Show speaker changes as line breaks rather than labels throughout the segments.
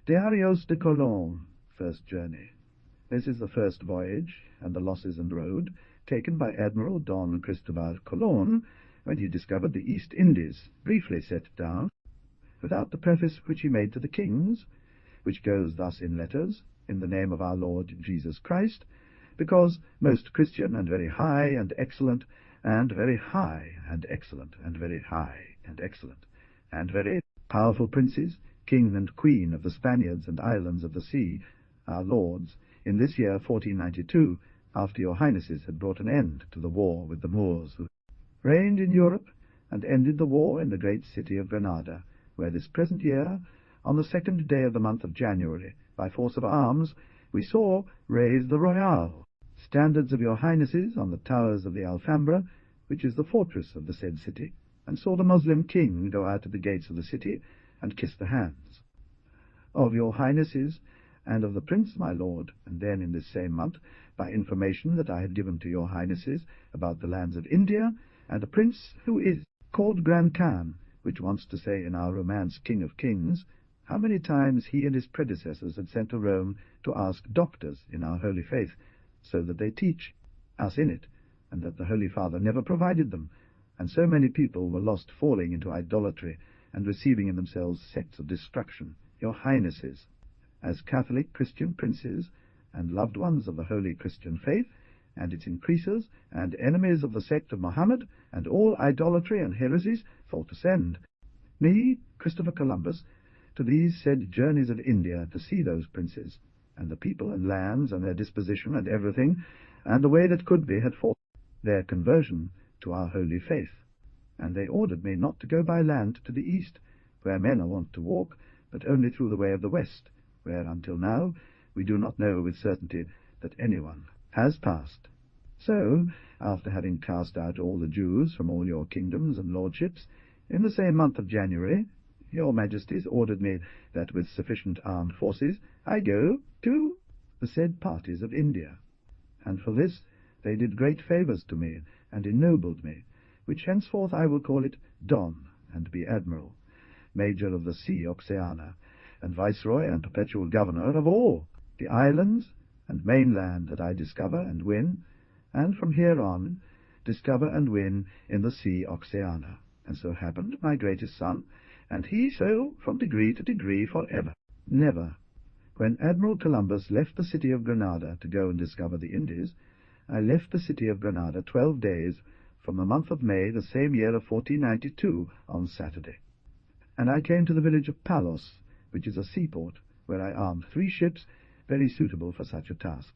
Diarios de Colón, first journey. This is the first voyage, and the losses and road, taken by Admiral Don Cristobal Colón when he discovered the East Indies, briefly set down, without the preface which he made to the kings, which goes thus in letters, in the name of our Lord Jesus Christ, because most Christian and very high and excellent, and very high and excellent, and very high and excellent, and very powerful princes, king and queen of the Spaniards and islands of the sea, our lords, in this year 1492, after your highnesses had brought an end to the war with the Moors, who reigned in Europe, and ended the war in the great city of Granada, where this present year, on the 2nd day of the month of January, by force of arms, we saw raise the Royal, standards of your highnesses on the towers of the Alhambra, which is the fortress of the said city, and saw the Moslem king go out of the gates of the city, and kiss the hands of your highnesses, and of the prince my lord, and then in this same month, by information that I had given to your highnesses about the lands of India, and a prince who is called Grand Khan, which wants to say in our romance King of Kings, how many times he and his predecessors had sent to Rome to ask doctors in our holy faith, so that they teach us in it, and that the Holy Father never provided them, and so many people were lost falling into idolatry, and receiving in themselves sects of destruction, your highnesses, as Catholic Christian princes, and loved ones of the holy Christian faith, and its increasers, and enemies of the sect of Mohammed, and all idolatry and heresies, thought to send me, Christopher Columbus, to these said journeys of India to see those princes, and the people and lands, and their disposition, and everything, and the way that could be had fought their conversion to our holy faith. And they ordered me not to go by land to the east, where men are wont to walk, but only through the way of the west, where until now we do not know with certainty that anyone has passed. So, after having cast out all the Jews from all your kingdoms and lordships, in the same month of January, your majesties ordered me that with sufficient armed forces I go to the said parties of India, and for this they did great favours to me, and ennobled me, which henceforth I will call it Don, and be Admiral, Major of the Sea Oceana, and Viceroy and Perpetual Governor of all the islands and mainland that I discover and win, and from here on discover and win in the Sea Oceana. And so happened my greatest son, and he so from degree to degree for ever. Never, when Admiral Columbus left the city of Granada to go and discover the Indies, I left the city of Granada 12 days from the month of May the same year of 1492 on Saturday. And I came to the village of Palos, which is a seaport, where I armed 3 ships very suitable for such a task.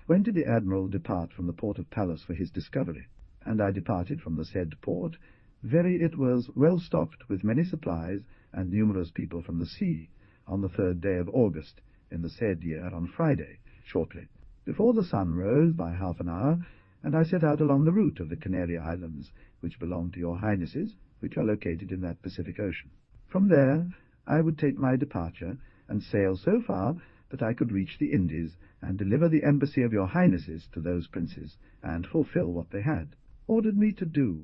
When did the Admiral depart from the port of Palos for his discovery? And I departed from the said port. Very it was well stocked with many supplies and numerous people from the sea, on the 3rd day of August, in the said year on Friday, shortly, before the sun rose by half an hour, and I set out along the route of the Canary Islands, which belong to your highnesses, which are located in that Pacific Ocean. From there I would take my departure, and sail so far that I could reach the Indies, and deliver the embassy of your highnesses to those princes, and fulfill what they had ordered me to do.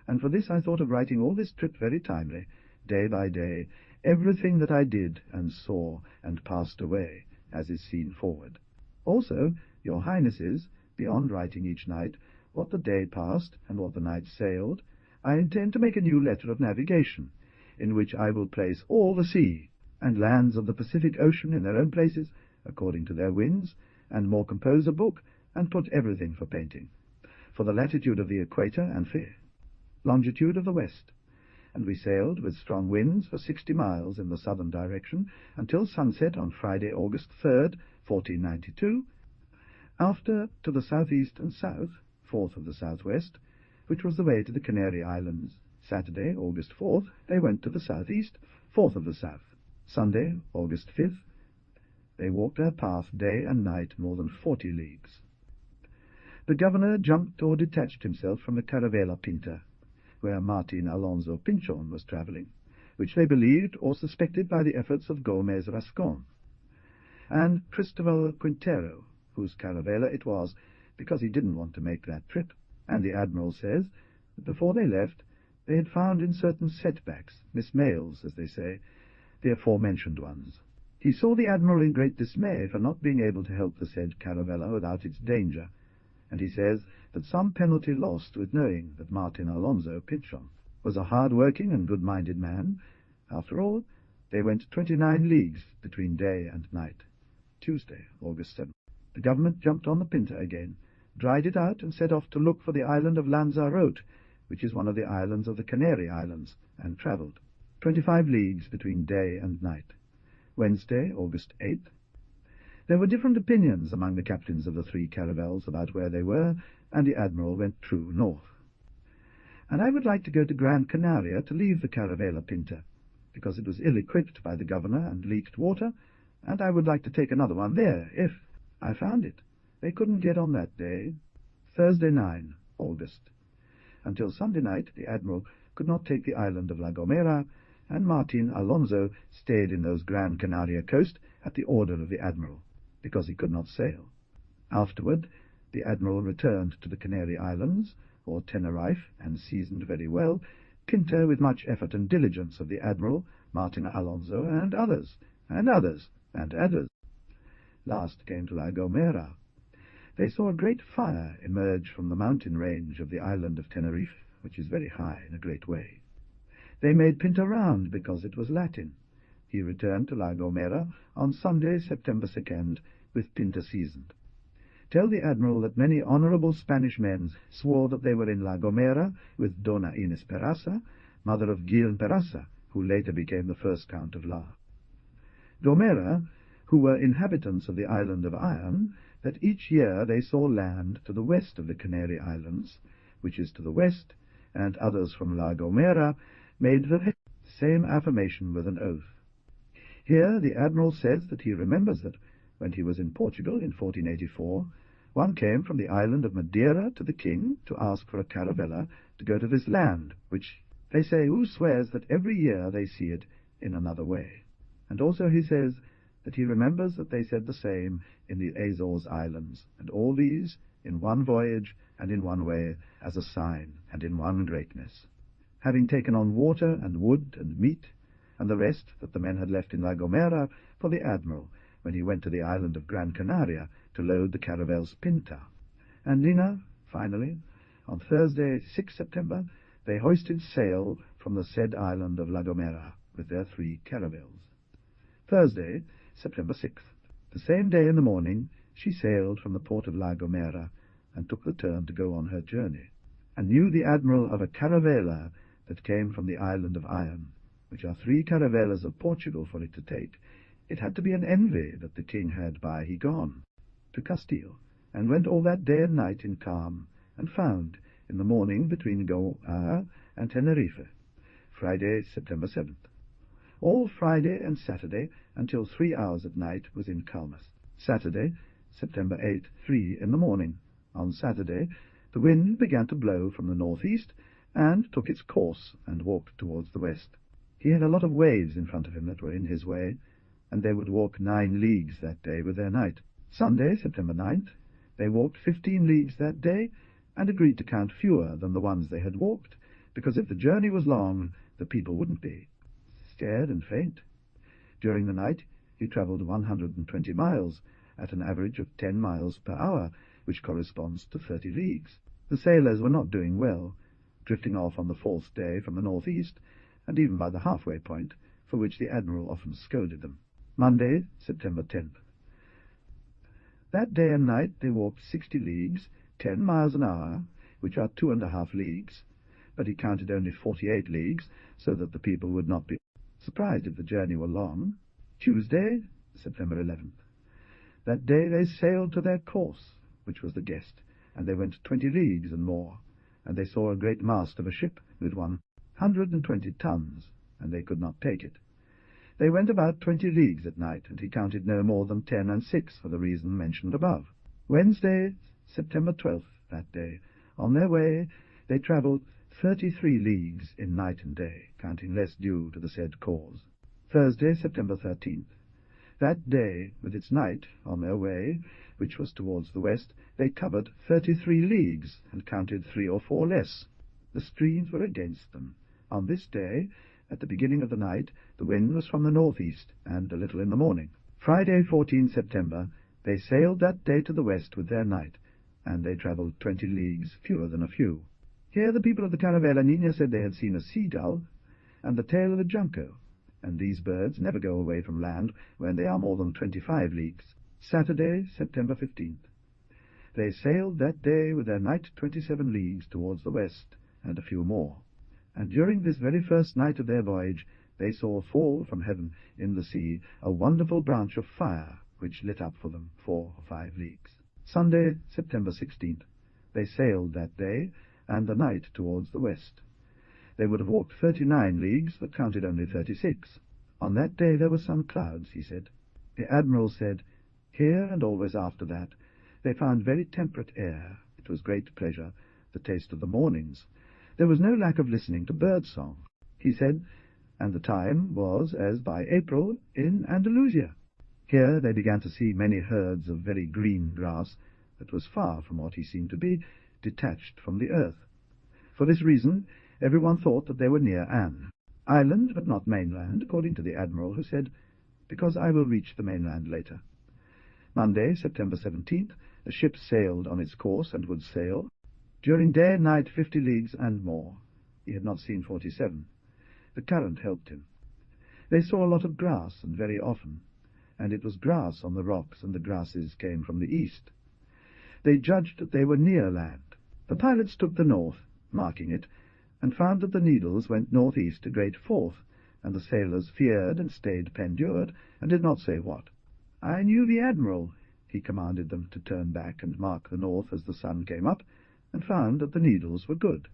And for this I thought of writing all this trip very timely, day by day, everything that I did and saw and passed away, as is seen forward. Also, your highnesses, beyond writing each night what the day passed and what the night sailed, I intend to make a new letter of navigation, in which I will place all the sea and lands of the Pacific Ocean in their own places, according to their winds, and more compose a book, and put everything for painting, for the latitude of the equator and for longitude of the west. And we sailed with strong winds for 60 miles in the southern direction until sunset on Friday, August 3rd, 1492, after to the southeast and south, 4th of the southwest, which was the way to the Canary Islands. Saturday, August 4th, they went to the southeast, 4th of the south. Sunday, August 5th, they walked their path day and night more than 40 leagues. The governor jumped or detached himself from the Caravela Pinta, where Martin Alonso Pinchon was travelling, which they believed or suspected by the efforts of Gomez Rascon, and Cristobal Quintero, whose Caravela it was, because he didn't want to make that trip. And the Admiral says that before they left, they had found in certain setbacks, mismails, as they say, the aforementioned ones, He saw the admiral in great dismay for not being able to help the said caravella without its danger, and he says that some penalty lost with knowing that Martin Alonso Pichon was a hard-working and good-minded man. After all, they went 29 leagues between day and night. Tuesday, August 7th. The government jumped on the Pinta again, dried it out, and set off to look for the island of Lanzarote, which is one of the islands of the Canary Islands, and travelled 25 leagues between day and night. Wednesday, August 8th. There were different opinions among the captains of the 3 caravels about where they were, and the admiral went true north. And I would like to go to Gran Canaria to leave the Caravela Pinta, because it was ill-equipped by the governor and leaked water, and I would like to take another one there, if I found it. They couldn't get on that day. Thursday, 9 August. Until Sunday night, the admiral could not take the island of La Gomera, and Martin Alonso stayed in those Gran Canaria coast at the order of the admiral, because he could not sail. Afterward, the admiral returned to the Canary Islands, or Tenerife, and seasoned very well Pinta with much effort and diligence of the admiral, Martin Alonso, and others, and others, and others. Last came to La Gomera. They saw a great fire emerge from the mountain range of the island of Tenerife, which is very high in a great way. They made Pinta round because it was Latin. He returned to La Gomera on Sunday, September 2nd, with Pinta seasoned. Tell the admiral that many honourable Spanish men swore that they were in La Gomera with Dona Inés Peraza, mother of Gil Peraza, who later became the first Count of La Gomera, who were inhabitants of the island of Iron, that each year they saw land to the west of the Canary Islands, which is to the west, and others from La Gomera made the same affirmation with an oath. Here the admiral says that he remembers that, when he was in Portugal in 1484, one came from the island of Madeira to the king to ask for a caravella to go to this land, which they say who swears that every year they see it in another way. And also he says that he remembers that they said the same in the Azores Islands, and all these in one voyage and in one way as a sign and in one greatness, having taken on water and wood and meat, and the rest that the men had left in La Gomera for the admiral when he went to the island of Gran Canaria to load the caravel's Pinta. And Nina, finally, on Thursday, 6 September, they hoisted sail from the said island of La Gomera with their 3 caravels. Thursday, September 6th. The same day in the morning she sailed from the port of La Gomera and took the turn to go on her journey, and knew the admiral of a caravela that came from the island of Iron, which are 3 caravelas of Portugal for it to take. It had to be an envy that the king had by he gone to Castile, and went all that day and night in calm, and found in the morning between Goa and Tenerife, Friday, September 7th. All Friday and Saturday until 3 hours at night was in calmness. Saturday, September 8th, 3 in the morning. On Saturday the wind began to blow from the northeast, and took its course and walked towards the west. He had a lot of waves in front of him that were in his way, and they would walk 9 leagues that day with their night. Sunday, September 9th, they walked 15 leagues that day, and agreed to count fewer than the ones they had walked, because if the journey was long, the people wouldn't be scared and faint. During the night he travelled 120 miles, at an average of 10 miles per hour, which corresponds to 30 leagues. The sailors were not doing well, drifting off on the 4th day from the northeast, and even by the halfway point, for which the admiral often scolded them. Monday, September 10th. That day and night they walked 60 leagues, 10 miles an hour, which are 2.5 leagues, but he counted only 48 leagues, so that the people would not be surprised if the journey were long. Tuesday, September 11th. That day they sailed to their course, which was the Guest, and they went 20 leagues and more, and they saw a great mast of a ship with 120 tons, and they could not take it. They went about 20 leagues at night, and he counted no more than 10 and 6 for the reason mentioned above. Wednesday, September 12th, that day, on their way they travelled 33 leagues in night and day, counting less due to the said cause. Thursday, September 13th. That day, with its night, on their way, which was towards the west, they covered 33 leagues, and counted 3 or 4 less. The streams were against them. On this day At the beginning of the night the wind was from the northeast, and a little in the morning. Friday, 14 September, they sailed that day to the west with their night, and they travelled 20 leagues, fewer than a few. Here the people of the Caravela Nina said they had seen a sea-gull and the tail of a junco, and these birds never go away from land when they are more than 25 leagues. Saturday, September 15th. They sailed that day with their night 27 leagues towards the west, and a few more. And during this very first night of their voyage they saw fall from heaven in the sea a wonderful branch of fire, which lit up for them 4 or 5 leagues. Sunday, September 16th. They sailed that day and the night towards the west. They would have walked 39 leagues, but counted only 36. On that day there were some clouds, he said. The Admiral said, here and always after that, they found very temperate air. It was great pleasure, the taste of the mornings. There was no lack of listening to bird-song, he said, and the time was as by April in Andalusia. Here they began to see many herds of very green grass that was far from what he seemed to be, detached from the earth. For this reason everyone thought that they were near Anne. Island, but not mainland, according to the Admiral, who said, because I will reach the mainland later. Monday, September 17th, the ship sailed on its course and would sail. During day and night 50 leagues and more. He had not seen 47. The current helped him. They saw a lot of grass, and very often, and it was grass on the rocks, and the grasses came from the east. They judged that they were near land. The pilots took the north, marking it, and found that the needles went northeast a great fourth, and the sailors feared and stayed pendured, and did not say what. I knew the Admiral. He commanded them to turn back and mark the north as the sun came up, and found that the needles were good.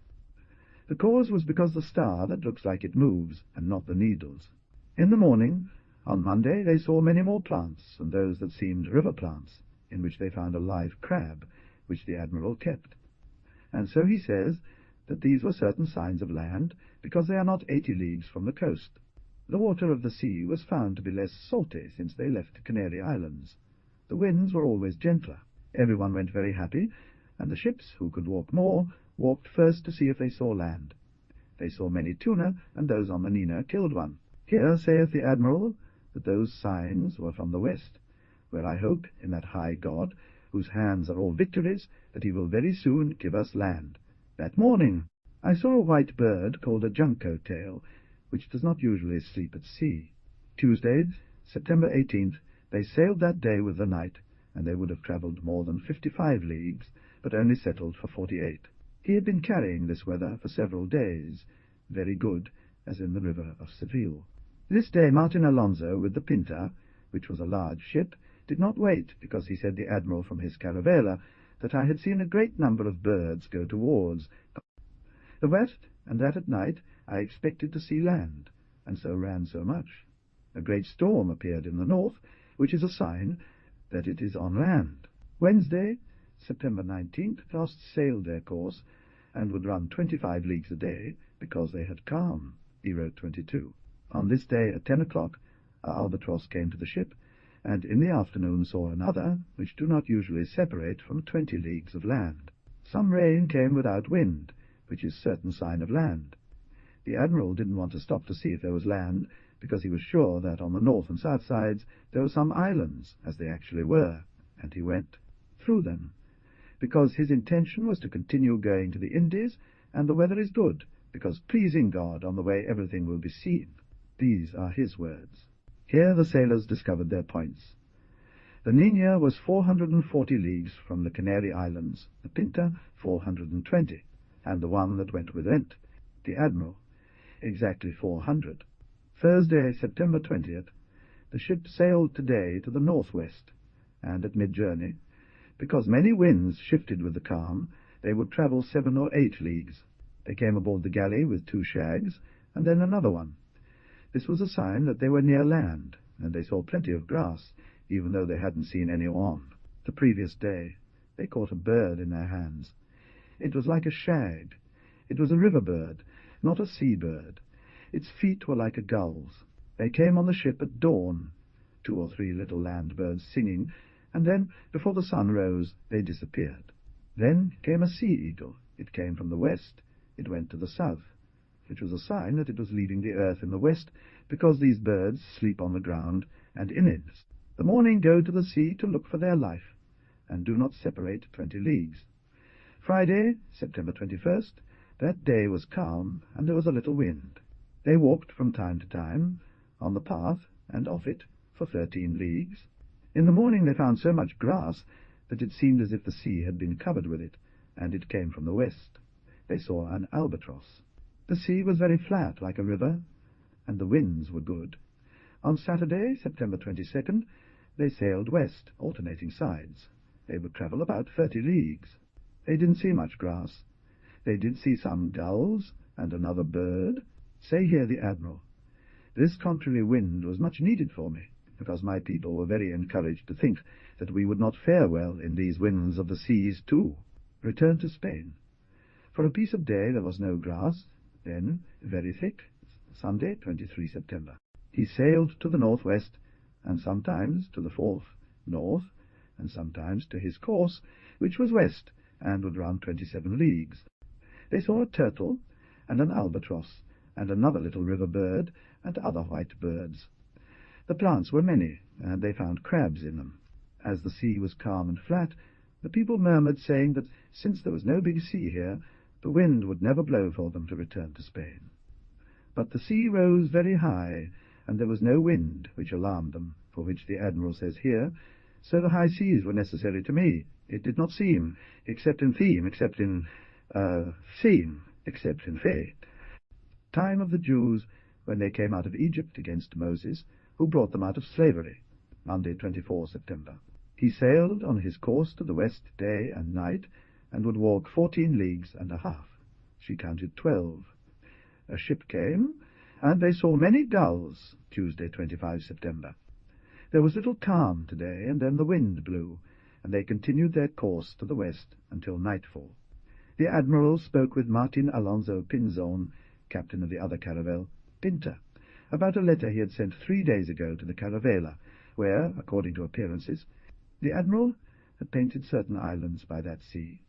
The cause was because the star that looks like it moves, and not the needles. In the morning, on Monday, they saw many more plants, and those that seemed river plants, in which they found a live crab, which the Admiral kept. And so he says that these were certain signs of land, because they are not 80 leagues from the coast. The water of the sea was found to be less salty since they left the Canary Islands. The winds were always gentler. Everyone went very happy, and the ships, who could walk more, walked first to see if they saw land. They saw many tuna, and those on the Nina killed one. Here saith the Admiral that those signs were from the west, where I hope in that high God, whose hands are all victories, that he will very soon give us land. That morning I saw a white bird called a junco tail, which does not usually sleep at sea. Tuesday, September 18th, they sailed that day with the night, and they would have travelled more than 55 leagues, but only settled for 48. He had been carrying this weather for several days, very good, as in the river of Seville. This day Martin Alonso, with the Pinta, which was a large ship, did not wait, because he said the Admiral from his caravela that I had seen a great number of birds go towards the west, and that at night I expected to see land, and so ran so much. A great storm appeared in the north, which is a sign that it is on land. Wednesday, September 19th, fast sailed their course, and would run 25 leagues a day, because they had calm. He wrote 22. On this day at 10 o'clock, our albatross came to the ship, and in the afternoon saw another, which do not usually separate from 20 leagues of land. Some rain came without wind, which is certain sign of land. The Admiral didn't want to stop to see if there was land, because he was sure that on the north and south sides there were some islands, as they actually were, and he went through them, because his intention was to continue going to the Indies, and the weather is good, because pleasing God on the way everything will be seen. These are his words. Here the sailors discovered their points. The Nina was 440 leagues from the Canary Islands, the Pinta 420, and the one that went with it, the Admiral, exactly 400. Thursday, September 20th, the ship sailed today to the northwest, and at mid-journey, because many winds shifted with the calm, they would travel 7 or 8 leagues. They came aboard the galley with 2 shags, and then another one. This was a sign that they were near land, and they saw plenty of grass, even though they hadn't seen any on. The previous day they caught a bird in their hands. It was like a shag. It was a river bird, not a sea bird. Its feet were like a gull's. They came on the ship at dawn, 2 or 3 little land birds singing, and then, before the sun rose, they disappeared. Then came a sea-eagle. It came from the west. It went to the south. which was a sign that it was leaving the earth in the west, because these birds sleep on the ground and in it. The morning go to the sea to look for their life, and do not separate 20 leagues. Friday, September 21st, that day was calm, and there was a little wind. They walked from time to time, on the path and off it, for 13 leagues. In the morning they found so much grass that it seemed as if the sea had been covered with it, and it came from the west. They saw an albatross. The sea was very flat, like a river, and the winds were good. On Saturday, September 22nd, they sailed west, alternating sides. They would travel about 30 leagues. They didn't see much grass. They did see some gulls and another bird. Say here the Admiral, "This contrary wind was much needed for me, because my people were very encouraged to think that we would not fare well in these winds of the seas too." Returned to Spain. For a piece of day there was no grass, then very thick. Sunday, 23 September. He sailed to the northwest, and sometimes to the fourth north, and sometimes to his course, which was west, and would run 27 leagues. They saw a turtle, and an albatross, and another little river bird, and other white birds. The plants were many, and they found crabs in them. As the sea was calm and flat, the people murmured, saying that since there was no big sea here, the wind would never blow for them to return to Spain. But the sea rose very high, and there was no wind, which alarmed them, for which the Admiral says here, "So the high seas were necessary to me. It did not seem, except in theme, except in theme, except in fate." Time of the Jews, when they came out of Egypt against Moses, who brought them out of slavery. Monday, 24 September. He sailed on his course to the west day and night, and would walk 14 leagues and a half. She counted 12. A ship came, and they saw many gulls. Tuesday, 25 September. There was little calm today, and then the wind blew, and they continued their course to the west until nightfall. The Admiral spoke with Martin Alonso Pinzon, captain of the other caravel, Pinta, about a letter he had sent 3 days ago to the Caravela, where, according to appearances, the Admiral had painted certain islands by that sea,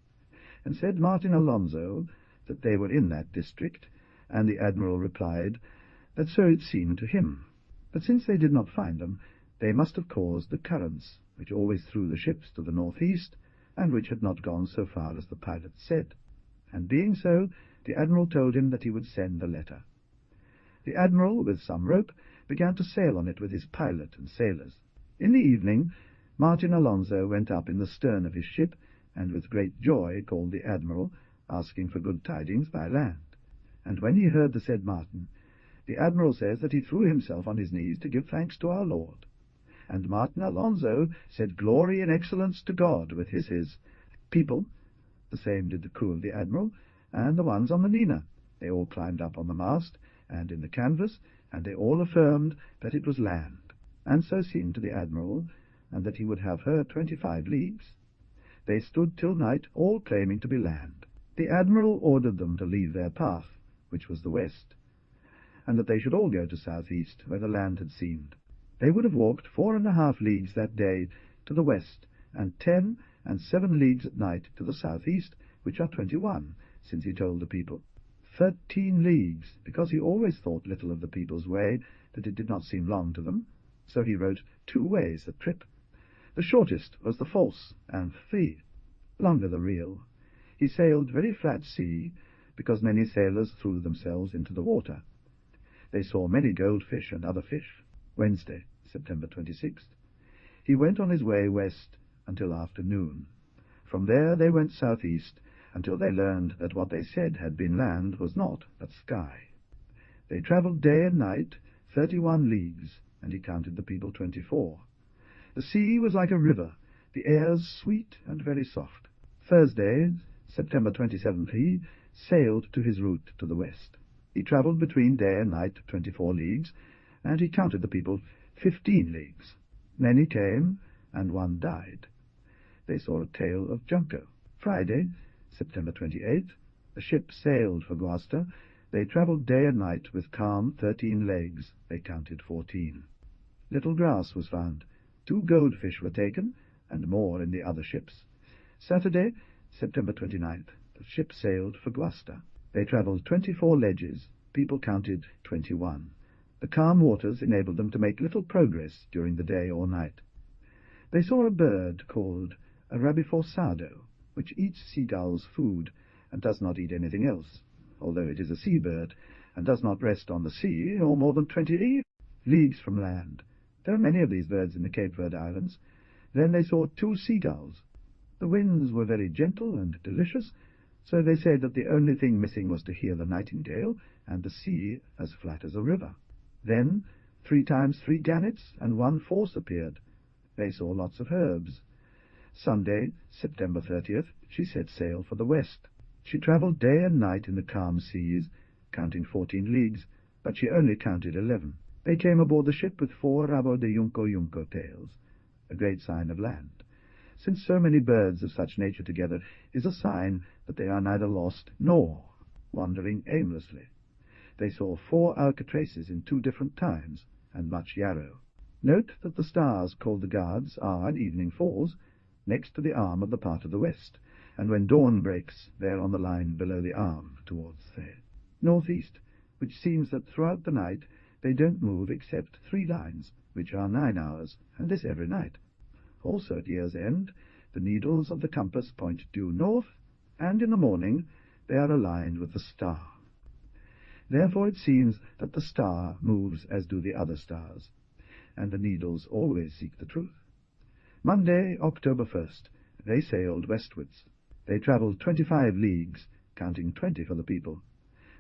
and said Martin Alonso that they were in that district, and the Admiral replied that so it seemed to him. But since they did not find them, they must have caused the currents, which always threw the ships to the northeast, and which had not gone so far as the pilot said. And being so, the Admiral told him that he would send the letter. The Admiral, with some rope, began to sail on it with his pilot and sailors. In the evening, Martin Alonso went up in the stern of his ship, and with great joy called the Admiral, asking for good tidings by land. And when he heard the said Martin, the Admiral says that he threw himself on his knees to give thanks to our Lord. And Martin Alonso said, "Glory and excellence to God," with his people. The same did the crew of the Admiral, and the ones on the Nina. They all climbed up on the mast, and in the canvas, and they all affirmed that it was land, and so seemed to the Admiral, and that he would have her 25 leagues. They stood till night, all claiming to be land. The Admiral ordered them to leave their path, which was the west, and that they should all go to southeast, where the land had seemed. They would have walked 4½ leagues that day to the west, and 10 and 7 leagues at night to the southeast, which are 21, since he told the people. 13 leagues, because he always thought little of the people's way, that it did not seem long to them. So he wrote 2 ways a trip. The shortest was the false, and 3, longer the real. He sailed very flat sea, because many sailors threw themselves into the water. They saw many goldfish and other fish. Wednesday, September 26th. He went on his way west until afternoon. From there they went southeast until they learned that what they said had been land was not, but sky. They travelled day and night 31 leagues, and he counted the people 24. The sea was like a river, the airs sweet and very soft. Thursday, September 27th, he sailed to his route to the west. He travelled between day and night 24 leagues, and he counted the people 15 leagues. Many came, and one died. They saw a tail of junco. Friday, September 28th, the ship sailed for Guasta. They travelled day and night with calm 13 leagues. They counted 14. Little grass was found. 2 goldfish were taken, and more in the other ships. Saturday, September 29th, the ship sailed for Guasta. They travelled 24 ledges, people counted 21. The calm waters enabled them to make little progress during the day or night. They saw a bird called a rabiforsado, which eats seagulls' food and does not eat anything else, although it is a seabird, and does not rest on the sea or more than 20 leagues from land. There are many of these birds in the Cape Verde Islands. Then they saw 2 seagulls. The winds were very gentle and delicious, so they said that the only thing missing was to hear the nightingale, and the sea as flat as a river. Then 3 times 3 gannets and 1 force appeared. They saw lots of herbs. Sunday, September 30th, she set sail for the west. She travelled day and night in the calm seas, counting 14 leagues, but she only counted 11. They came aboard the ship with 4 rabo de yunco tails, a great sign of land, since so many birds of such nature together is a sign that they are neither lost nor wandering aimlessly. They saw 4 alcatraces in 2 different times, and much yarrow. Note that the stars called the guards are, at evening falls, next to the arm of the part of the west, and when dawn breaks they are on the line below the arm towards the northeast, which seems that throughout the night they don't move except 3 lines, which are 9 hours, and this every night. Also at year's end the needles of the compass point due north, and in the morning they are aligned with the star. Therefore it seems that the star moves as do the other stars, and the needles always seek the truth. Monday, October 1st, they sailed westwards. They travelled 25 leagues, counting 20 for the people.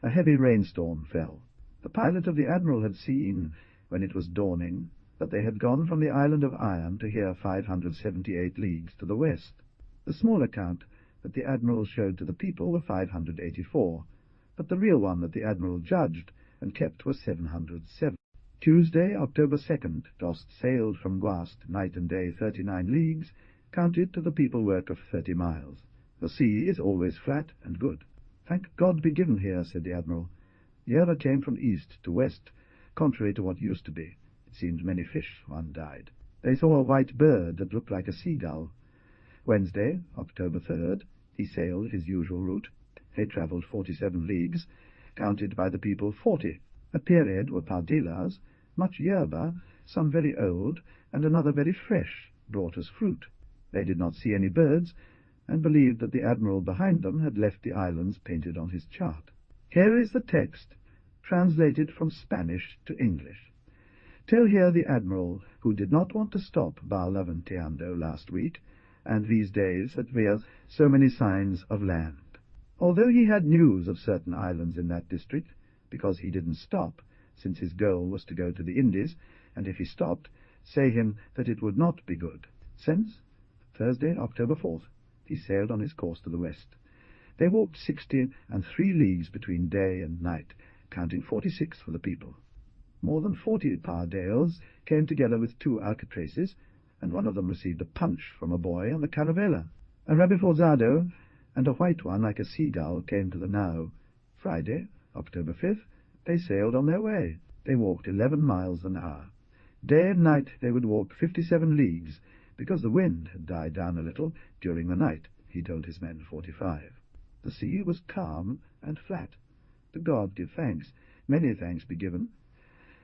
A heavy rainstorm fell. The pilot of the Admiral had seen, when it was dawning, that they had gone from the island of Iron to here 578 leagues to the west. The small account that the Admiral showed to the people were 584, but the real one that the Admiral judged and kept was 707. Tuesday, October 2nd, Dost sailed from Guast, night and day 39 leagues, counted to the people work of 30 miles. The sea is always flat and good. Thank God be given here, said the Admiral. The error came from east to west, contrary to what used to be. It seemed many fish, one died. They saw a white bird that looked like a seagull. Wednesday, October 3rd, he sailed his usual route. They travelled 47 leagues, counted by the people 40. A period were pardilas, much yerba, some very old, and another very fresh, brought us fruit. They did not see any birds, and believed that the Admiral behind them had left the islands painted on his chart. Here is the text, translated from Spanish to English. Tell here the Admiral, who did not want to stop Barlaventeando last week, and these days that we have so many signs of land. Although he had news of certain islands in that district, because he didn't stop, since his goal was to go to the Indies, and if he stopped, say him that it would not be good. Since Thursday, October 4th, he sailed on his course to the west. They walked 63 leagues between day and night, counting 46 for the people. More than 40 pardales came together with 2 alcatraces, and one of them received a punch from a boy on the caravella. A rabiforzado and a white one like a seagull came to the now. Friday, October 5th, they sailed on their way. They walked 11 miles an hour. Day and night they would walk 57 leagues, because the wind had died down a little during the night, he told his men 45. The sea was calm and flat. To God give thanks, many thanks be given.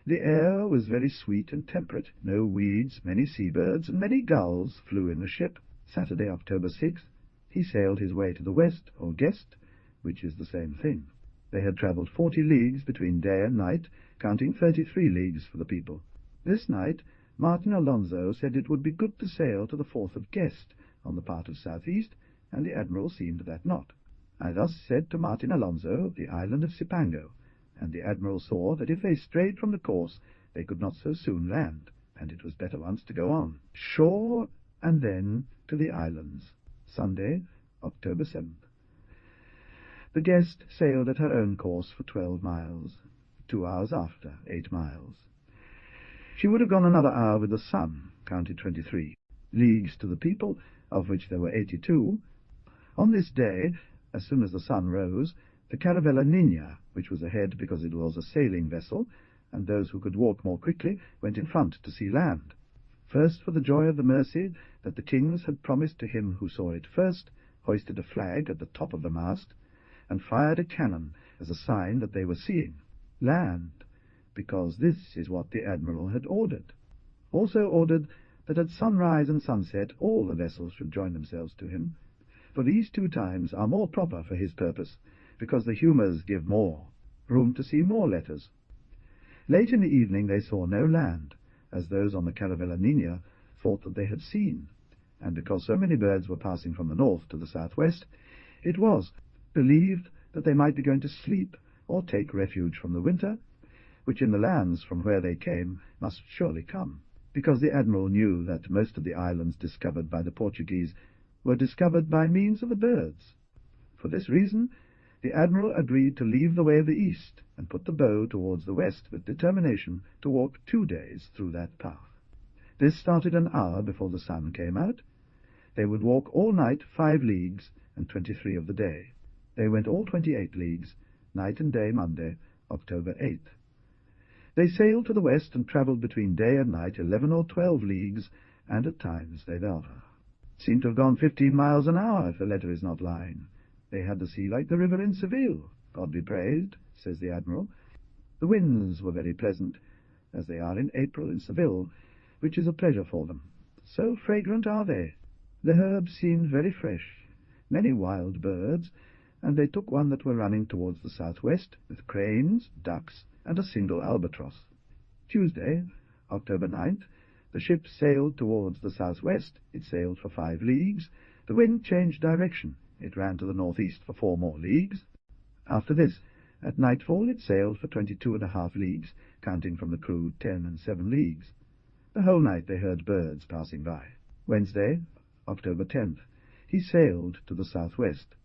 The air was very sweet and temperate, no weeds, many seabirds, and many gulls flew in the ship. Saturday, October 6th, he sailed his way to the west, or guest, which is the same thing. They had travelled 40 leagues between day and night, counting 33 leagues for the people. This night Martin Alonso said it would be good to sail to the 4th of Guest, on the part of southeast, and the Admiral seemed that not. I thus said to Martin Alonso the island of Cipango, and the Admiral saw that if they strayed from the course they could not so soon land, and it was better once to go on. Shore, and then to the islands. Sunday, October 7th. The Guest sailed at her own course for 12 miles, 2 hours after, 8 miles. She would have gone another hour with the sun, counted 23 leagues to the people, of which there were 82. On this day, as soon as the sun rose, the caravella Nina, which was ahead because it was a sailing vessel, and those who could walk more quickly went in front to see land. First, for the joy of the mercy that the kings had promised to him who saw it first, hoisted a flag at the top of the mast, and fired a cannon as a sign that they were seeing. land, because this is what the admiral had ordered. Also ordered that at sunrise and sunset all the vessels should join themselves to him, for these 2 times are more proper for his purpose, because the humours give more room to see more letters. Late in the evening they saw no land, as those on the Caravella Nina thought that they had seen, and because so many birds were passing from the north to the southwest, it was believed that they might be going to sleep or take refuge from the winter, which in the lands from where they came must surely come, because the admiral knew that most of the islands discovered by the Portuguese were discovered by means of the birds. For this reason the admiral agreed to leave the way of the east and put the bow towards the west with determination to walk 2 days through that path. This started an hour before the sun came out. They would walk all night 5 leagues and 23 of the day. They went all 28 leagues, night and day, Monday, October 8th. They sailed to the west and travelled between day and night 11 or 12 leagues, and at times they seemed to have gone 15 miles an hour, if the letter is not lying. They had the sea like the river in Seville, God be praised, says the admiral. The winds were very pleasant, as they are in April in Seville, which is a pleasure for them. So fragrant are they. The herbs seemed very fresh, many wild birds, and they took one that were running towards the southwest, with cranes, ducks, and a single albatross. Tuesday, October 9th, the ship sailed towards the southwest. It sailed for 5 leagues. The wind changed direction. It ran to the northeast for 4 more leagues. After this, at nightfall, it sailed for 22.5 leagues, counting from the crew 10 and 7 leagues. The whole night they heard birds passing by. Wednesday, October 10th, he sailed to the southwest.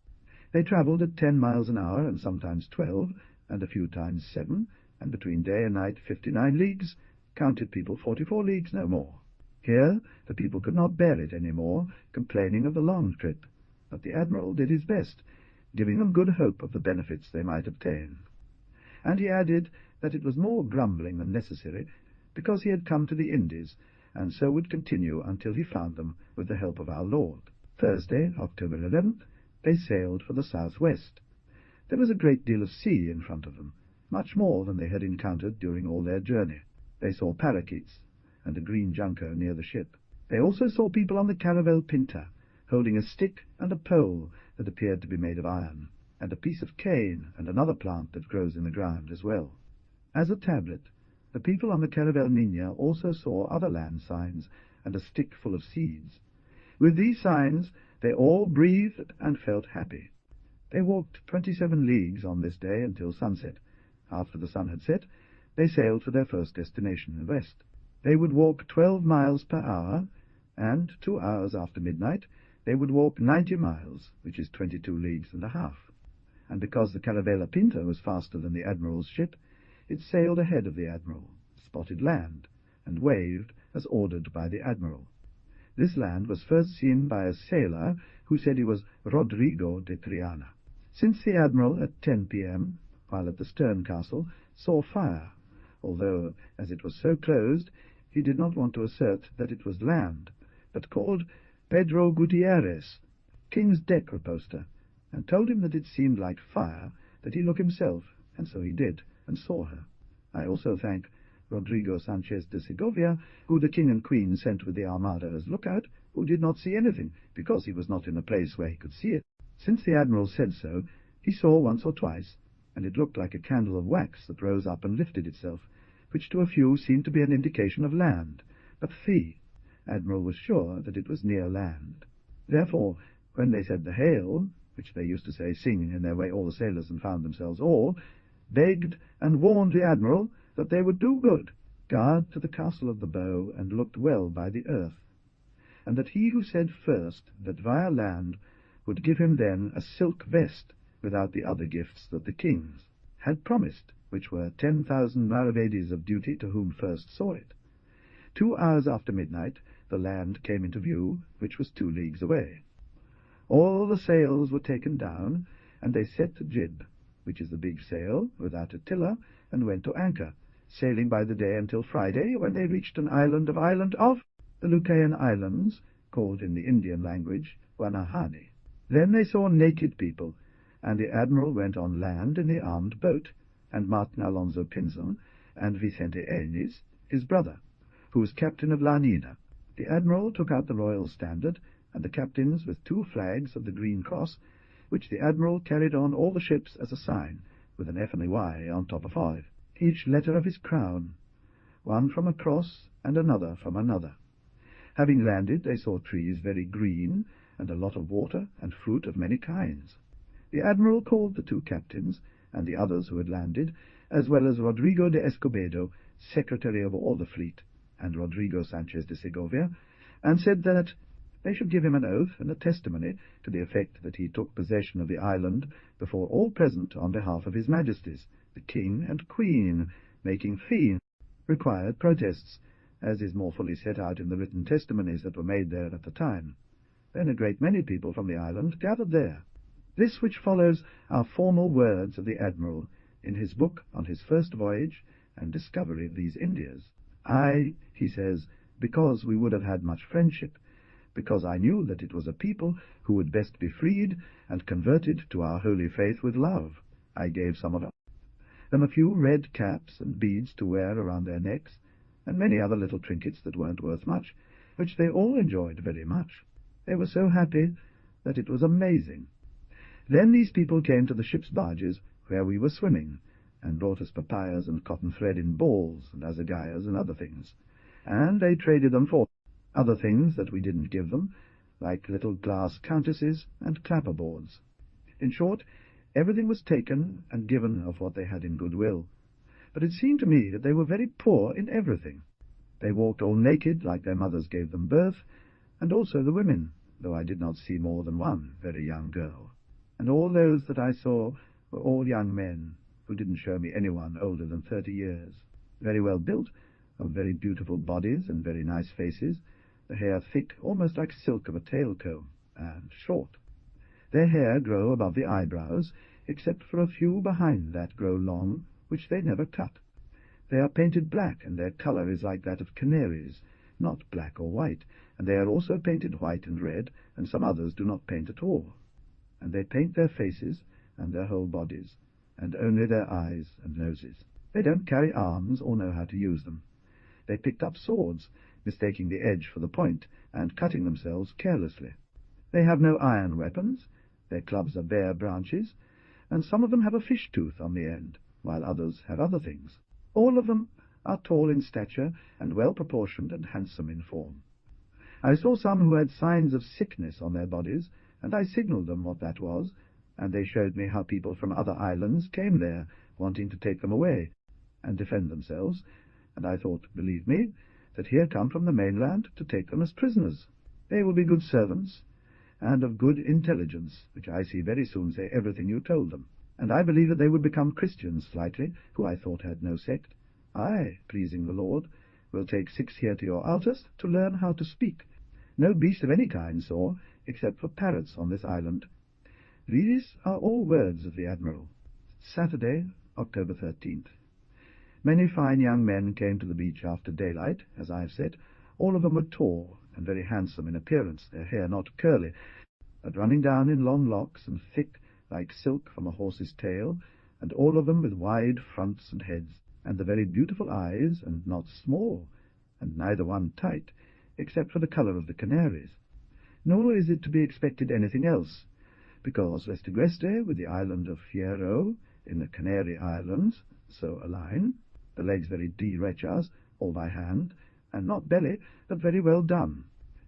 They travelled at 10 miles an hour, and sometimes 12, and a few times 7, and between day and night 59 leagues, counted people 44 leagues no more. Here the people could not bear it any more, complaining of the long trip, but the admiral did his best, giving them good hope of the benefits they might obtain. And he added that it was more grumbling than necessary, because he had come to the Indies, and so would continue until he found them with the help of our Lord. Thursday, October 11th, they sailed for the southwest. There was a great deal of sea in front of them, much more than they had encountered during all their journey. They saw parakeets, and a green junco near the ship. They also saw people on the Caravel Pinta, holding a stick and a pole that appeared to be made of iron, and a piece of cane and another plant that grows in the ground as well. As a tablet, the people on the Caravel Nina also saw other land signs and a stick full of seeds. With these signs they all breathed and felt happy. They walked 27 leagues on this day until sunset. After the sun had set, they sailed for their first destination in the west. They would walk 12 miles per hour, and 2 hours after midnight they would walk 90 miles, which is 22 leagues and a half. And because the Caravella Pinta was faster than the admiral's ship, it sailed ahead of the admiral, spotted land, and waved as ordered by the admiral. This land was first seen by a sailor who said he was Rodrigo de Triana. Since the admiral at 10 p.m., while at the stern castle, saw fire, although, as it was so closed, he did not want to assert that it was land, but called Pedro Gutierrez, King's deck reposter, and told him that it seemed like fire, that he look himself, and so he did, and saw her. I also thank Rodrigo Sanchez de Segovia, who the king and queen sent with the Armada as lookout, who did not see anything, because he was not in a place where he could see it. Since the admiral said so, he saw once or twice, and it looked like a candle of wax that rose up and lifted itself, which to a few seemed to be an indication of land, but the admiral was sure that it was near land. Therefore, when they said the hail, which they used to say, singing in their way all the sailors and found themselves all, begged and warned the admiral that they would do good, guard to the castle of the bow, and looked well by the earth, and that he who said first that via land would give him then a silk vest without the other gifts that the kings had promised, which were 10,000 maravedis of duty to whom first saw it. 2 hours after midnight the land came into view, which was 2 leagues away. All the sails were taken down, and they set the jib, which is the big sail, without a tiller, and went to anchor, sailing by the day until Friday, when they reached an island of the Lucayan Islands, called in the Indian language Wanahani. Then they saw naked people, and the admiral went on land in the armed boat, and Martin Alonso Pinzon, and Vicente Enis, his brother, who was captain of La Nina. The admiral took out the royal standard, and the captains with 2 flags of the Green Cross, which the admiral carried on all the ships as a sign, with an F and a Y on top of 5, each letter of his crown, one from a cross and another from another. Having landed, they saw trees very green, and a lot of water and fruit of many kinds. The admiral called the 2 captains, and the others who had landed, as well as Rodrigo de Escobedo, secretary of all the fleet, and Rodrigo Sanchez de Segovia, and said that they should give him an oath and a testimony to the effect that he took possession of the island before all present on behalf of his majesties, the king and queen, making fee required protests, as is more fully set out in the written testimonies that were made there at the time. Then a great many people from the island gathered there. This which follows are formal words of the admiral in his book on his first voyage and discovery of these Indias. I, he says, because we would have had much friendship, because I knew that it was a people who would best be freed and converted to our holy faith with love, I gave some of them a few red caps and beads to wear around their necks, and many other little trinkets that weren't worth much, which they all enjoyed very much. They were so happy that it was amazing. Then these people came to the ship's barges where we were swimming, and brought us papayas and cotton thread in balls and azagayas and other things, and they traded them for other things that we didn't give them, like little glass countesses and clapperboards. In short, everything was taken and given of what they had in goodwill. But it seemed to me that they were very poor in everything. They walked all naked like their mothers gave them birth, and also the women, though I did not see more than one very young girl. And all those that I saw were all young men, who didn't show me anyone older than 30 years, very well built, of very beautiful bodies and very nice faces, the hair thick, almost like silk of a tail-comb, and short. Their hair grow above the eyebrows, except for a few behind that grow long, which they never cut. They are painted black, and their colour is like that of canaries, not black or white, and they are also painted white and red, and some others do not paint at all. And they paint their faces and their whole bodies, and only their eyes and noses. They don't carry arms or know how to use them. They picked up swords, mistaking the edge for the point, and cutting themselves carelessly. They have no iron weapons, their clubs are bare branches, and some of them have a fish tooth on the end, while others have other things. All of them are tall in stature, and well-proportioned and handsome in form. I saw some who had signs of sickness on their bodies, and I signalled them what that was, and they showed me how people from other islands came there, wanting to take them away, and defend themselves, and I thought, believe me, that here come from the mainland to take them as prisoners. They will be good servants, and of good intelligence, which I see very soon say everything you told them. And I believe that they would become Christians slightly, who I thought had no sect. I, pleasing the Lord, will take 6 here to your altars to learn how to speak. No beast of any kind saw, except for parrots on this island. These are all words of the Admiral. Saturday, October 13th. Many fine young men came to the beach after daylight, as I have said. All of them were tall and very handsome in appearance, their hair not curly, but running down in long locks and thick like silk from a horse's tail, and all of them with wide fronts and heads, and the very beautiful eyes, and not small, and neither one tight, except for the colour of the canaries. Nor is it to be expected anything else, because lest Agreste, with the island of Fierro, in the Canary Islands, so a line, the legs very derechas, all by hand, and not belly, but very well done.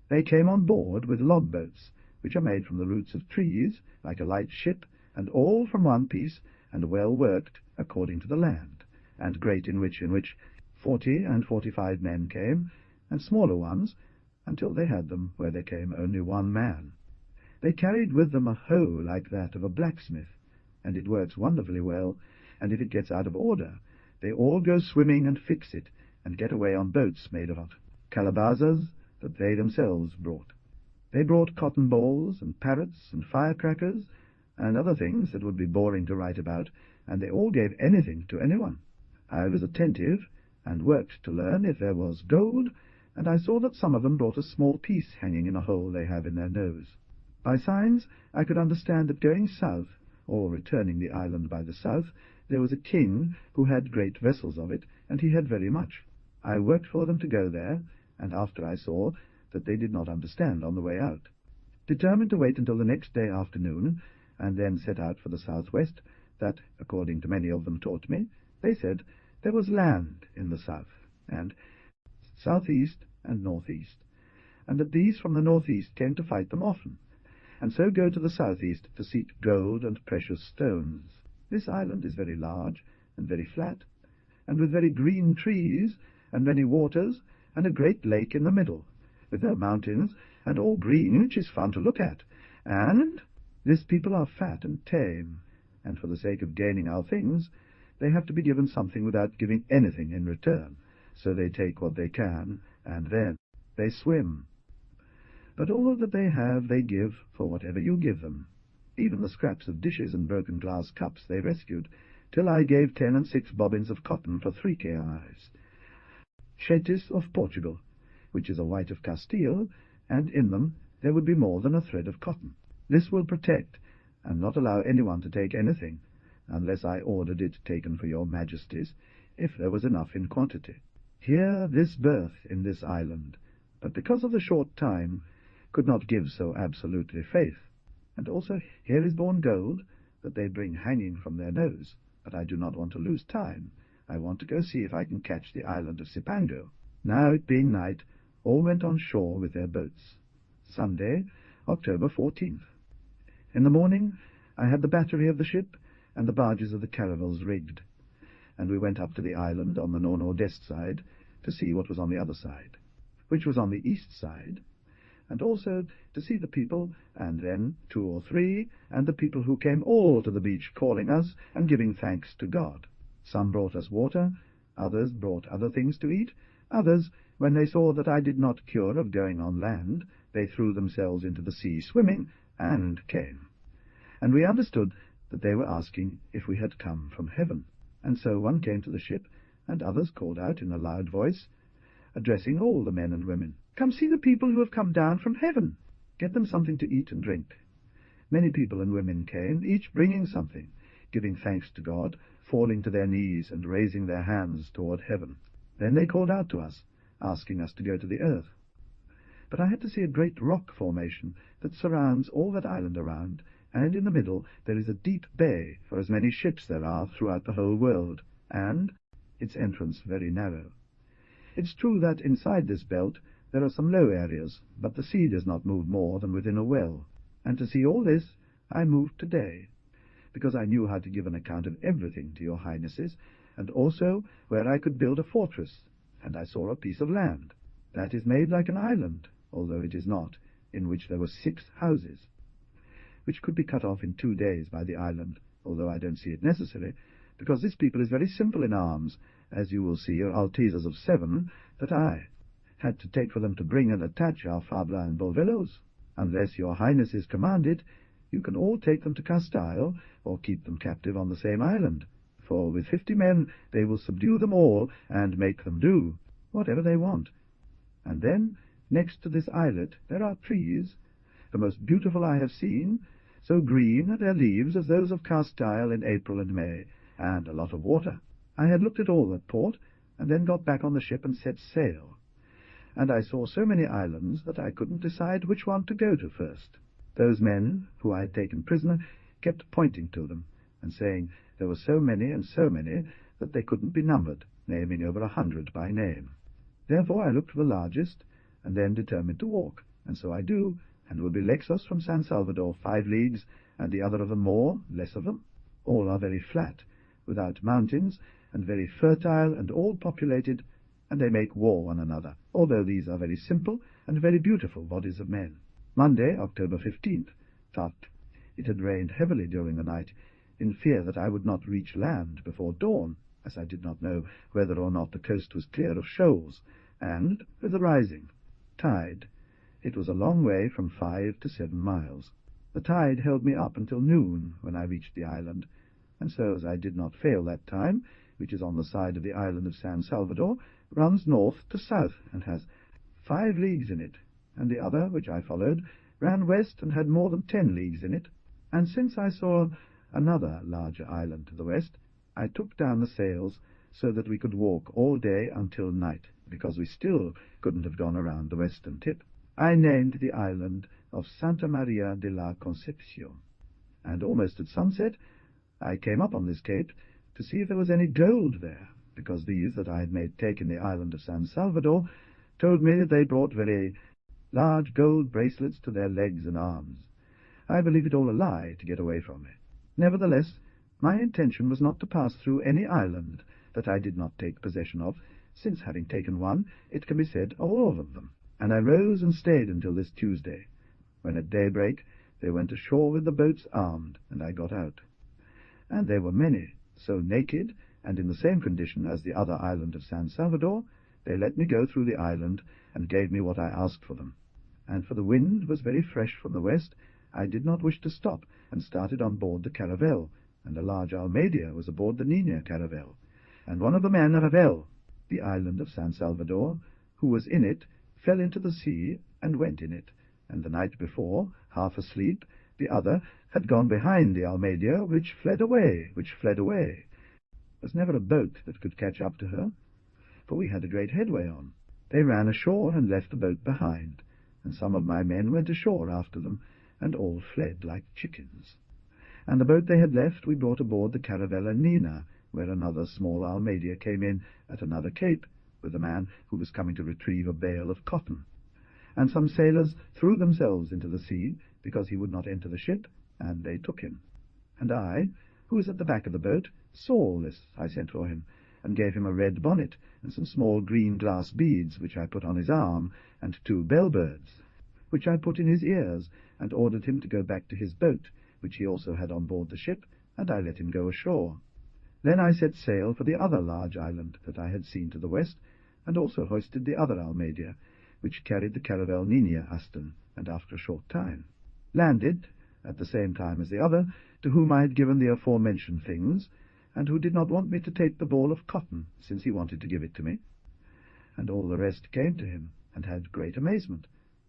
They came on board with log-boats, which are made from the roots of trees, like a light ship, and all from one piece, and well worked according to the land, and great in which 40 and 45 men came, and smaller ones, until they had them where there came only one man. They carried with them a hoe like that of a blacksmith, and it works wonderfully well, and if it gets out of order, they all go swimming and fix it, and get away on boats made of calabazas that they themselves brought. They brought cotton balls, and parrots, and firecrackers, and other things that would be boring to write about, and they all gave anything to anyone. I was attentive, and worked to learn if there was gold, and I saw that some of them brought a small piece hanging in a hole they have in their nose. By signs I could understand that going south, or returning the island by the south, There was a king who had great vessels of it, and he had very much. I worked for them to go there, and after I saw that they did not understand on the way out, determined to wait until the next day afternoon, and then set out for the southwest, that, according to many of them taught me, they said there was land in the south, and southeast and northeast, and that these from the northeast came to fight them often, and so go to the southeast to seek gold and precious stones. This island is very large and very flat, and with very green trees, and many waters, and a great lake in the middle, with their mountains, and all green, which is fun to look at. And this people are fat and tame, and for the sake of gaining our things, they have to be given something without giving anything in return. So they take what they can, and then they swim. But all that they have they give for whatever you give them. Even the scraps of dishes and broken glass cups they rescued, till I gave 10 and 6 bobbins of cotton for 3 reais. Chetes of Portugal, which is a white of Castile, and in them there would be more than a thread of cotton. This will protect, and not allow anyone to take anything, unless I ordered it taken for your majesties, if there was enough in quantity. Here this birth in this island, but because of the short time, could not give so absolutely faith. And also here is born gold, that they bring hanging from their nose. But I do not want to lose time. I want to go see if I can catch the island of Cipango. Now, it being night, all went on shore with their boats. Sunday, October 14th. In the morning I had the battery of the ship and the barges of the caravels rigged, and we went up to the island on the nord-nordest side to see what was on the other side, which was on the east side, and also to see the people, and then 2 or 3, and the people who came all to the beach calling us and giving thanks to God. Some brought us water, others brought other things to eat, others, when they saw that I did not cure of going on land, they threw themselves into the sea swimming, and came. And we understood that they were asking if we had come from heaven. And so one came to the ship, and others called out in a loud voice, addressing all the men and women, "Come see the people who have come down from heaven. Get them something to eat and drink." Many people and women came, each bringing something, giving thanks to God, falling to their knees and raising their hands toward heaven. Then they called out to us, asking us to go to the earth. But I had to see a great rock formation that surrounds all that island around, and in the middle there is a deep bay, for as many ships there are throughout the whole world, and its entrance very narrow. It's true that inside this belt there are some low areas, but the sea does not move more than within a well, and to see all this I moved today, because I knew how to give an account of everything to your highnesses, and also where I could build a fortress, and I saw a piece of land that is made like an island, although it is not, in which there were 6 houses, which could be cut off in 2 days by the island, although I don't see it necessary, because this people is very simple in arms, as you will see are Altezas of 7 that I had to take for them to bring and attach our Fabla and Bolvelos. Unless your highnesses command it, you can all take them to Castile, or keep them captive on the same island, for with 50 men they will subdue them all, and make them do whatever they want. And then, next to this islet, there are trees, the most beautiful I have seen, so green are their leaves as those of Castile in April and May, and a lot of water. I had looked at all that port, and then got back on the ship and set sail, and I saw so many islands that I couldn't decide which one to go to first. Those men, who I had taken prisoner, kept pointing to them, and saying there were so many and so many that they couldn't be numbered, naming over 100 by name. Therefore I looked for the largest, and then determined to walk, and so I do, and will be Lexos from San Salvador 5 leagues, and the other of them more, less of them. All are very flat, without mountains, and very fertile and all populated, and they make war one another, although these are very simple and very beautiful bodies of men. Monday, October 15th. Thought it had rained heavily during the night, in fear that I would not reach land before dawn, as I did not know whether or not the coast was clear of shoals, and with the rising tide, it was a long way from 5 to 7 miles. The tide held me up until noon when I reached the island, and so as I did not fail that time, which is on the side of the island of San Salvador, runs north to south, and has 5 leagues in it, and the other, which I followed, ran west and had more than 10 leagues in it. And since I saw another larger island to the west, I took down the sails so that we could walk all day until night, because we still couldn't have gone around the western tip. I named the island of Santa Maria de la Concepcion, and almost at sunset I came up on this cape to see if there was any gold there, because these that I had made take in the island of San Salvador told me that they brought very large gold bracelets to their legs and arms. I believe it all a lie to get away from me. Nevertheless, my intention was not to pass through any island that I did not take possession of, since, having taken one, it can be said of all of them. And I rose and stayed until this Tuesday, when at daybreak they went ashore with the boats armed, and I got out. And there were many, so naked, and in the same condition as the other island of San Salvador, they let me go through the island, and gave me what I asked for them. And for the wind was very fresh from the west, I did not wish to stop, and started on board the caravel, and a large Almedia was aboard the Nina caravel. And one of the men of Avel, the island of San Salvador, who was in it, fell into the sea, and went in it, and the night before, half asleep, the other had gone behind the Almedia, which fled away. There was never a boat that could catch up to her, for we had a great headway on. They ran ashore and left the boat behind, and some of my men went ashore after them, and all fled like chickens. And the boat they had left we brought aboard the Caravella Nina, where another small Almedia came in at another cape, with a man who was coming to retrieve a bale of cotton. And some sailors threw themselves into the sea, because he would not enter the ship, and they took him. And I, who was at the back of the boat, saw all this. I sent for him, and gave him a red bonnet, and some small green glass beads, which I put on his arm, and 2 bellbirds, which I put in his ears, and ordered him to go back to his boat, which he also had on board the ship, and I let him go ashore. Then I set sail for the other large island that I had seen to the west, and also hoisted the other Almedia, which carried the caravel Nina Aston, and after a short time landed, at the same time as the other, to whom I had given the aforementioned things, and who did not want me to take the ball of cotton, since he wanted to give it to me. And all the rest came to him, and had great amazement.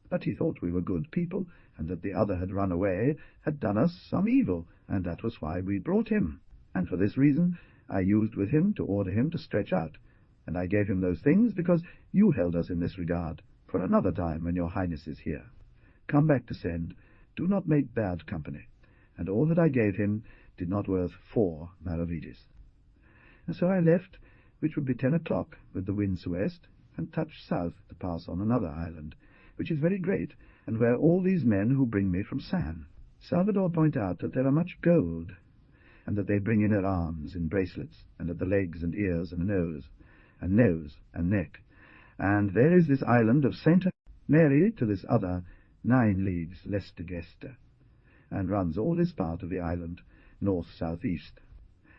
But he thought we were good people, and that the other had run away, had done us some evil, and that was why we brought him. And for this reason I used with him to order him to stretch out, and I gave him those things because you held us in this regard, for another time when your Highness is here. Come back to send, do not make bad company, and all that I gave him did not worth 4 maravedis. And so I left, which would be 10 o'clock, with the wind sou'west, and touched south to pass on another island, which is very great, and where all these men who bring me from San Salvador point out that there are much gold, and that they bring in their arms in bracelets, and at the legs and ears and nose and neck. And there is this island of Santa Mary to this other 9 leagues lest-to-gesta, and runs all this part of the island north-south-east,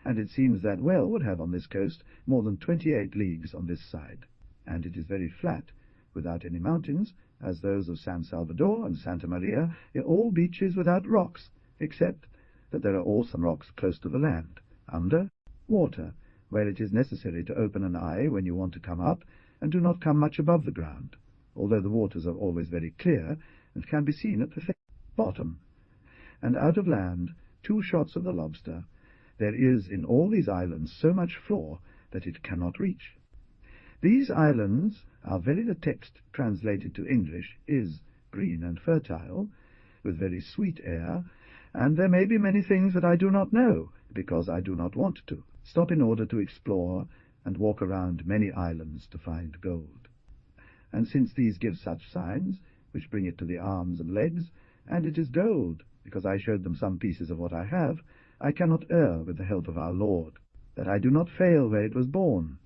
and it seems that well would have on this coast more than 28 leagues on this side, and it is very flat, without any mountains, as those of San Salvador and Santa Maria, all beaches without rocks, except that there are all some rocks close to the land, under water, where it is necessary to open an eye when you want to come up, and do not come much above the ground, although the waters are always very clear, and can be seen at the bottom. And out of land, 2 shots of the lobster, there is in all these islands so much floor that it cannot reach. These islands are very, the text translated to English is green and fertile, with very sweet air, and there may be many things that I do not know, because I do not want to stop in order to explore and walk around many islands to find gold. And since these give such signs, which bring it to the arms and legs, and it is gold, because I showed them some pieces of what I have, I cannot err with the help of our Lord, that I do not fail where it was born.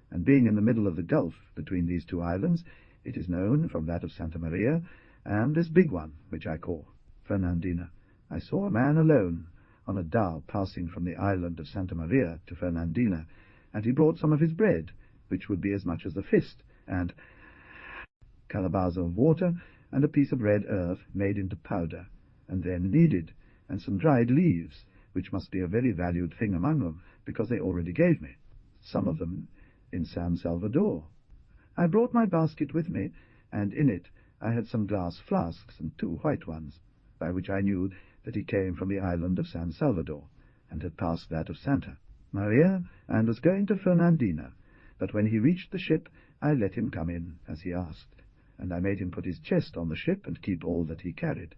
And being in the middle of the gulf between these 2 islands, it is known from that of Santa Maria, and this big one, which I call Fernandina. I saw a man alone on a dhow passing from the island of Santa Maria to Fernandina, and he brought some of his bread, which would be as much as a fist, and calabaza of water, and a piece of red earth made into powder, and then kneaded, and some dried leaves, which must be a very valued thing among them, because they already gave me some of them in San Salvador. I brought my basket with me, and in it I had some glass flasks and 2 white ones, by which I knew that he came from the island of San Salvador, and had passed that of Santa. Maria, and was going to Fernandina, but when he reached the ship I let him come in, as he asked, and I made him put his chest on the ship and keep all that he carried,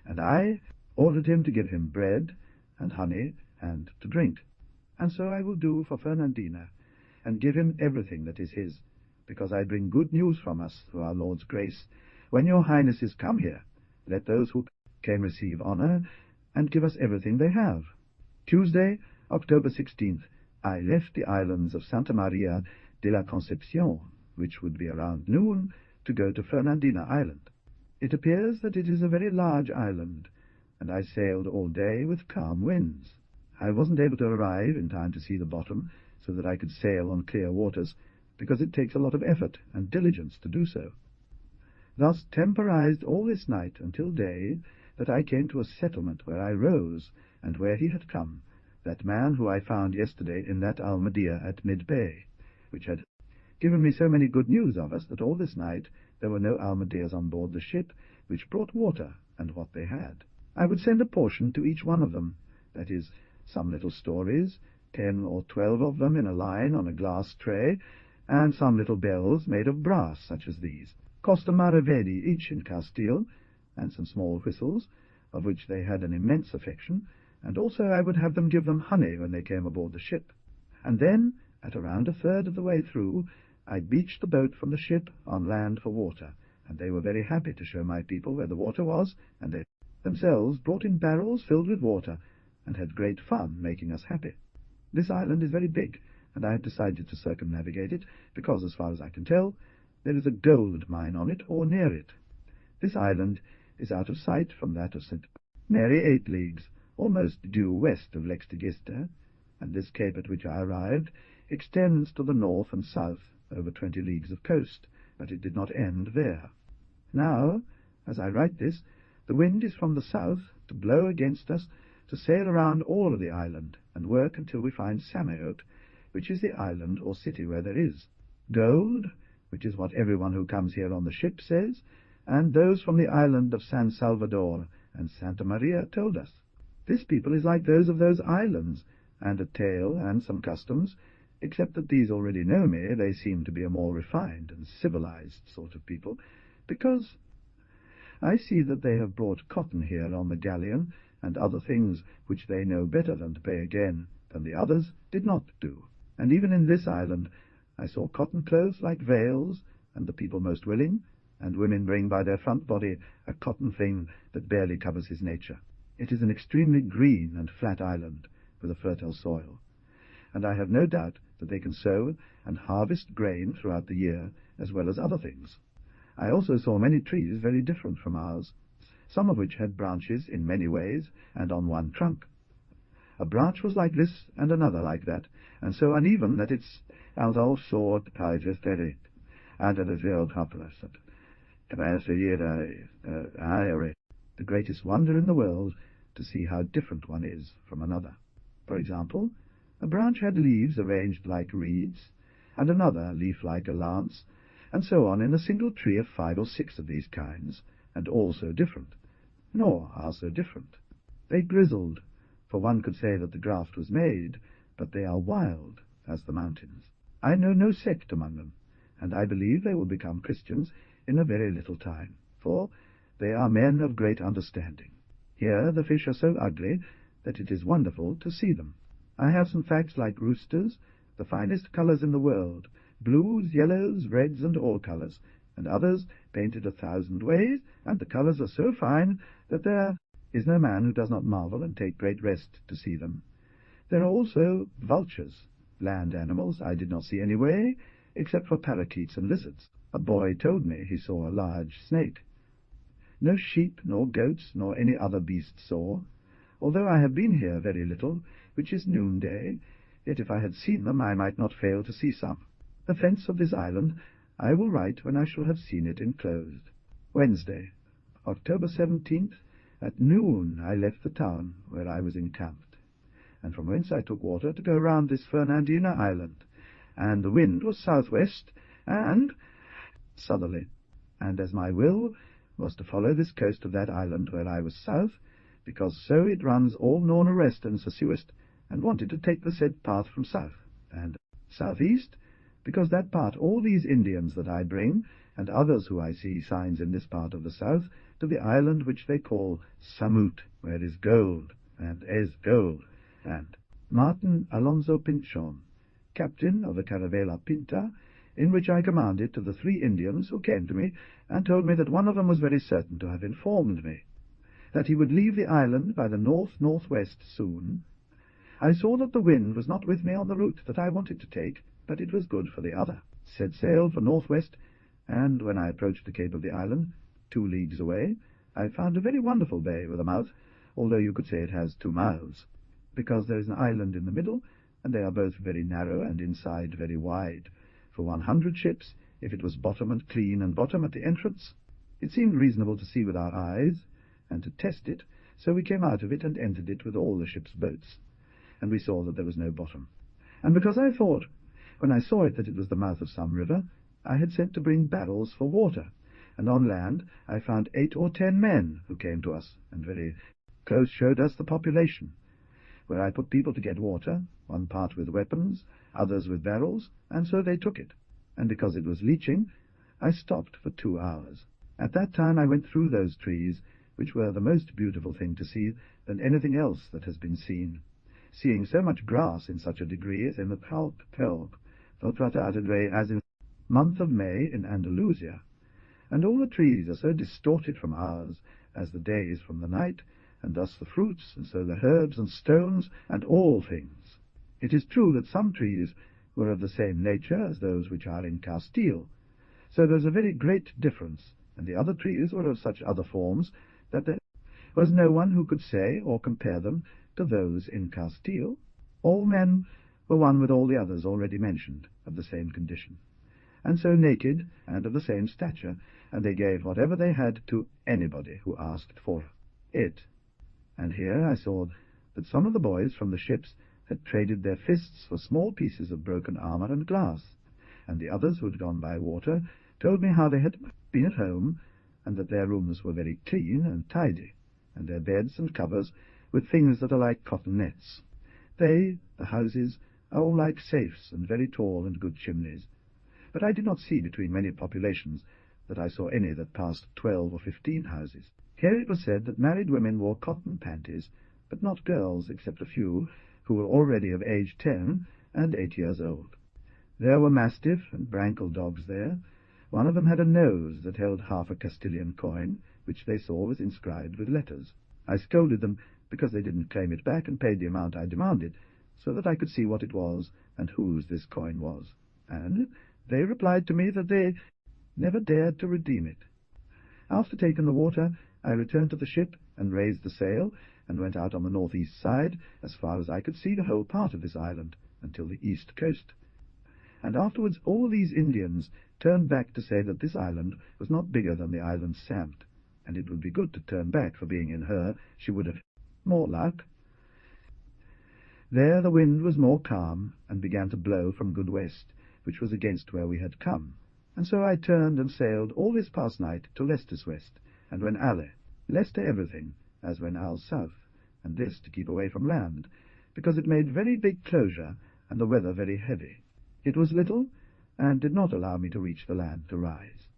and I ordered him to give him bread and honey and to drink. And so I will do for Fernandina, and give him everything that is his, because I bring good news from us through our Lord's grace. When your Highnesses come here, let those who came receive honor, and give us everything they have. Tuesday, October 16th, I left the islands of Santa Maria de la Concepcion, which would be around noon, to go to Fernandina Island. It appears that it is a very large island, and I sailed all day with calm winds. I wasn't able to arrive in time to see the bottom, so that I could sail on clear waters, because it takes a lot of effort and diligence to do so. Thus temporized all this night until day, that I came to a settlement where I rose, and where he had come, that man who I found yesterday in that Almedia at mid-bay, which had given me so many good news of us that all this night there were no Almedias on board the ship, which brought water and what they had. I would send a portion to each one of them, that is, some little stories, 10 or 12 of them in a line on a glass tray, and some little bells made of brass, such as these, cost a maravedi each in Castile, and some small whistles, of which they had an immense affection, and also I would have them give them honey when they came aboard the ship. And then, at around a third of the way through, I beached the boat from the ship on land for water, and they were very happy to show my people where the water was, and they themselves brought in barrels filled with water, and had great fun making us happy. This island is very big, and I have decided to circumnavigate it, because, as far as I can tell, there is a gold mine on it, or near it. This island is out of sight from that of St. Mary 8 leagues, almost due west of Lextigista, and this cape at which I arrived extends to the north and south over 20 leagues of coast, but it did not end there. Now, as I write this, the wind is from the south to blow against us, to sail around all of the island, and work until we find Samaote, which is the island or city where there is gold, which is what everyone who comes here on the ship says, and those from the island of San Salvador and Santa Maria told us. This people is like those of those islands, and a tale and some customs, except that these already know me. They seem to be a more refined and civilized sort of people, because I see that they have brought cotton here on the galleon, and other things which they know better than to pay again than the others did not do. And even in this island I saw cotton clothes like veils, and the people most willing, and women bring by their front body a cotton thing that barely covers his nature. It is an extremely green and flat island, with a fertile soil, and I have no doubt that they can sow and harvest grain throughout the year, as well as other things. I also saw many trees very different from ours, some of which had branches in many ways, and on one trunk. A branch was like this, and another like that, and so uneven that its all sort the greatest wonder in the world to see how different one is from another. For example, a branch had leaves arranged like reeds, and another leaf like a lance, and so on in a single tree of 5 or 6 of these kinds, and all so different, nor are so different. They grizzled, for one could say that the graft was made, but they are wild as the mountains. I know no sect among them, and I believe they will become Christians in a very little time, for they are men of great understanding. Here the fish are so ugly that it is wonderful to see them. I have some facts like roosters, the finest colours in the world, blues, yellows, reds, and all colours, and others painted 1,000 ways, and the colours are so fine that there is no man who does not marvel and take great rest to see them. There are also vultures, land animals I did not see anyway, except for parakeets and lizards. A boy told me he saw a large snake. No sheep, nor goats, nor any other beast saw, although I have been here very little, which is noonday, yet if I had seen them I might not fail to see some. The fence of this island I will write when I shall have seen it enclosed. Wednesday, October 17th, at noon I left the town where I was encamped, and from whence I took water to go round this Fernandina island, and the wind was southwest and southerly, and as my will was to follow this coast of that island where I was south, because so it runs all Norna Rest and Sasuist, and wanted to take the said path from south, and southeast, because that part all these Indians that I bring, and others who I see signs in this part of the south, to the island which they call Samut, where is gold, and Martin Alonso Pinchon, captain of the Caravela Pinta, in which I commanded, to the 3 Indians who came to me and told me that one of them was very certain to have informed me that he would leave the island by the north-northwest soon. I saw that the wind was not with me on the route that I wanted to take, but it was good for the other. Set sail for northwest, and when I approached the cape of the island, 2 leagues away, I found a very wonderful bay with a mouth, although you could say it has 2 mouths, because there is an island in the middle, and they are both very narrow and inside very wide. For 100 ships, if it was bottom and clean and bottom at the entrance, it seemed reasonable to see with our eyes, and to test it, so we came out of it and entered it with all the ship's boats, and we saw that there was no bottom. And because I thought, when I saw it, that it was the mouth of some river, I had sent to bring barrels for water, and on land I found 8 or 10 men who came to us, and very close showed us the population, where I put people to get water, one part with weapons, others with barrels, and so they took it, and because it was leaching, I stopped for 2 hours. At that time I went through those trees, which were the most beautiful thing to see than anything else that has been seen, seeing so much grass in such a degree as in the as in the month of May in Andalusia, and all the trees are so distorted from ours as the day is from the night, and thus the fruits, and so the herbs and stones, and all things. It is true that some trees were of the same nature as those which are in Castile, so there is a very great difference, and the other trees were of such other forms that there was no one who could say or compare them to those in Castile. All men were one with all the others already mentioned, of the same condition, and so naked, and of the same stature, and they gave whatever they had to anybody who asked for it. And here I saw that some of the boys from the ships had traded their fists for small pieces of broken armor and glass, and the others who had gone by water told me how they had been at home, and that their rooms were very clean and tidy, and their beds and covers with things that are like cotton nets. They, the houses, are all like safes, and very tall and good chimneys. But I did not see between many populations that I saw any that passed 12 or 15 houses. Here it was said that married women wore cotton panties, but not girls, except a few, who were already of age 10 and 8 years old. There were mastiff and brancle dogs there. One of them had a nose that held half a Castilian coin, which they saw was inscribed with letters. I scolded them because they didn't claim it back, and paid the amount I demanded, so that I could see what it was and whose this coin was. And they replied to me that they never dared to redeem it. After taking the water, I returned to the ship and raised the sail, and went out on the northeast side, as far as I could see the whole part of this island, until the east coast. And afterwards all these Indians turned back to say that this island was not bigger than the island Samt, and it would be good to turn back, for being in her she would have more luck. There the wind was more calm, and began to blow from good west, which was against where we had come, and so I turned and sailed all this past night to Leicester's west, and went alle, Leicester everything, as when Al south, and this to keep away from land, because it made very big closure, and the weather very heavy. It was little, and did not allow me to reach the land to rise.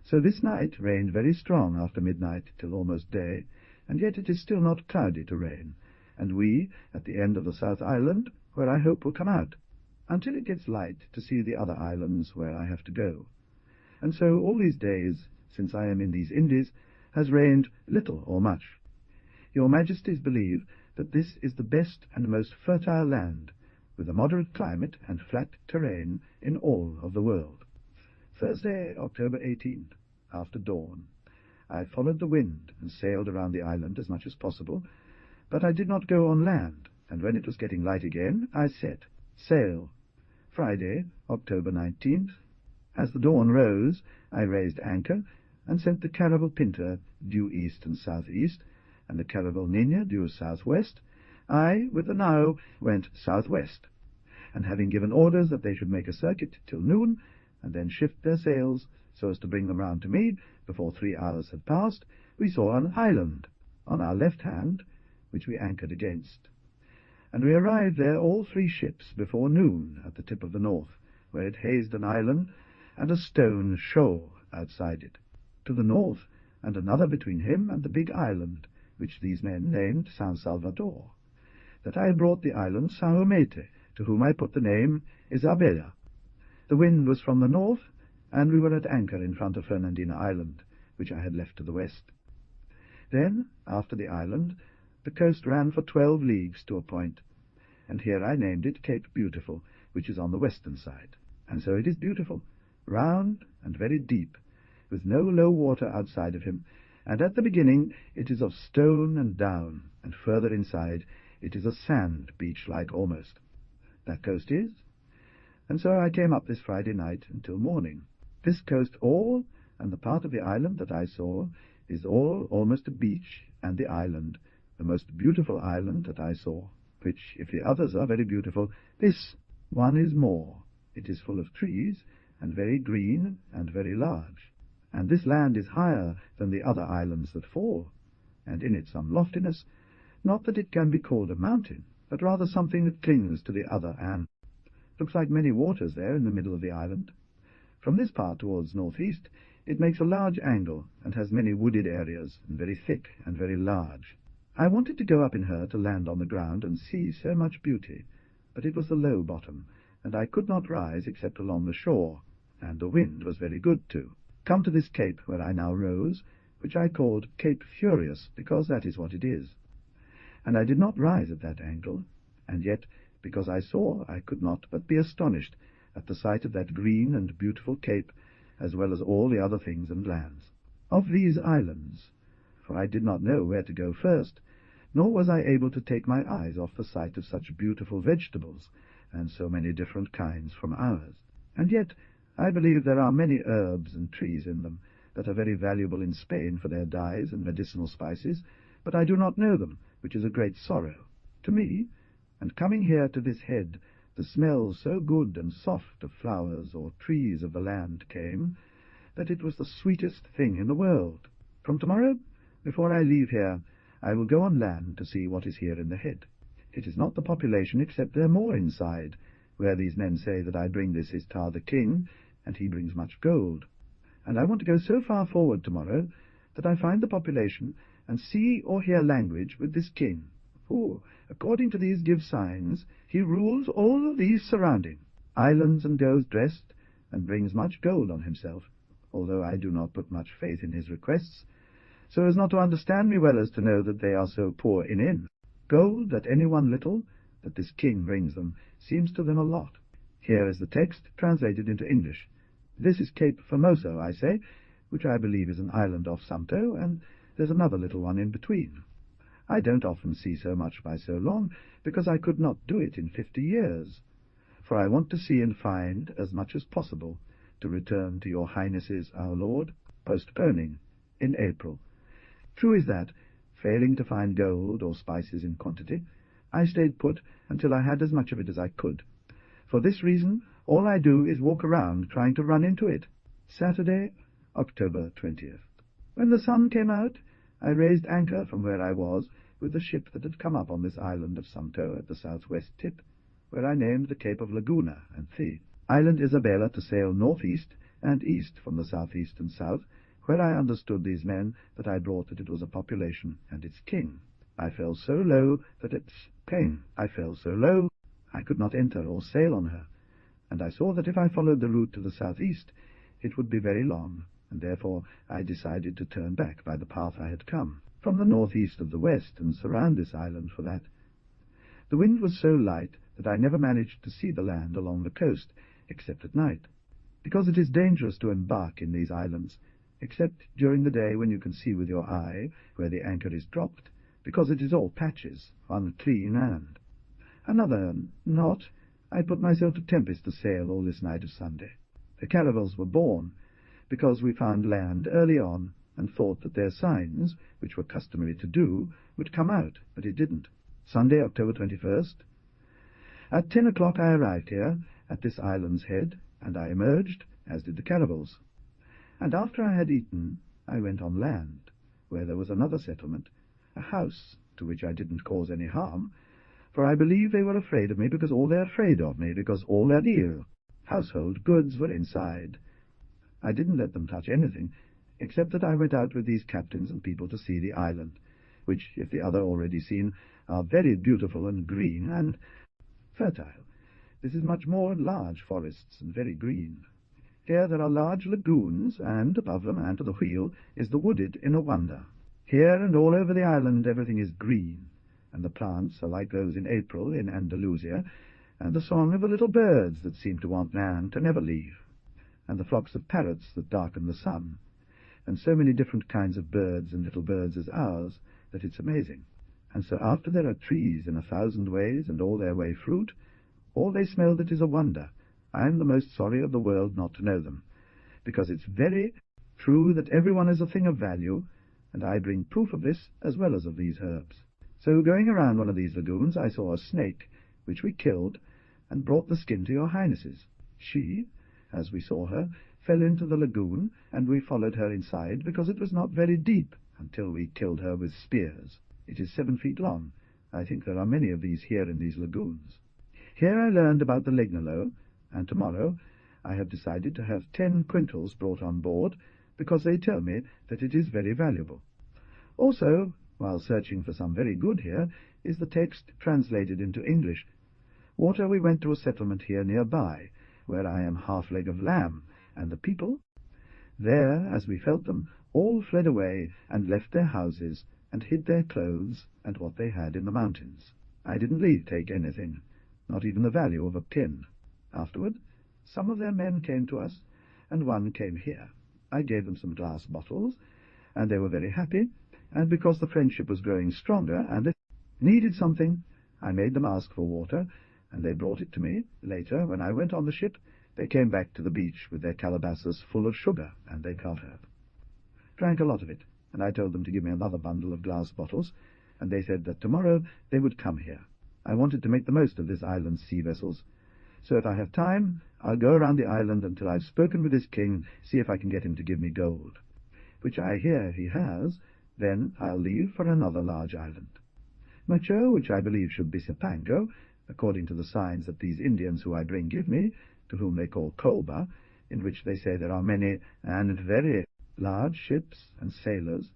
So this night rained very strong after midnight till almost day, and yet it is still not cloudy to rain, and we at the end of the South Island, where I hope will come out, until it gets light to see the other islands where I have to go. And so all these days, since I am in these Indies, has rained little or much. Your Majesties believe that this is the best and most fertile land, with a moderate climate and flat terrain in all of the world. Thursday, October 18th, after dawn. I followed the wind and sailed around the island as much as possible, but I did not go on land, and when it was getting light again, I set sail. Friday, October 19th. As the dawn rose, I raised anchor, and sent the Caravel Pinta due east and southeast, and the Caravel Nina due southwest. I, with the Nao, went southwest, and having given orders that they should make a circuit till noon, and then shift their sails, so as to bring them round to me before 3 hours had passed, we saw an island on our left hand, which we anchored against. and we arrived there, all 3 ships, before noon, at the tip of the north, where it hazed an island and a stone shoal outside it. To the north, and another between him and the big island, which these men named San Salvador. That I brought the island Sao Mete, to whom I put the name Isabella. The wind was from the north, and we were at anchor in front of Fernandina Island, which I had left to the west. Then, after the island, the coast ran for 12 leagues to a point, and here I named it Cape Beautiful, which is on the western side. And so it is beautiful, round and very deep, with no low water outside of him, and at the beginning it is of stone and down, and further inside it is a sand beach-like almost. That coast is. And so I came up this Friday night until morning. This coast all, and the part of the island that I saw, is all almost a beach, and the island, the most beautiful island that I saw, which, if the others are very beautiful, this one is more. It is full of trees, and very green, and very large. And this land is higher than the other islands that fall, and in it some loftiness, not that it can be called a mountain, but rather something that clings to the other, and looks like many waters there in the middle of the island. From this part towards northeast it makes a large angle, and has many wooded areas, and very thick and very large. I wanted to go up in her to land on the ground and see so much beauty, but it was the low bottom, and I could not rise except along the shore, and the wind was very good too. Come to this cape where I now rose, which I called Cape Furious, because that is what it is. And I did not rise at that angle, and yet, because I saw, I could not but be astonished at the sight of that green and beautiful cape, as well as all the other things and lands. Of these islands, for I did not know where to go first, nor was I able to take my eyes off the sight of such beautiful vegetables, and so many different kinds from ours. And yet I believe there are many herbs and trees in them that are very valuable in Spain for their dyes and medicinal spices, but I do not know them, which is a great sorrow to me. And coming here to this head, the smell so good and soft of flowers or trees of the land came, that it was the sweetest thing in the world. From tomorrow, before I leave here, I will go on land to see what is here in the head. It is not the population, except there more inside, where these men say that I bring this Istar the king, and he brings much gold. And I want to go so far forward tomorrow that I find the population, and see or hear language with this king, who, according to these give signs, he rules all of these surrounding islands, and goes dressed, and brings much gold on himself, although I do not put much faith in his requests, so as not to understand me well as to know that they are so poor in. Gold, that any one little, that this king brings them, seems to them a lot. Here is the text, translated into English. This is Cape Formoso, I say, which I believe is an island off Sumto, and there's another little one in between. I don't often see so much by so long, because I could not do it in 50 years. For I want to see and find as much as possible, to return to your Highnesses our Lord, postponing, in April. True is that, failing to find gold or spices in quantity, I stayed put until I had as much of it as I could. For this reason, all I do is walk around trying to run into it. Saturday, October 20th. When the sun came out, I raised anchor from where I was with the ship that had come up on this island of Sumto at the southwest tip, where I named the Cape of Laguna and Thi, Island Isabella, to sail northeast and east from the southeast and south, where I understood these men that I brought that it was a population and its king. I fell so low that it's pain. I fell so low I could not enter or sail on her, and I saw that if I followed the route to the southeast, it would be very long, and therefore I decided to turn back by the path I had come, from the northeast of the west, and surround this island for that. The wind was so light that I never managed to see the land along the coast, except at night, because it is dangerous to embark in these islands, except during the day when you can see with your eye where the anchor is dropped, because it is all patches, unclean, and another knot. I put myself to tempest to sail all this night of Sunday. The caravels were born, because we found land early on, and thought that their signs, which were customary to do, would come out, but it didn't. Sunday, October 21st. At 10 o'clock I arrived here, at this island's head, and I emerged, as did the caravels. And after I had eaten, I went on land, where there was another settlement, a house, to which I didn't cause any harm, for I believe they were afraid of me because all they're afraid of me, because all their deal. Household goods were inside. I didn't let them touch anything, except that I went out with these captains and people to see the island, which, if the other already seen, are very beautiful and green and fertile. This is much more large forests and very green. Here there are large lagoons, and above them and to the wheel is the wooded inner wonder. Here and all over the island everything is green, and the plants are like those in April in Andalusia, and the song of the little birds that seem to want man to never leave, and the flocks of parrots that darken the sun, and so many different kinds of birds and little birds as ours, that it's amazing. And so after there are trees in 1,000 ways, and all their way fruit, all they smell that is a wonder, I'm the most sorry of the world not to know them, because it's very true that everyone is a thing of value, and I bring proof of this as well as of these herbs. So going around one of these lagoons I saw a snake, which we killed, and brought the skin to your highnesses. She, as we saw her, fell into the lagoon, and we followed her inside, because it was not very deep, until we killed her with spears. It is 7 feet long. I think there are many of these here in these lagoons. Here I learned about the Legnolo, and tomorrow I have decided to have 10 quintals brought on board, because they tell me that it is very valuable. Also, while searching for some very good here, is the text translated into English. Water, we went to a settlement here nearby, where I am half-leg of lamb, and the people there, as we felt them, all fled away and left their houses, and hid their clothes and what they had in the mountains. I didn't take anything, not even the value of a pin. Afterward, some of their men came to us, and one came here. I gave them some glass bottles, and they were very happy, and because the friendship was growing stronger, and they needed something, I made them ask for water, and they brought it to me. Later, when I went on the ship, they came back to the beach with their calabasses full of sugar, and they got her. Drank a lot of it, and I told them to give me another bundle of glass bottles, and they said that tomorrow they would come here. I wanted to make the most of this island's sea vessels, so if I have time, I'll go around the island until I've spoken with this king, see if I can get him to give me gold, which I hear he has. Then I'll leave for another large island, Macho, which I believe should be Cipango, according to the signs that these Indians who I bring give me, to whom they call Colba, in which they say there are many and very large ships and sailors,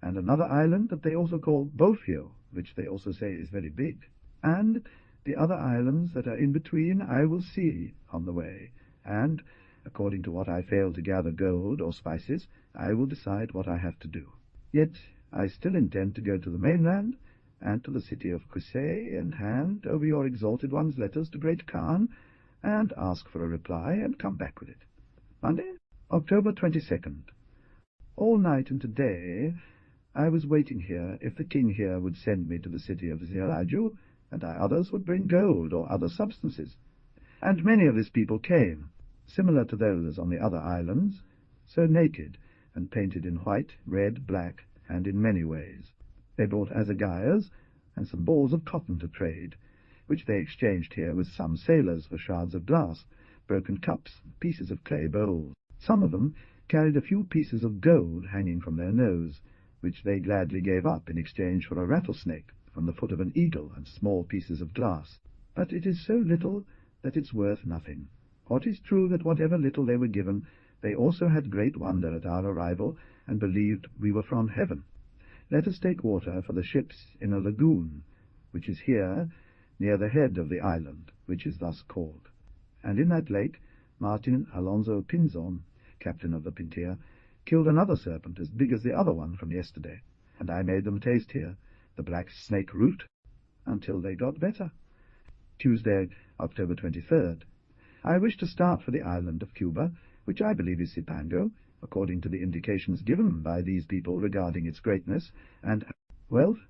and another island that they also call Bofio, which they also say is very big, and the other islands that are in between I will see on the way, and, according to what I fail to gather gold or spices, I will decide what I have to do. Yet I still intend to go to the mainland, and to the city of Kusei, and hand over your exalted one's letters to Great Khan, and ask for a reply, and come back with it. Monday, October 22nd. All night and today I was waiting here if the king here would send me to the city of Ziraju, and others would bring gold or other substances. And many of this people came, similar to those on the other islands, so naked, and painted in white, red, black, and in many ways. They brought asagayas and some balls of cotton to trade, which they exchanged here with some sailors for shards of glass, broken cups, pieces of clay bowls. Some of them carried a few pieces of gold hanging from their nose, which they gladly gave up in exchange for a rattlesnake from the foot of an eagle and small pieces of glass. But it is so little that it's worth nothing. For it is true that whatever little they were given, they also had great wonder at our arrival, and believed we were from heaven. Let us take water for the ships in a lagoon, which is here, near the head of the island, which is thus called. And in that lake, Martin Alonso Pinzon, captain of the Pintia, killed another serpent as big as the other one from yesterday, and I made them taste here the black snake root, until they got better. Tuesday, October 23rd. I wish to start for the island of Cuba, which I believe is Cipango, according to the indications given by these people regarding its greatness and wealth,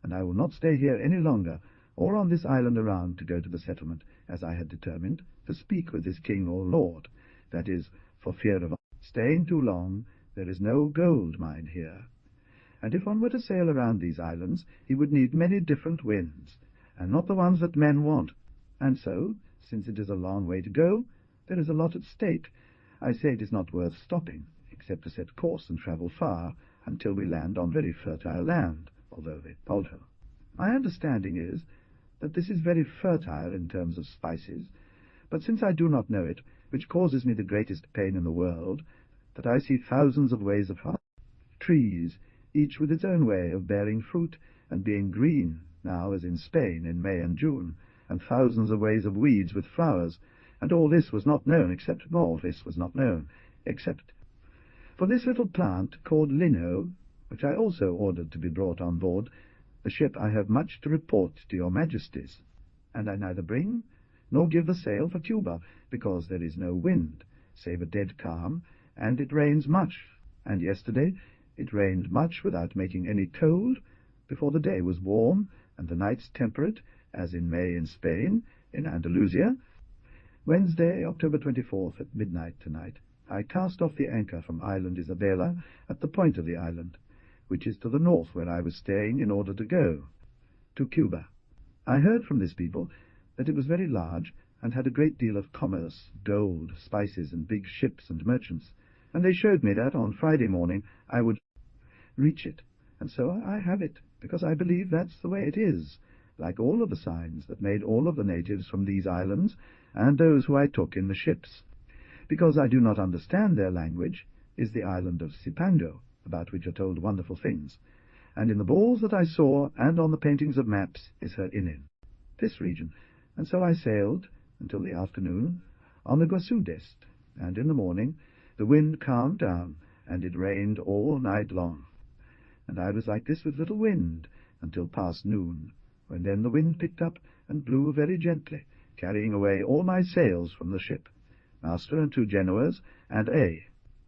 and I will not stay here any longer, or on this island around, to go to the settlement, as I had determined, to speak with this king or lord, that is, for fear of staying too long. There is no gold mine here, and if one were to sail around these islands, he would need many different winds, and not the ones that men want. And so, since it is a long way to go, there is a lot at stake. I say it is not worth stopping, except to set course and travel far, until we land on very fertile land, although they told her. My understanding is that this is very fertile in terms of spices, but since I do not know it, which causes me the greatest pain in the world, that I see thousands of ways of trees, each with its own way of bearing fruit and being green, now as in Spain in May and June, and thousands of ways of weeds with flowers, and all this was not known except more. This was not known except for this little plant called lino, which I also ordered to be brought on board the ship. I have much to report to your majesties, and I neither bring nor give the sail for Cuba, because there is no wind, save a dead calm, and it rains much, and yesterday it rained much without making any cold, before the day was warm, and the nights temperate, as in May in Spain, in Andalusia. Wednesday, October 24th, at midnight tonight, I cast off the anchor from Island Isabella at the point of the island, which is to the north where I was staying, in order to go to Cuba. I heard from this people that it was very large, and had a great deal of commerce, gold, spices, and big ships and merchants, and they showed me that on Friday morning I would reach it, and so I have it, because I believe that's the way it is, like all of the signs that made all of the natives from these islands, and those who I took in the ships. Because I do not understand their language is the island of Cipango, about which are told wonderful things, and in the balls that I saw and on the paintings of maps is her inn, this region, and so I sailed until the afternoon on the Guasudest, and in the morning the wind calmed down, and it rained all night long, and I was like this with little wind until past noon, when then the wind picked up and blew very gently, carrying away all my sails from the ship, master and 2 Genoas, and a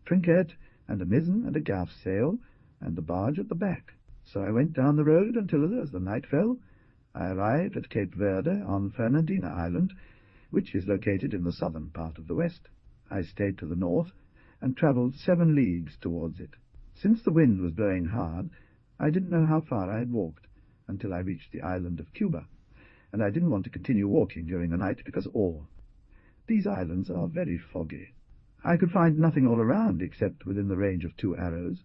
trinquet, and a mizzen and a gaff sail, and the barge at the back. So I went down the road until, as the night fell, I arrived at Cape Verde on Fernandina Island, which is located in the southern part of the west. I stayed to the north, and travelled 7 leagues towards it. Since the wind was blowing hard, I didn't know how far I had walked, until I reached the island of Cuba, and I didn't want to continue walking during the night, because these islands are very foggy. I could find nothing all around except within the range of 2 arrows,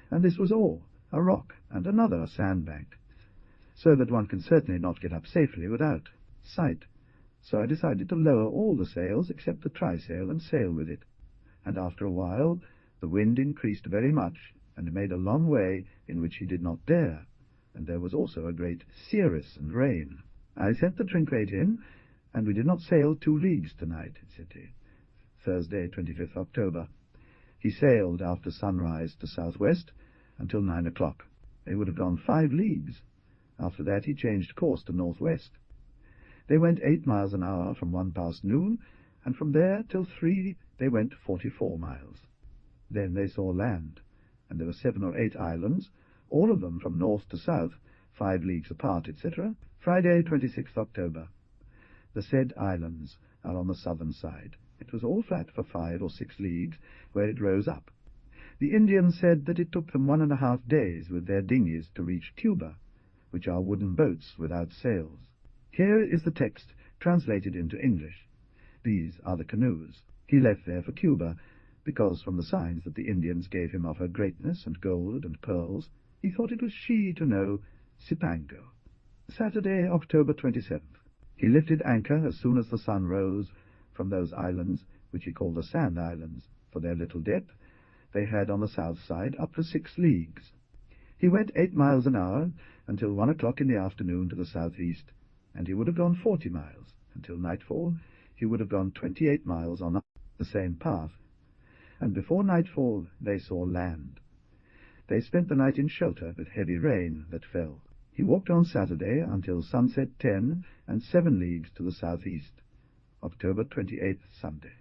and this was all, a rock and another sandbank, so that one can certainly not get up safely without sight. So I decided to lower all the sails except the trysail and sail with it, and after a while the wind increased very much, and made a long way in which he did not dare, and there was also a great cirrus and rain. I sent the trinquet in, and we did not sail 2 leagues tonight, etc. Thursday, 25th October. He sailed after sunrise to southwest until 9 o'clock. They would have gone 5 leagues. After that he changed course to northwest. They went 8 miles an hour from 1 past noon, and from there till 3 they went 44 miles. Then they saw land, and there were 7 or 8 islands, all of them from north to south, 5 leagues apart, etc. Friday, 26th October. The said islands are on the southern side. It was all flat for 5 or 6 leagues, where it rose up. The Indians said that it took them 1.5 days with their dinghies to reach Cuba, which are wooden boats without sails. Here is the text translated into English. These are the canoes. He left there for Cuba, because from the signs that the Indians gave him of her greatness and gold and pearls, he thought it was she to know Cipango. Saturday, October 27th. He lifted anchor as soon as the sun rose from those islands, which he called the Sand Islands, for their little depth they had on the south side up to 6 leagues. He went 8 miles an hour until 1 o'clock in the afternoon to the southeast, and he would have gone 40 miles. Until nightfall he would have gone 28 miles on the same path, and before nightfall they saw land. They spent the night in shelter with heavy rain that fell. He walked on Saturday until sunset 10 and 7 leagues to the southeast. October 28th, Sunday.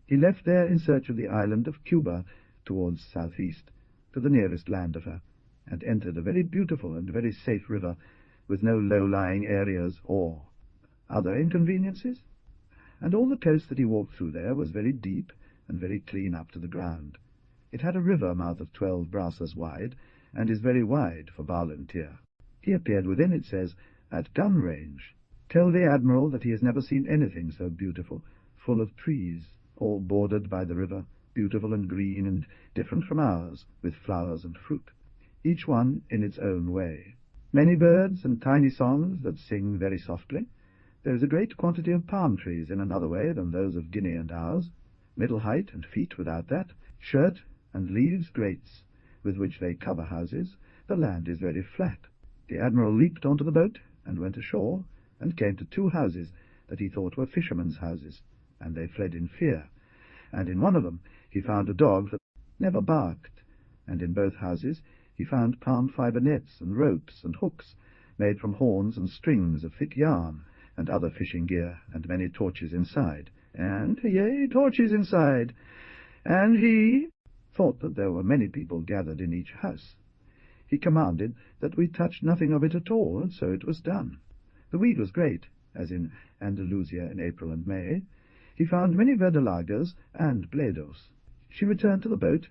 He left there in search of the island of Cuba towards southeast, to the nearest land of her, and entered a very beautiful and very safe river, with no low-lying areas or other inconveniences. And all the coast that he walked through there was very deep and very clean up to the ground. It had a river mouth of 12 brasses wide, and is very wide for volunteer. He appeared within, it says, at gun range. Tell the admiral that he has never seen anything so beautiful, full of trees, all bordered by the river, beautiful and green and different from ours, with flowers and fruit, each one in its own way. many birds and tiny songs that sing very softly. There is a great quantity of palm trees in another way than those of Guinea and ours, middle height and feet without that, shirt and leaves grates, with which they cover houses. The land is very flat. The admiral leaped onto the boat and went ashore, and came to 2 houses that he thought were fishermen's houses, and they fled in fear. And in one of them he found a dog that never barked, and in both houses he found palm fibre nets and ropes and hooks made from horns and strings of thick yarn, and other fishing gear, and many torches inside, torches inside. And he thought that there were many people gathered in each house. He commanded that we touch nothing of it at all, and so it was done. The weed was great, as in Andalusia in April and May. He found many verdolagas and bledos. She returned to the boat,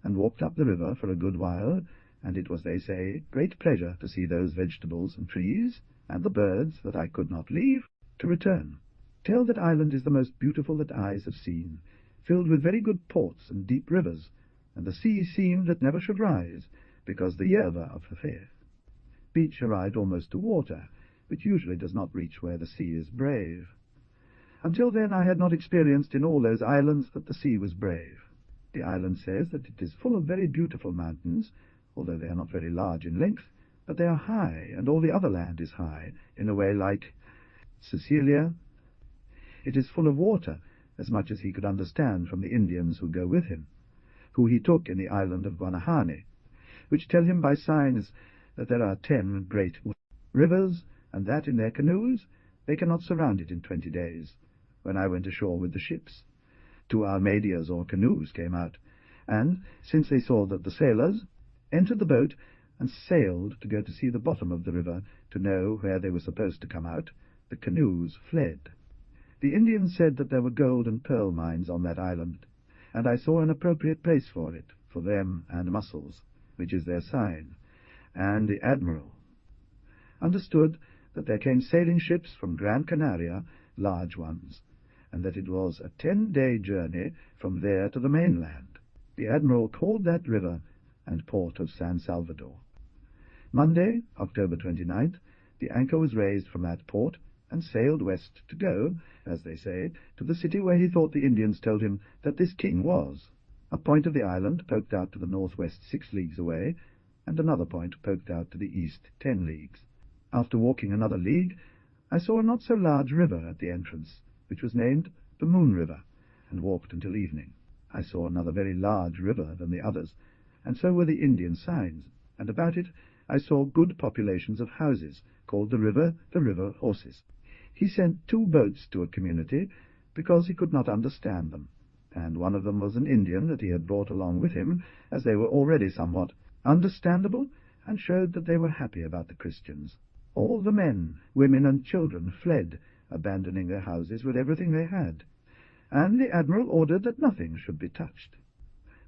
and walked up the river for a good while, and it was, they say, great pleasure to see those vegetables and trees, and the birds that I could not leave, to return. Tell that island is the most beautiful that eyes have seen, filled with very good ports and deep rivers, and the sea seemed that never should rise, because the yerba of the faith. Beach arrived almost to water, which usually does not reach where the sea is brave. Until then I had not experienced in all those islands that the sea was brave. The island says that it is full of very beautiful mountains, although they are not very large in length, but they are high, and all the other land is high, in a way like Sicilia. It is full of water, as much as he could understand from the Indians who go with him, who he took in the island of Guanahani, which tell him by signs that there are 10 great rivers, and that in their canoes they cannot surround it in 20 days. When I went ashore with the ships, 2 almadias or canoes came out, and, since they saw that the sailors entered the boat and sailed to go to see the bottom of the river, to know where they were supposed to come out, the canoes fled. The Indians said that there were gold and pearl mines on that island, and I saw an appropriate place for it, for them and mussels, which is their sign, and the admiral understood that there came sailing ships from Gran Canaria, large ones, and that it was a 10-day journey from there to the mainland. The admiral called that river and port of San Salvador. Monday, October 29th, the anchor was raised from that port, and sailed west to go, as they say, to the city where he thought the Indians told him that this king was. A point of the island poked out to the northwest 6 leagues away, and another point poked out to the east 10 leagues. After walking another league, I saw a not so large river at the entrance, which was named the Moon River, and walked until evening. I saw another very large river than the others, and so were the Indian signs, and about it I saw good populations of houses, called the river horses. He sent 2 boats to a community, because he could not understand them, and one of them was an Indian that he had brought along with him, as they were already somewhat understandable, and showed that they were happy about the Christians. All the men, women, and children fled, abandoning their houses with everything they had, and the admiral ordered that nothing should be touched.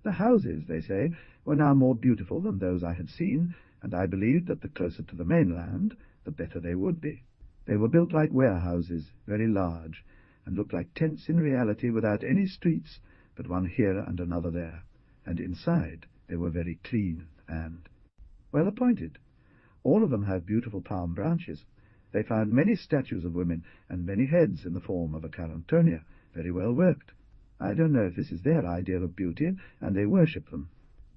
The houses, they say, were now more beautiful than those I had seen, and I believed that the closer to the mainland, the better they would be. They were built like warehouses, very large, and looked like tents in reality, without any streets, but one here and another there, and inside they were very clean and well appointed. All of them have beautiful palm branches. They found many statues of women, and many heads in the form of a Carantonia, very well worked. I don't know if this is their idea of beauty, and they worship them.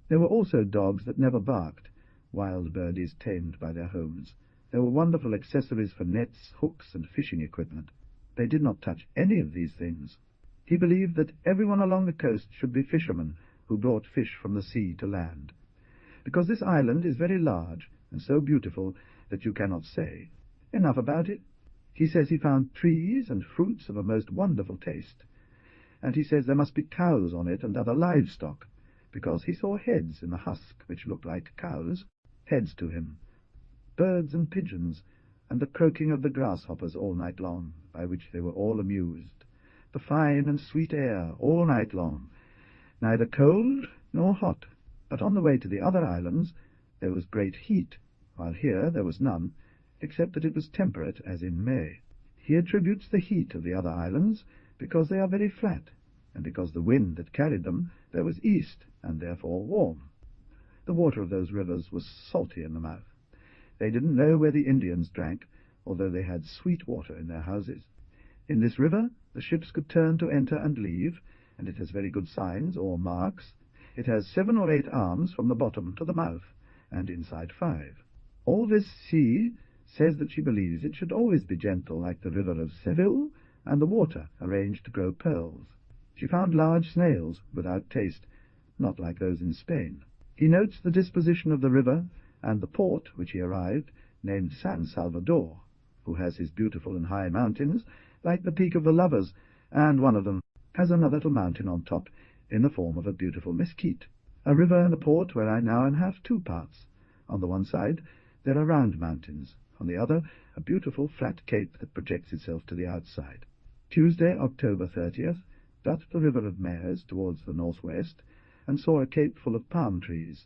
There were also dogs that never barked, wild birdies tamed by their homes. There were wonderful accessories for nets, hooks, and fishing equipment. They did not touch any of these things. He believed that everyone along the coast should be fishermen who brought fish from the sea to land, because this island is very large and so beautiful that you cannot say. Enough about it. He says he found trees and fruits of a most wonderful taste, and he says there must be cows on it and other livestock, because he saw heads in the husk which looked like cows, heads to him, birds and pigeons, and the croaking of the grasshoppers all night long, by which they were all amused, the fine and sweet air all night long, neither cold nor hot, but on the way to the other islands there was great heat, while here there was none, except that it was temperate as in May. He attributes the heat of the other islands because they are very flat, and because the wind that carried them there was east, and therefore warm. The water of those rivers was salty in the mouth. They didn't know where the Indians drank, although they had sweet water in their houses. In this river the ships could turn to enter and leave, and it has very good signs, or marks. It has 7 or 8 arms from the bottom to the mouth, and inside 5. All this sea says that she believes it should always be gentle like the river of Seville, and the water arranged to grow pearls. She found large snails, without taste, not like those in Spain. He notes the disposition of the river, and the port which he arrived, named San Salvador, who has his beautiful and high mountains, like the Peak of the Lovers, and one of them has another little mountain on top, in the form of a beautiful mesquite. A river and a port where I now have 2 parts. On the one side there are round mountains, on the other a beautiful flat cape that projects itself to the outside. Tuesday, October 30th, got the river of Mares towards the northwest, and saw a cape full of palm trees.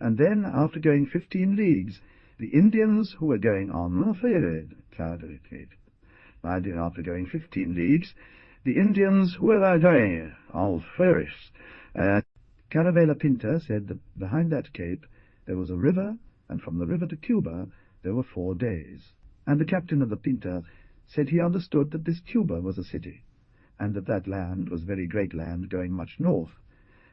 And then, after going 15 leagues, the Indians who were going on after going 15 leagues, the Indians who were going on Ferris. Caravela Pinta said that behind that cape there was a river, and from the river to Cuba there were 4 days. And the captain of the Pinta said he understood that this Cuba was a city, and that that land was very great land going much north,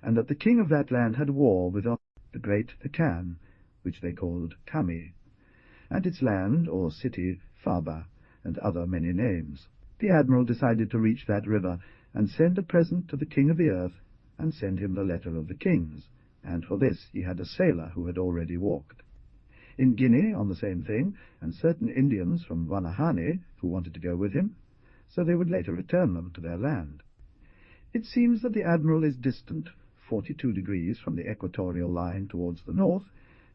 and that the king of that land had war with the great Khan, which they called Kami, and its land, or city, Faba, and other many names. The admiral decided to reach that river, and send a present to the king of the earth, and send him the letter of the kings, and for this he had a sailor who had already walked. In Guinea, on the same thing, and certain Indians from Wanahani who wanted to go with him, so they would later return them to their land. It seems that the admiral is distant 42 degrees from the equatorial line towards the north,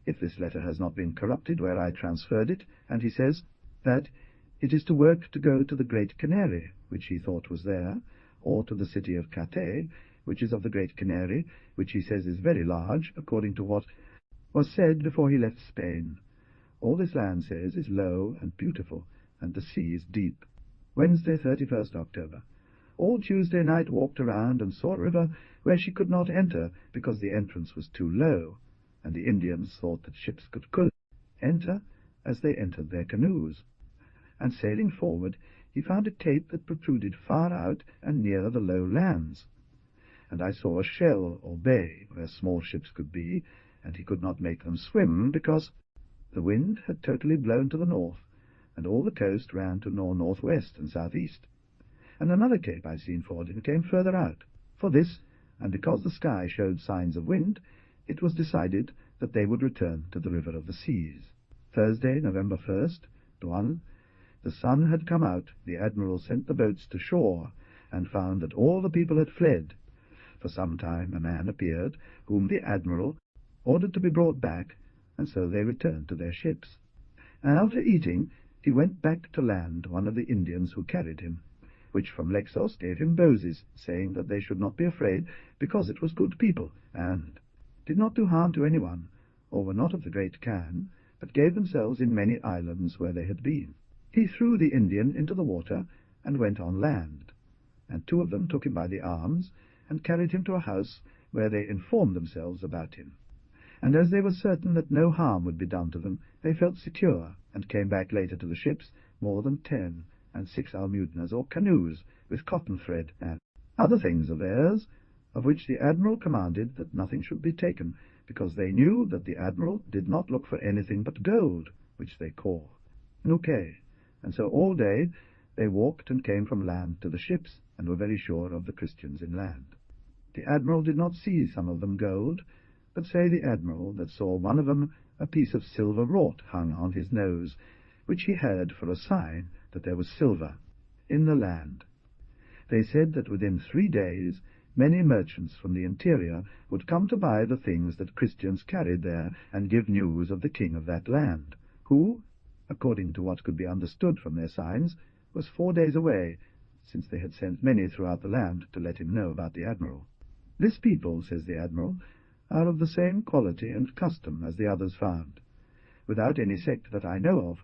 if this letter has not been corrupted where I transferred it, and he says that it is to work to go to the Great Canary, which he thought was there, or to the city of Cathay, which is of the Great Canary, which he says is very large, according to what was said before he left Spain. All this land, says, is low and beautiful, and the sea is deep. Wednesday, 31st October. All Tuesday night walked around and saw a river where she could not enter, because the entrance was too low, and the Indians thought that ships could enter as they entered their canoes. And sailing forward, he found a cape that protruded far out and near the low lands. And I saw a shell or bay where small ships could be, and he could not make them swim, because the wind had totally blown to the north, and all the coast ran to northwest and southeast. And another cape I seen forward him came further out. For this, and because the sky showed signs of wind, it was decided that they would return to the river of the seas. Thursday, November 1st, dawn. The sun had come out. The admiral sent the boats to shore, and found that all the people had fled. For some time a man appeared, whom the admiral ordered to be brought back, and so they returned to their ships. And after eating, he went back to land one of the Indians who carried him, which from Lexos gave him boses, saying that they should not be afraid, because it was good people, and did not do harm to anyone, or were not of the great Khan, but gave themselves in many islands where they had been. He threw the Indian into the water, and went on land, and 2 of them took him by the arms, and carried him to a house, where they informed themselves about him. And as they were certain that no harm would be done to them, they felt secure, and came back later to the ships, more than 10, and 6 almudenas, or canoes, with cotton thread, and other things of theirs, of which the admiral commanded that nothing should be taken, because they knew that the admiral did not look for anything but gold, which they call nuke. And so all day they walked and came from land to the ships, and were very sure of the Christians in land. The admiral did not see some of them gold, but say the admiral that saw one of them a piece of silver wrought hung on his nose, which he had for a sign that there was silver in the land. They said that within 3 days many merchants from the interior would come to buy the things that Christians carried there, and give news of the king of that land, who, according to what could be understood from their signs, was 4 days away, since they had sent many throughout the land to let him know about the admiral. This people, says the admiral, are of the same quality and custom as the others found, without any sect that I know of.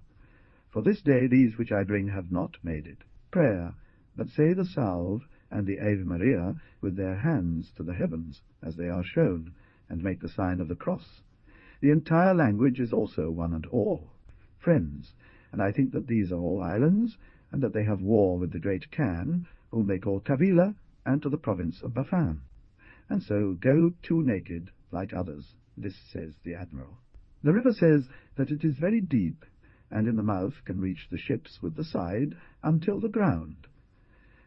For this day these which I bring have not made it prayer, but say the Salve and the Ave Maria with their hands to the heavens, as they are shown, and make the sign of the cross. The entire language is also one and all, friends, and I think that these are all islands, and that they have war with the great Khan, whom they call Tavila, and to the province of Bafan. And so go too naked, like others. This says the admiral. The river says that it is very deep, and in the mouth can reach the ships with the side until the ground.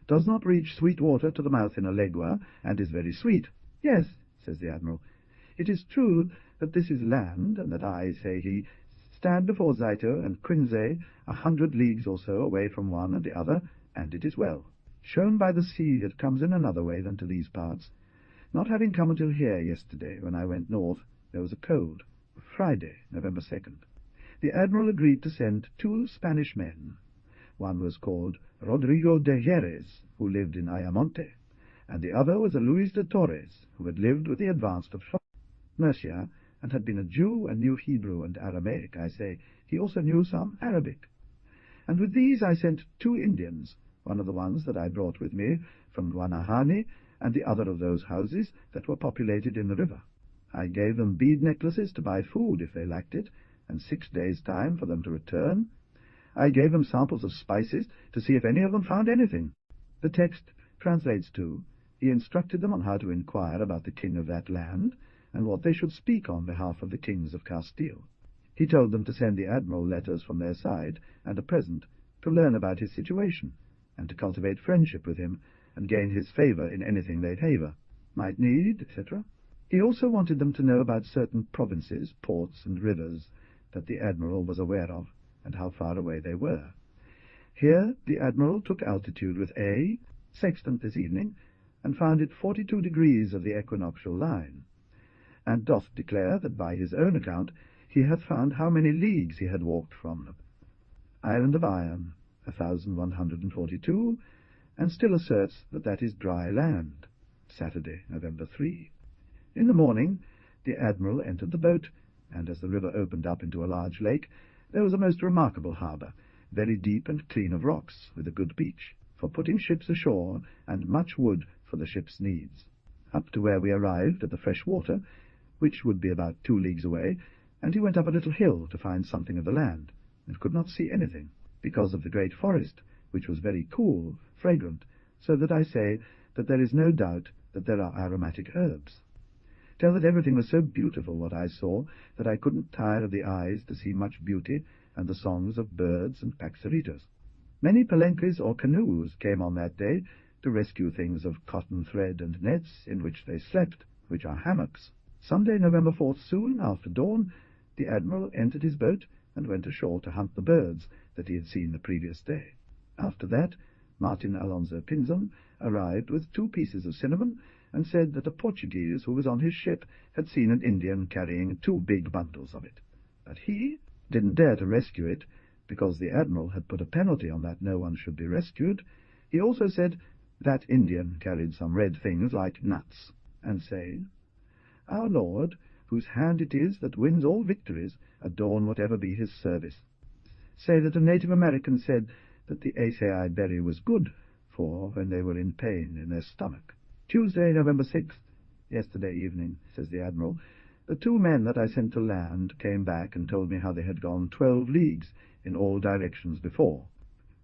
Does not reach sweet water to the mouth in a legua, and is very sweet. Yes, says the admiral. It is true that this is land, and that I, say he, stand before Zaito and Quinze 100 leagues or so away from one and the other, and it is well. Shown by the sea, it comes in another way than to these parts. Not having come until here yesterday, when I went north, there was a cold. Friday, November 2nd. The admiral agreed to send 2 Spanish men. One was called Rodrigo de Jerez, who lived in Ayamonte, and the other was a Luis de Torres, who had lived with the advanced of Murcia, and had been a Jew and knew Hebrew and Aramaic. I say, he also knew some Arabic. And with these I sent 2 Indians, one of the ones that I brought with me from Guanahani, and the other of those houses that were populated in the river. I gave them bead necklaces to buy food if they lacked it, and 6 days' time for them to return. I gave them samples of spices to see if any of them found anything. The text translates to, he instructed them on how to inquire about the king of that land, and what they should speak on behalf of the kings of Castile. He told them to send the admiral letters from their side, and a present, to learn about his situation, and to cultivate friendship with him, and gain his favour in anything they might need, etc. He also wanted them to know about certain provinces, ports, and rivers that the admiral was aware of, and how far away they were. Here the admiral took altitude with A, sextant this evening, and found it 42 degrees of the equinoctial line, and doth declare that by his own account he hath found how many leagues he had walked from them. Island of Iron, 1142, and still asserts that that is dry land. Saturday, November 3. In the morning the admiral entered the boat, and as the river opened up into a large lake, there was a most remarkable harbour, very deep and clean of rocks, with a good beach, for putting ships ashore, and much wood for the ship's needs. Up to where we arrived at the fresh water, which would be about 2 leagues away, and he went up a little hill to find something of the land, and could not see anything, because of the great forest, which was very cool, fragrant, so that I say that there is no doubt that there are aromatic herbs. Tell that everything was so beautiful what I saw, that I couldn't tire of the eyes to see much beauty, and the songs of birds and paxaritos. Many palenques or canoes came on that day to rescue things of cotton thread and nets in which they slept, which are hammocks. Sunday, November 4th, soon after dawn, the admiral entered his boat and went ashore to hunt the birds that he had seen the previous day. After that, Martin Alonso Pinzon arrived with 2 pieces of cinnamon, and said that a Portuguese who was on his ship had seen an Indian carrying 2 big bundles of it. But he didn't dare to rescue it, because the admiral had put a penalty on that no one should be rescued. He also said that Indian carried some red things like nuts, and say, Our Lord, whose hand it is that wins all victories, adorn whatever be his service. Say that a Native American said that the acai berry was good, for when they were in pain in their stomach. Tuesday, November 6th, yesterday evening, says the admiral, the 2 men that I sent to land came back and told me how they had gone 12 leagues in all directions before,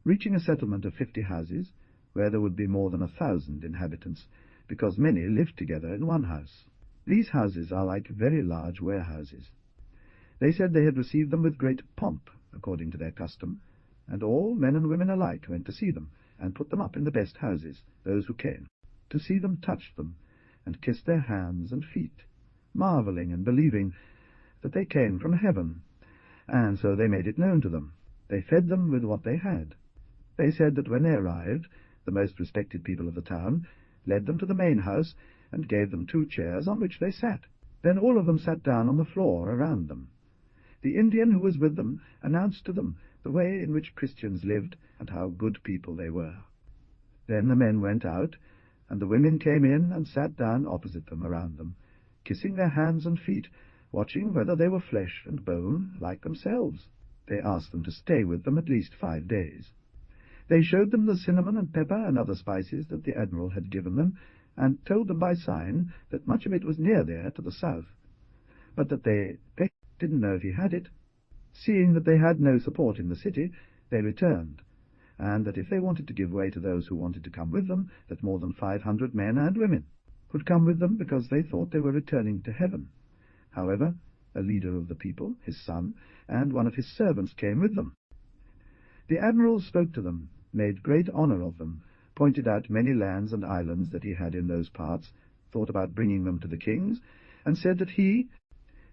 reaching a settlement of 50 houses, where there would be more than 1,000 inhabitants, because many lived together in one house. These houses are like very large warehouses. They said they had received them with great pomp, according to their custom, and all, men and women alike, went to see them, and put them up in the best houses, those who came, to see them touch them, and kiss their hands and feet, marvelling and believing that they came from heaven, and so they made it known to them. They fed them with what they had. They said that when they arrived, the most respected people of the town led them to the main house, and gave them 2 chairs on which they sat. Then all of them sat down on the floor around them. The Indian who was with them announced to them the way in which Christians lived, and how good people they were. Then the men went out, and the women came in and sat down opposite them around them, kissing their hands and feet, watching whether they were flesh and bone like themselves. They asked them to stay with them at least 5 days. They showed them the cinnamon and pepper and other spices that the admiral had given them, and told them by sign that much of it was near there to the south, but that they didn't know if he had it. Seeing that they had no support in the city, they returned, and that if they wanted to give way to those who wanted to come with them, that more than 500 men and women would come with them, because they thought they were returning to heaven. However, a leader of the people, his son, and one of his servants came with them. The admiral spoke to them, made great honour of them, pointed out many lands and islands that he had in those parts, thought about bringing them to the kings, and said that he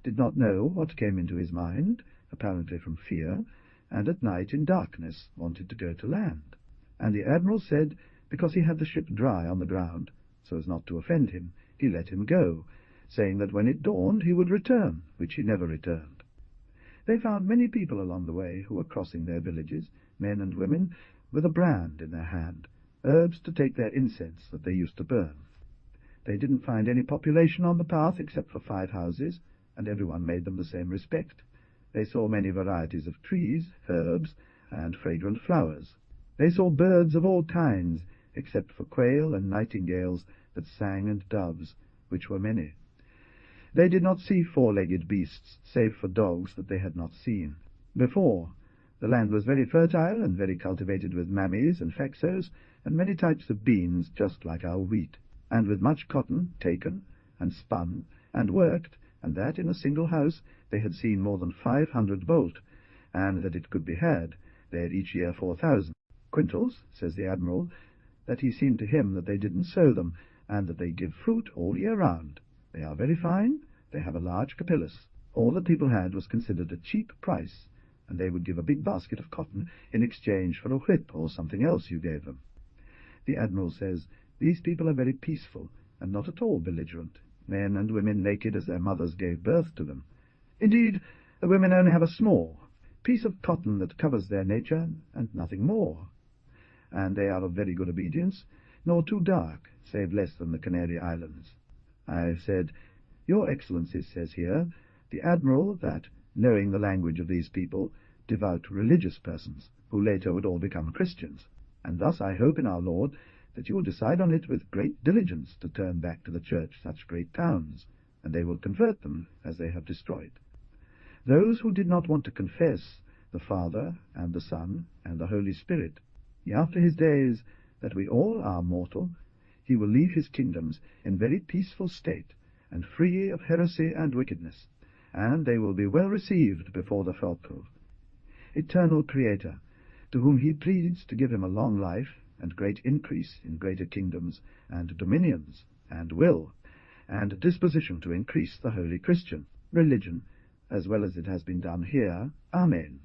did not know what came into his mind, apparently from fear, and at night in darkness wanted to go to land. And the admiral said, because he had the ship dry on the ground, so as not to offend him, he let him go, saying that when it dawned he would return, which he never returned. They found many people along the way who were crossing their villages, men and women, with a brand in their hand, herbs to take their incense that they used to burn. They didn't find any population on the path except for 5 houses, and everyone made them the same respect. They saw many varieties of trees, herbs, and fragrant flowers. They saw birds of all kinds, except for quail and nightingales that sang, and doves, which were many. They did not see 4-legged beasts, save for dogs that they had not seen before. The land was very fertile and very cultivated with mammies and faxos, and many types of beans, just like our wheat, and with much cotton taken and spun and worked, and that in a single house they had seen more than 500 bolt, and that it could be had there each year 4,000 quintals, says the admiral, that he seemed to him that they didn't sow them, and that they give fruit all year round. They are very fine, they have a large capillus. All that people had was considered a cheap price, and they would give a big basket of cotton in exchange for a whip or something else you gave them. The admiral says, these people are very peaceful, and not at all belligerent, men and women naked as their mothers gave birth to them. Indeed, the women only have a small piece of cotton that covers their nature, and nothing more. And they are of very good obedience, nor too dark, save less than the Canary Islands. I have said, Your Excellency says here, the admiral, that, knowing the language of these people, devout religious persons, who later would all become Christians, and thus I hope in our Lord that you will decide on it with great diligence to turn back to the Church such great towns, and they will convert them as they have destroyed. Those who did not want to confess the Father and the Son and the Holy Spirit, after his days, that we all are mortal, he will leave his kingdoms in very peaceful state, and free of heresy and wickedness, and they will be well received before the Faithful, eternal Creator, to whom he pleads to give him a long life, and great increase in greater kingdoms, and dominions, and will, and disposition to increase the holy Christian religion, as well as it has been done here. Amen.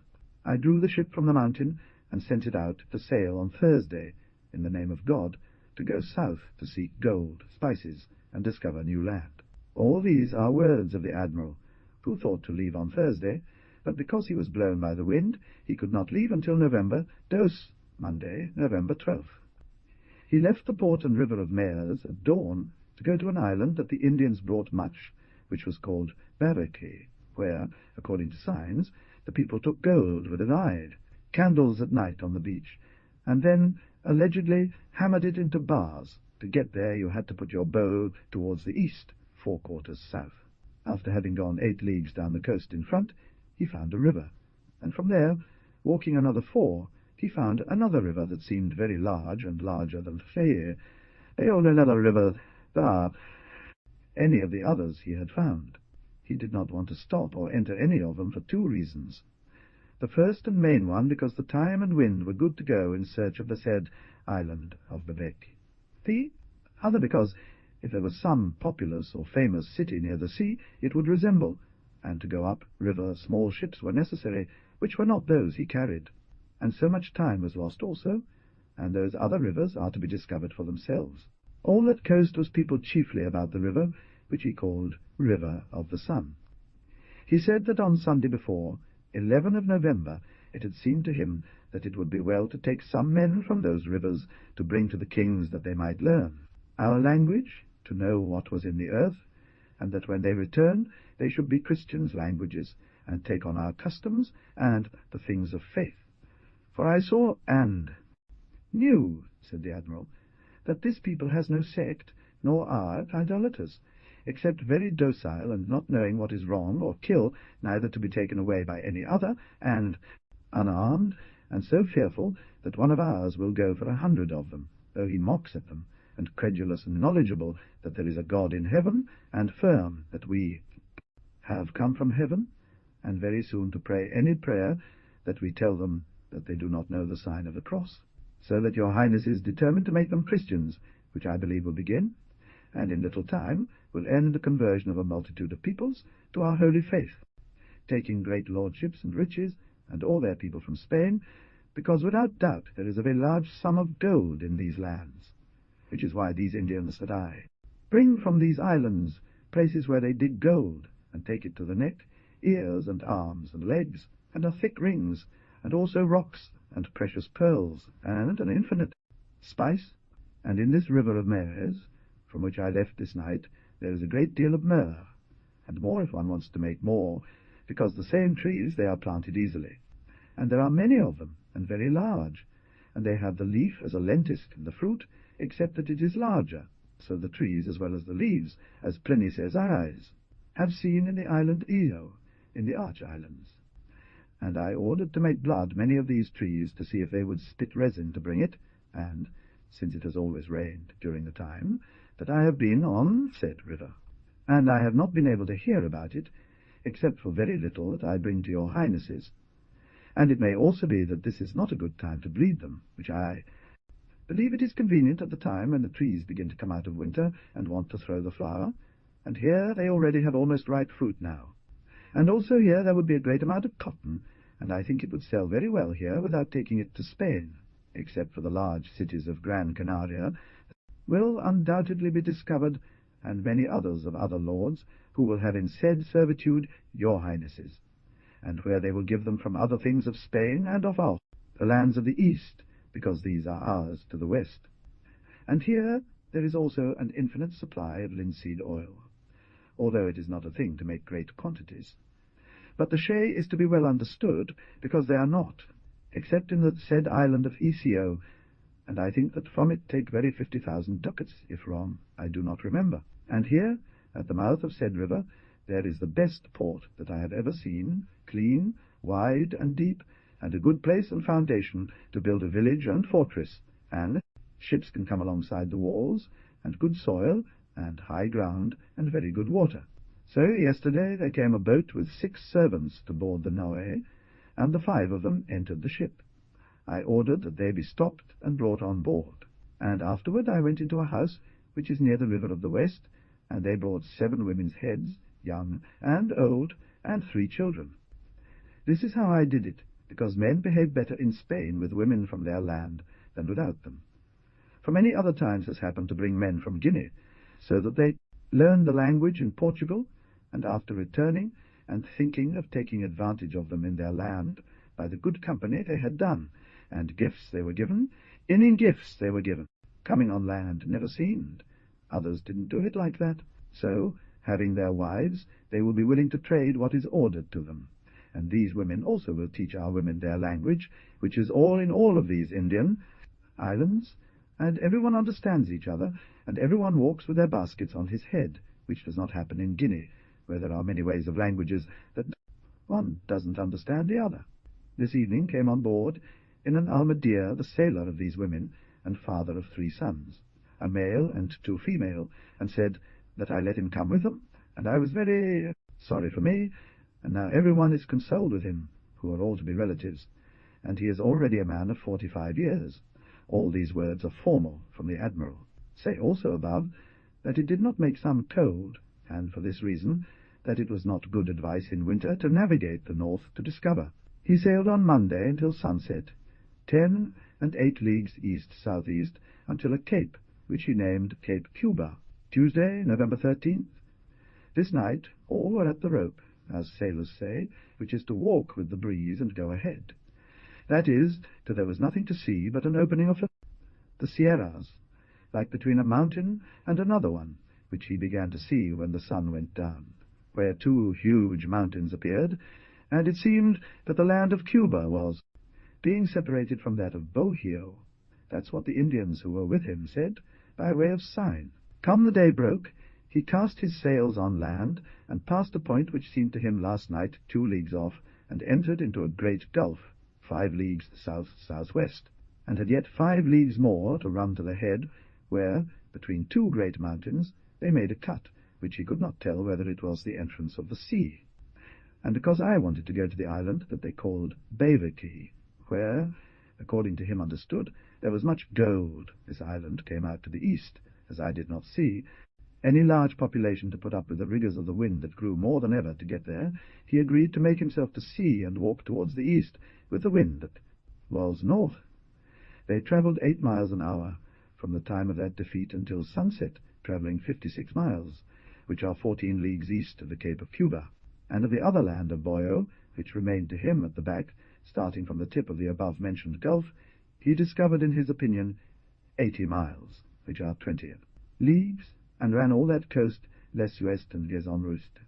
I drew the ship from the mountain, and sent it out to sail on Thursday, in the name of God, to go south to seek gold, spices, and discover new land. All these are words of the admiral, who thought to leave on Thursday, but because he was blown by the wind, he could not leave until November, Monday, November 12th. He left the port and river of Mayors at dawn to go to an island that the Indians brought much, which was called Baraki, where, according to signs, the people took gold with a guide, candles at night on the beach, and then allegedly hammered it into bars. To get there you had to put your bow towards the east, 4 quarters south. After having gone 8 leagues down the coast in front, he found a river, and from there, walking another 4, he found another river that seemed very large, and larger than Fayet, another river than any of the others he had found. He did not want to stop or enter any of them for 2 reasons. The first and main one, because the time and wind were good to go in search of the said island of Bebek. The other, because if there was some populous or famous city near the sea, it would resemble, and to go up river small ships were necessary, which were not those he carried, and so much time was lost also, and those other rivers are to be discovered for themselves. All that coast was peopled chiefly about the river, which he called River of the Sun. He said that on Sunday before, 11 of November, it had seemed to him that it would be well to take some men from those rivers to bring to the kings, that they might learn our language, to know what was in the earth, and that when they return they should be Christians' languages, and take on our customs and the things of faith. For I saw and knew, said the admiral, that this people has no sect, nor are idolaters, except very docile and not knowing what is wrong, or kill, neither to be taken away by any other, and unarmed, and so fearful that one of ours will go for 100 of them, though he mocks at them, and credulous and knowledgeable that there is a God in heaven, and firm that we have come from heaven, and very soon to pray any prayer that we tell them that they do not know the sign of the cross, so that your Highness is determined to make them Christians, which I believe will begin, and in little time will end the conversion of a multitude of peoples to our holy faith, taking great lordships and riches, and all their people from Spain, because without doubt there is a very large sum of gold in these lands, which is why these Indians that I bring from these islands places where they dig gold, and take it to the neck, ears and arms and legs, and are thick rings, and also rocks, and precious pearls, and an infinite spice. And in this river of Mares, from which I left this night, there is a great deal of myrrh, and more if one wants to make more, because the same trees they are planted easily. And there are many of them, and very large, and they have the leaf as a lentisk and the fruit, except that it is larger, so the trees as well as the leaves, as Pliny says, eyes, have seen in the island Io, in the Arch Islands. And I ordered to make blood many of these trees to see if they would spit resin to bring it, and, since it has always rained during the time that I have been on said river, and I have not been able to hear about it, except for very little that I bring to your Highnesses. And it may also be that this is not a good time to breed them, which I believe it is convenient at the time when the trees begin to come out of winter and want to throw the flower, and here they already have almost ripe fruit now. And also here there would be a great amount of cotton, and I think it would sell very well here without taking it to Spain, except for the large cities of Gran Canaria, will undoubtedly be discovered, and many others of other lords, who will have in said servitude your Highnesses, and where they will give them from other things of Spain and of our, the lands of the east, because these are ours to the west. And here there is also an infinite supply of linseed oil, although it is not a thing to make great quantities. But the shay is to be well understood, because they are not, except in the said island of Isio, and I think that from it take very 50,000 ducats, if wrong, I do not remember. And here, at the mouth of said river, there is the best port that I have ever seen, clean, wide, and deep, and a good place and foundation to build a village and fortress, and ships can come alongside the walls, and good soil, and high ground, and very good water. So yesterday there came a boat with 6 servants to board the Noe, and the 5 of them entered the ship. I ordered that they be stopped and brought on board, and afterward I went into a house which is near the river of the west, and they brought 7 women's heads, young and old, and 3 children. This is how I did it, because men behave better in Spain with women from their land than without them. For many other times has happened to bring men from Guinea, so that they learned the language in Portugal, and after returning, and thinking of taking advantage of them in their land, by the good company they had done, and gifts they were given, in gifts they were given, coming on land never seemed. Others didn't do it like that. So, having their wives, they will be willing to trade what is ordered to them. And these women also will teach our women their language, which is all in all of these Indian islands, and everyone understands each other, and everyone walks with their baskets on his head, which does not happen in Guinea, where there are many ways of languages that one doesn't understand the other. This evening came on board in an Almadeer the sailor of these women, and father of 3 sons, a male and 2 female, and said that I let him come with them, and I was very sorry for me, and now everyone is consoled with him, who are all to be relatives, and he is already a man of 45 years. All these words are formal from the Admiral. Say also above that it did not make some cold, and for this reason, that it was not good advice in winter to navigate the north to discover. He sailed on Monday until sunset, 10 and 8 leagues east-southeast, until a cape, which he named Cape Cuba, Tuesday, November 13th. This night all were at the rope, as sailors say, which is to walk with the breeze and go ahead. That is, till there was nothing to see but an opening of the Sierras, like between a mountain and another one, which he began to see when the sun went down, where 2 huge mountains appeared, and it seemed that the land of Cuba was being separated from that of Bohio. That's what the Indians who were with him said, by way of sign. Come the day broke, He cast his sails on land, and passed a point which seemed to him last night 2 leagues off, and entered into a great gulf, 5 leagues south-southwest, and had yet 5 leagues more to run to the head, where, between 2 great mountains, they made a cut, which he could not tell whether it was the entrance of the sea. And because I wanted to go to the island that they called Key, where, according to him understood, there was much gold, this island came out to the east, as I did not see any large population to put up with the rigours of the wind that grew more than ever to get there, he agreed to make himself to sea and walk towards the east with the wind that was north. They travelled 8 miles an hour from the time of that defeat until sunset, travelling 56 miles, which are 14 leagues east of the Cape of Cuba, and of the other land of Boyo, which remained to him at the back, starting from the tip of the above-mentioned gulf, he discovered in his opinion 80 miles, which are 20 leagues, and ran all that coast l'est-ouest and liaison-rust.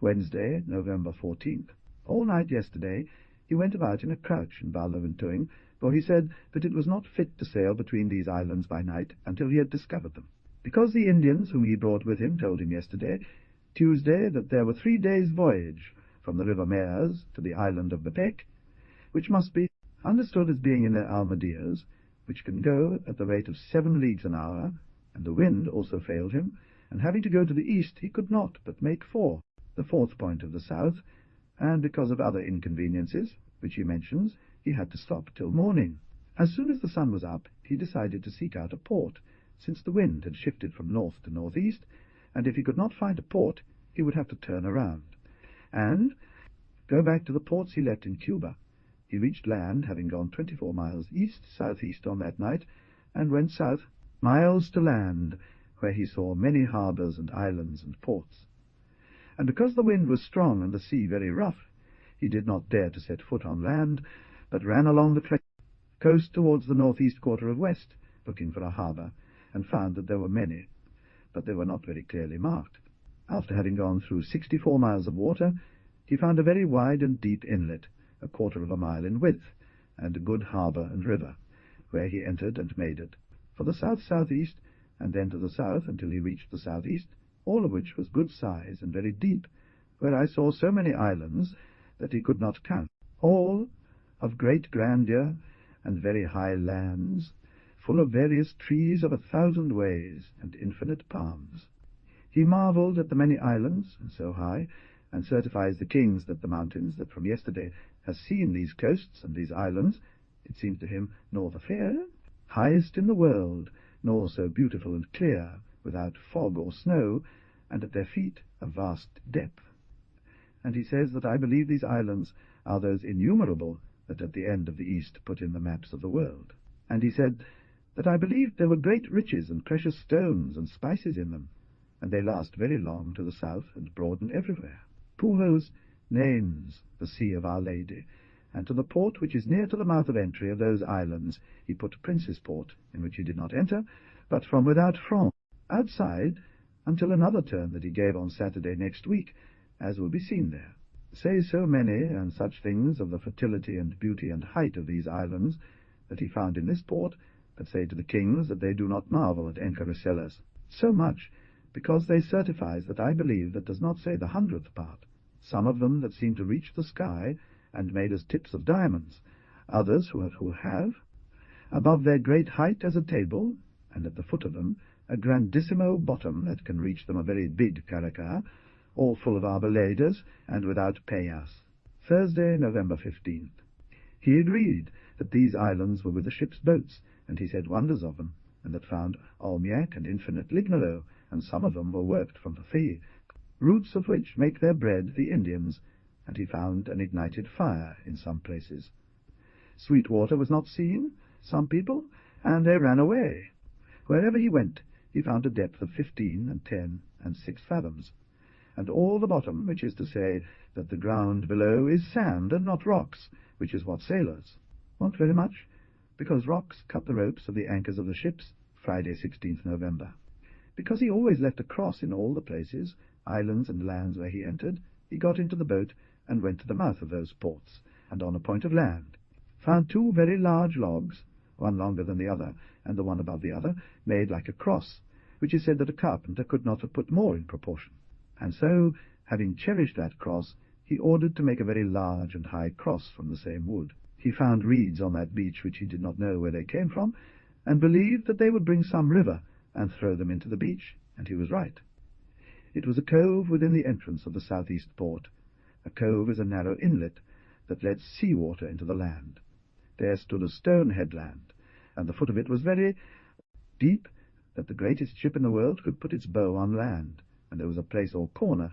Wednesday, November 14th. All night yesterday he went about in a crouch in Barloventuing, for he said that it was not fit to sail between these islands by night until he had discovered them, because the Indians whom he brought with him told him yesterday, Tuesday, that there were 3 days' voyage from the river Mears to the island of Bepec, which must be understood as being in their almadeers, which can go at the rate of 7 leagues an hour, and the wind also failed him, and having to go to the east he could not but make 4, the 4th point of the south, and because of other inconveniences, which he mentions, he had to stop till morning. As soon as the sun was up, he decided to seek out a port, since the wind had shifted from north to northeast, and if he could not find a port, he would have to turn around, and go back to the ports he left in Cuba. He reached land, having gone 24 miles east-southeast on that night, and went south miles to land, where he saw many harbours and islands and ports. And because the wind was strong and the sea very rough, he did not dare to set foot on land, but ran along the coast towards the northeast quarter of west, looking for a harbour, and found that there were many, but they were not very clearly marked. After having gone through 64 miles of water, he found a very wide and deep inlet, a 1/4 of a mile in width, and a good harbour and river, where he entered and made it, for the south-southeast, and then to the south until he reached the southeast, all of which was good size and very deep, where I saw so many islands that he could not count, all of great grandeur and very high lands, full of various trees of 1,000 ways and infinite palms. He marvelled at the many islands, and so high, and certifies the kings that the mountains that from yesterday has seen these coasts and these islands, it seems to him nor the fair, highest in the world, nor so beautiful and clear, without fog or snow, and at their feet a vast depth. And he says that I believe these islands are those innumerable that at the end of the East put in the maps of the world. And he said that I believed there were great riches and precious stones and spices in them, and they last very long to the south and broaden everywhere. Pujo's names the Sea of Our Lady, and to the port which is near to the mouth of entry of those islands he put Prince's Port, in which he did not enter, but from without France, outside, until another turn that he gave on Saturday next week, as will be seen there. Say so many and such things of the fertility and beauty and height of these islands that he found in this port, that say to the kings that they do not marvel at Encarucelas, so much, because they certifies that I believe that does not say the 100th part, some of them that seem to reach the sky, and made as tips of diamonds, others who have, above their great height as a table, and at the foot of them, a grandissimo bottom that can reach them a very big caracar, all full of arboladas, and without payas. Thursday, November 15th. He agreed that these islands were with the ship's boats, and he said wonders of them, and that found almiac and infinite lignolo, and some of them were worked from the sea, roots of which make their bread the Indians, and he found an ignited fire in some places. Sweet water was not seen, some people, and they ran away. Wherever he went, he found a depth of 15 and 10 and 6 fathoms, and all the bottom, which is to say that the ground below is sand and not rocks, which is what sailors want very much, because rocks cut the ropes of the anchors of the ships. Friday, 16th November. Because he always left a cross in all the places, islands and lands where he entered, he got into the boat and went to the mouth of those ports, and on a point of land found 2 very large logs, one longer than the other, and the one above the other, made like a cross, which he said that a carpenter could not have put more in proportion. And so, having cherished that cross, he ordered to make a very large and high cross from the same wood. He found reeds on that beach which he did not know where they came from, and believed that they would bring some river and throw them into the beach, and he was right. It was a cove within the entrance of the southeast port. A cove is a narrow inlet that lets sea water into the land. There stood a stone headland, and the foot of it was very deep, that the greatest ship in the world could put its bow on land, and there was a place or corner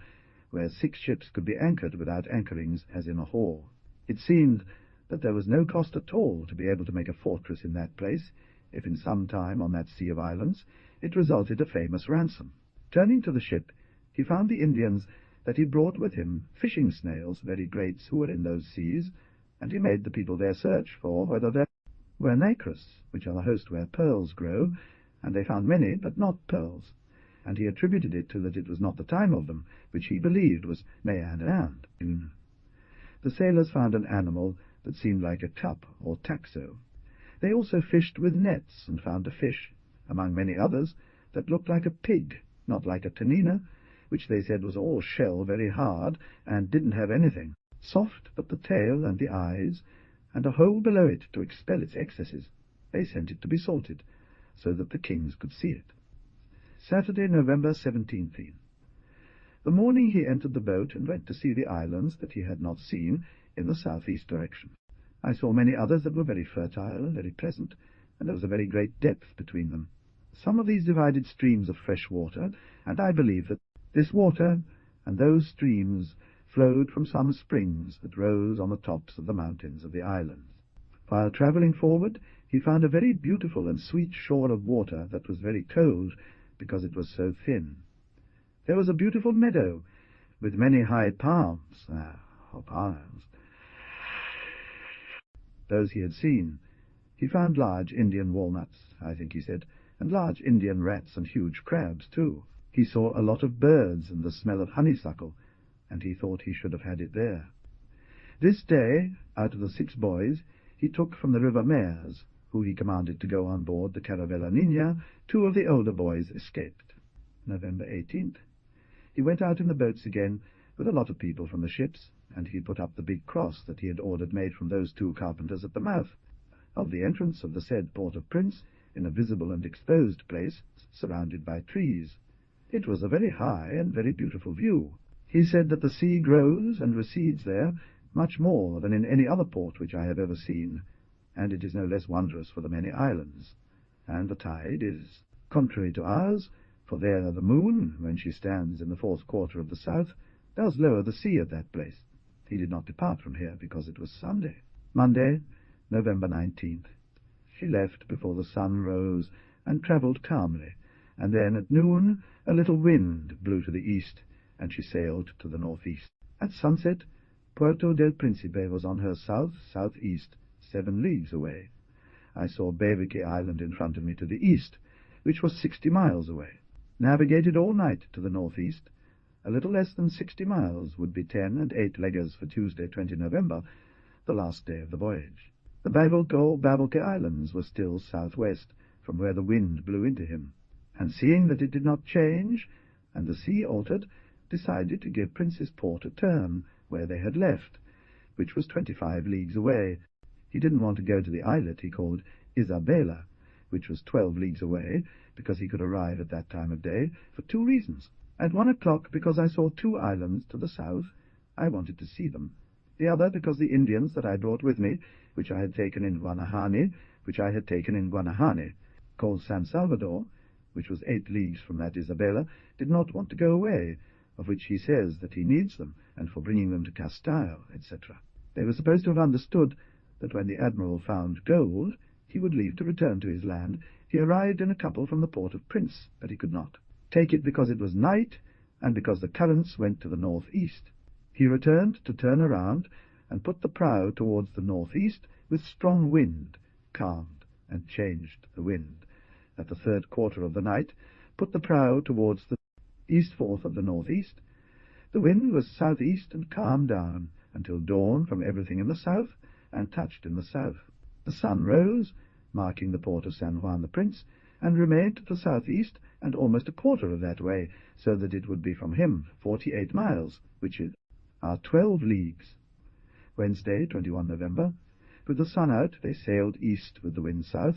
where 6 ships could be anchored without anchorings, as in a hall. It seemed that there was no cost at all to be able to make a fortress in that place, if in some time on that sea of islands it resulted a famous ransom. Turning to the ship, he found the Indians that he brought with him fishing snails, very greats, who were in those seas, and he made the people there search for whether there were nacres, which are the host where pearls grow, and they found many, but not pearls, and he attributed it to that it was not the time of them, which he believed was May and June. The sailors found an animal that seemed like a cup or taxo. They also fished with nets, and found a fish, among many others, that looked like a pig, not like a tanina, which they said was all shell, very hard, and didn't have anything, soft but the tail and the eyes, and a hole below it to expel its excesses. They sent it to be salted, so that the kings could see it. Saturday, November 17th. The morning he entered the boat and went to see the islands that he had not seen in the southeast direction. I saw many others that were very fertile and very pleasant, and there was a very great depth between them. Some of these divided streams of fresh water, and I believe that this water and those streams flowed from some springs that rose on the tops of the mountains of the islands. While travelling forward, he found a very beautiful and sweet shore of water that was very cold, because it was so thin. There was a beautiful meadow, with many high palms, those he had seen. He found large Indian walnuts, I think he said, and large Indian rats and huge crabs, too. He saw a lot of birds and the smell of honeysuckle, and he thought he should have had it there. This day, out of the 6 boys, he took from the river mares, who he commanded to go on board the Caravella Nina. 2 of the older boys escaped. November 18th. He went out in the boats again with a lot of people from the ships, and he put up the big cross that he had ordered made from those 2 carpenters at the mouth of the entrance of the said port of Prince, in a visible and exposed place, surrounded by trees. It was a very high and very beautiful view. He said that the sea grows and recedes there much more than in any other port which I have ever seen, and it is no less wondrous for the many islands. And the tide is contrary to ours, for there the moon, when she stands in the 4th quarter of the south, does lower the sea at that place. He did not depart from here because it was Sunday. Monday, November 19th. She left before the sun rose, and travelled calmly, and then at noon a little wind blew to the east, and she sailed to the northeast. At sunset, Puerto del Principe was on her south-southeast, 7 leagues away. I saw Beverkey Island in front of me to the east, which was 60 miles away. Navigated all night to the northeast. A little less than 60 miles would be 10 and 8 leggers for Tuesday, 20 November, the last day of the voyage. The Beverkey Islands were still southwest, from where the wind blew into him, and seeing that it did not change, and the sea altered, decided to give Prince's Port a turn, where they had left, which was 25 leagues away. He didn't want to go to the islet he called Isabella, which was 12 leagues away, because he could arrive at that time of day, for 2 reasons. At 1 o'clock, because I saw 2 islands to the south. I wanted to see them. The other, because the Indians that I brought with me, which I had taken in Guanahani, called San Salvador, which was 8 leagues from that Isabella, did not want to go away, of which he says that he needs them, and for bringing them to Castile, etc. They were supposed to have understood that when the admiral found gold, he would leave to return to his land. He arrived in a couple from the port of Prince, but he could not take it because it was night, and because the currents went to the northeast. He returned to turn around, and put the prow towards the northeast with strong wind, calmed, and changed the wind. At the 3rd quarter of the night, put the prow towards the east-4th of the northeast. The wind was southeast and calmed down until dawn from everything in the south, and touched in the south. The sun rose, marking the port of San Juan the Prince, and remained to the southeast and almost a quarter of that way, so that it would be from him 48 miles, which are 12 leagues. Wednesday, 21 November. With the sun out, they sailed east with the wind south.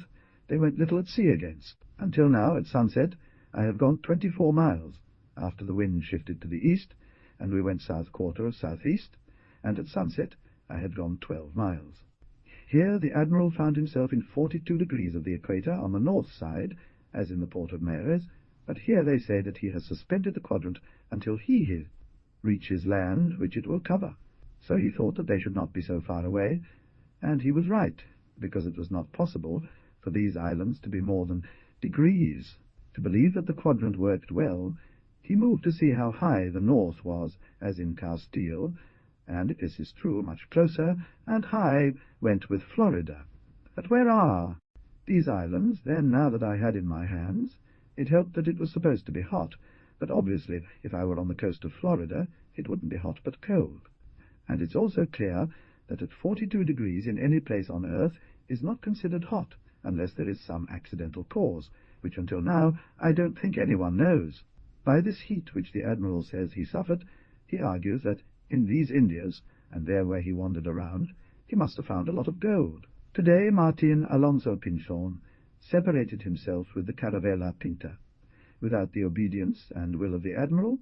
They went little at sea again. Until now, at sunset, I have gone 24 miles, after the wind shifted to the east, and we went south quarter of southeast, and at sunset I had gone 12 miles. Here the Admiral found himself in 42 degrees of the equator on the north side, as in the port of Mares, but here they say that he has suspended the quadrant until he reaches land which it will cover. So he thought that they should not be so far away, and he was right, because it was not possible for these islands to be more than degrees. To believe that the quadrant worked well, he moved to see how high the north was, as in Castile, and if this is true, much closer, and high went with Florida. But where are these islands, then, now that I had in my hands? It helped that it was supposed to be hot, but obviously, if I were on the coast of Florida, it wouldn't be hot but cold. And it's also clear that at 42 degrees in any place on earth is not considered hot, unless there is some accidental cause, which until now I don't think anyone knows. By this heat which the Admiral says he suffered, he argues that in these Indias, and there where he wandered around, he must have found a lot of gold. Today Martin Alonso Pinchon separated himself with the Caravela Pinta, without the obedience and will of the Admiral,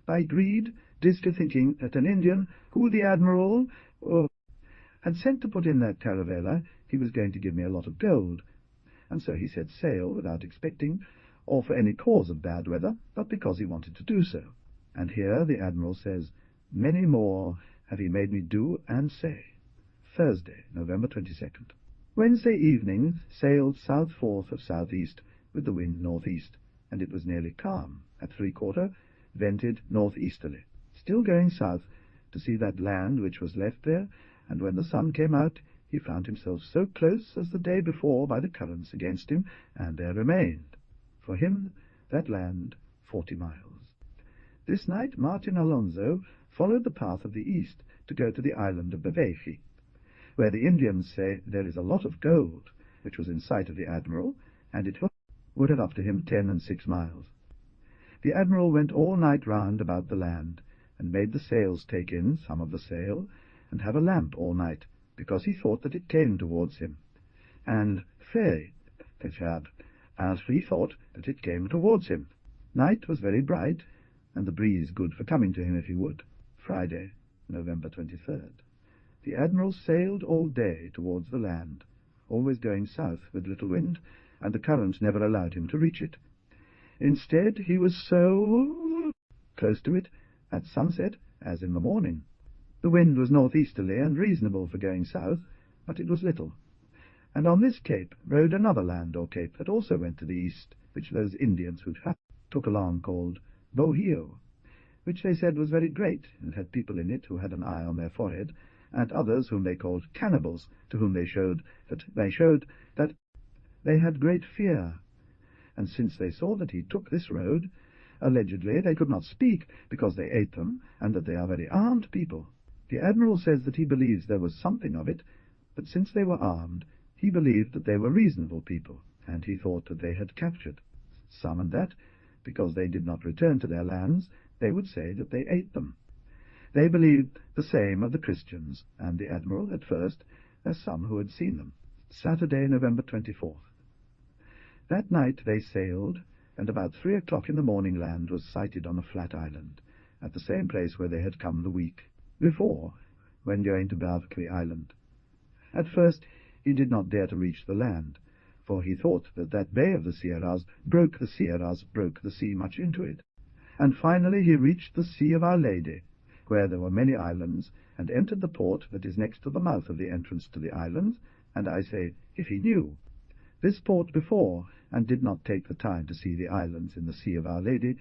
by greed, disty thinking that an Indian, who the Admiral had sent to put in that Caravela, he was going to give me a lot of gold, and so he set sail without expecting, or for any cause of bad weather, but because he wanted to do so. And here the Admiral says, "Many more have he made me do and say." Thursday, November 22nd. Wednesday evening sailed south-fourth of southeast with the wind northeast, and it was nearly calm. At 3/4, vented northeasterly, still going south to see that land which was left there, and when the sun came out he found himself so close as the day before by the currents against him, and there remained. For him, that land 40 miles. This night Martin Alonso followed the path of the east to go to the island of Baveki, where the Indians say there is a lot of gold, which was in sight of the Admiral, and it would have up to him 10 and 6 miles. The Admiral went all night round about the land, and made the sails take in some of the sail, and have a lamp all night, because he thought that it came towards him. And he thought that it came towards him. Night was very bright, and the breeze good for coming to him if he would. Friday, November 23rd. The Admiral sailed all day towards the land, always going south with little wind, and the current never allowed him to reach it. Instead, he was so close to it at sunset as in the morning. The wind was northeasterly and reasonable for going south, but it was little. And on this cape rode another land or cape that also went to the east, which those Indians who took along called Bohio, which they said was very great, and had people in it who had an eye on their forehead, and others whom they called cannibals, to whom they showed that they had great fear. And since they saw that he took this road, allegedly they could not speak, because they ate them, and that they are very armed people. The Admiral says that he believes there was something of it, but since they were armed, he believed that they were reasonable people, and he thought that they had captured some, and that, because they did not return to their lands, they would say that they ate them. They believed the same of the Christians, and the Admiral at first, as some who had seen them. Saturday, November 24th. That night they sailed, and about 3 o'clock in the morning land was sighted on a flat island, at the same place where they had come the week before, when going to Bavki Island. At first he did not dare to reach the land, for he thought that that bay of the Sierras broke the sea much into it. And finally he reached the Sea of Our Lady, where there were many islands, and entered the port that is next to the mouth of the entrance to the islands, and I say, if he knew this port before, and did not take the time to see the islands in the Sea of Our Lady,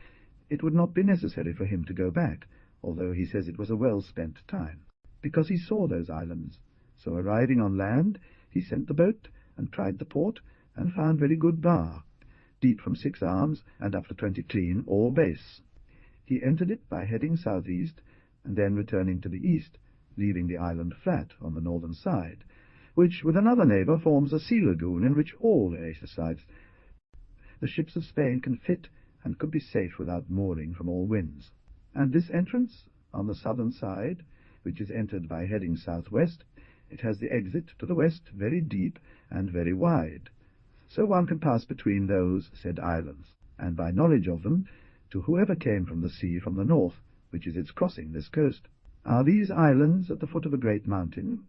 it would not be necessary for him to go back, although he says it was a well-spent time, because he saw those islands. So arriving on land, he sent the boat, and tried the port, and found very good bar, deep from 6 arms, and up to 20 clean, all base. He entered it by heading southeast, and then returning to the east, leaving the island flat on the northern side, which, with another neighbour, forms a sea lagoon in which all sides the ships of Spain can fit and could be safe without mooring from all winds. And this entrance, on the southern side, which is entered by heading southwest, it has the exit to the west very deep and very wide, so one can pass between those said islands, and by knowledge of them, to whoever came from the sea from the north, which is its crossing this coast. Are these islands at the foot of a great mountain,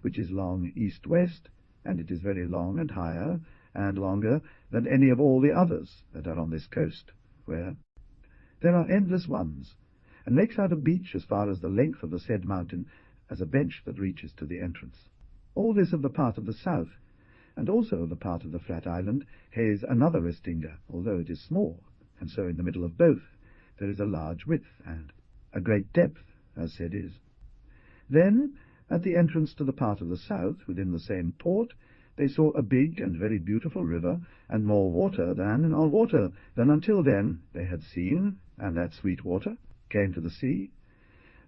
which is long east-west, and it is very long and higher, and longer than any of all the others that are on this coast, where there are endless ones, and makes out a beach as far as the length of the said mountain, as a bench that reaches to the entrance. All this of the part of the south, and also of the part of the flat island, hays another restinga, although it is small, and so in the middle of both there is a large width, and a great depth, as said is. Then, at the entrance to the part of the south, within the same port, they saw a big and very beautiful river, and more water than until then they had seen, and that sweet water came to the sea.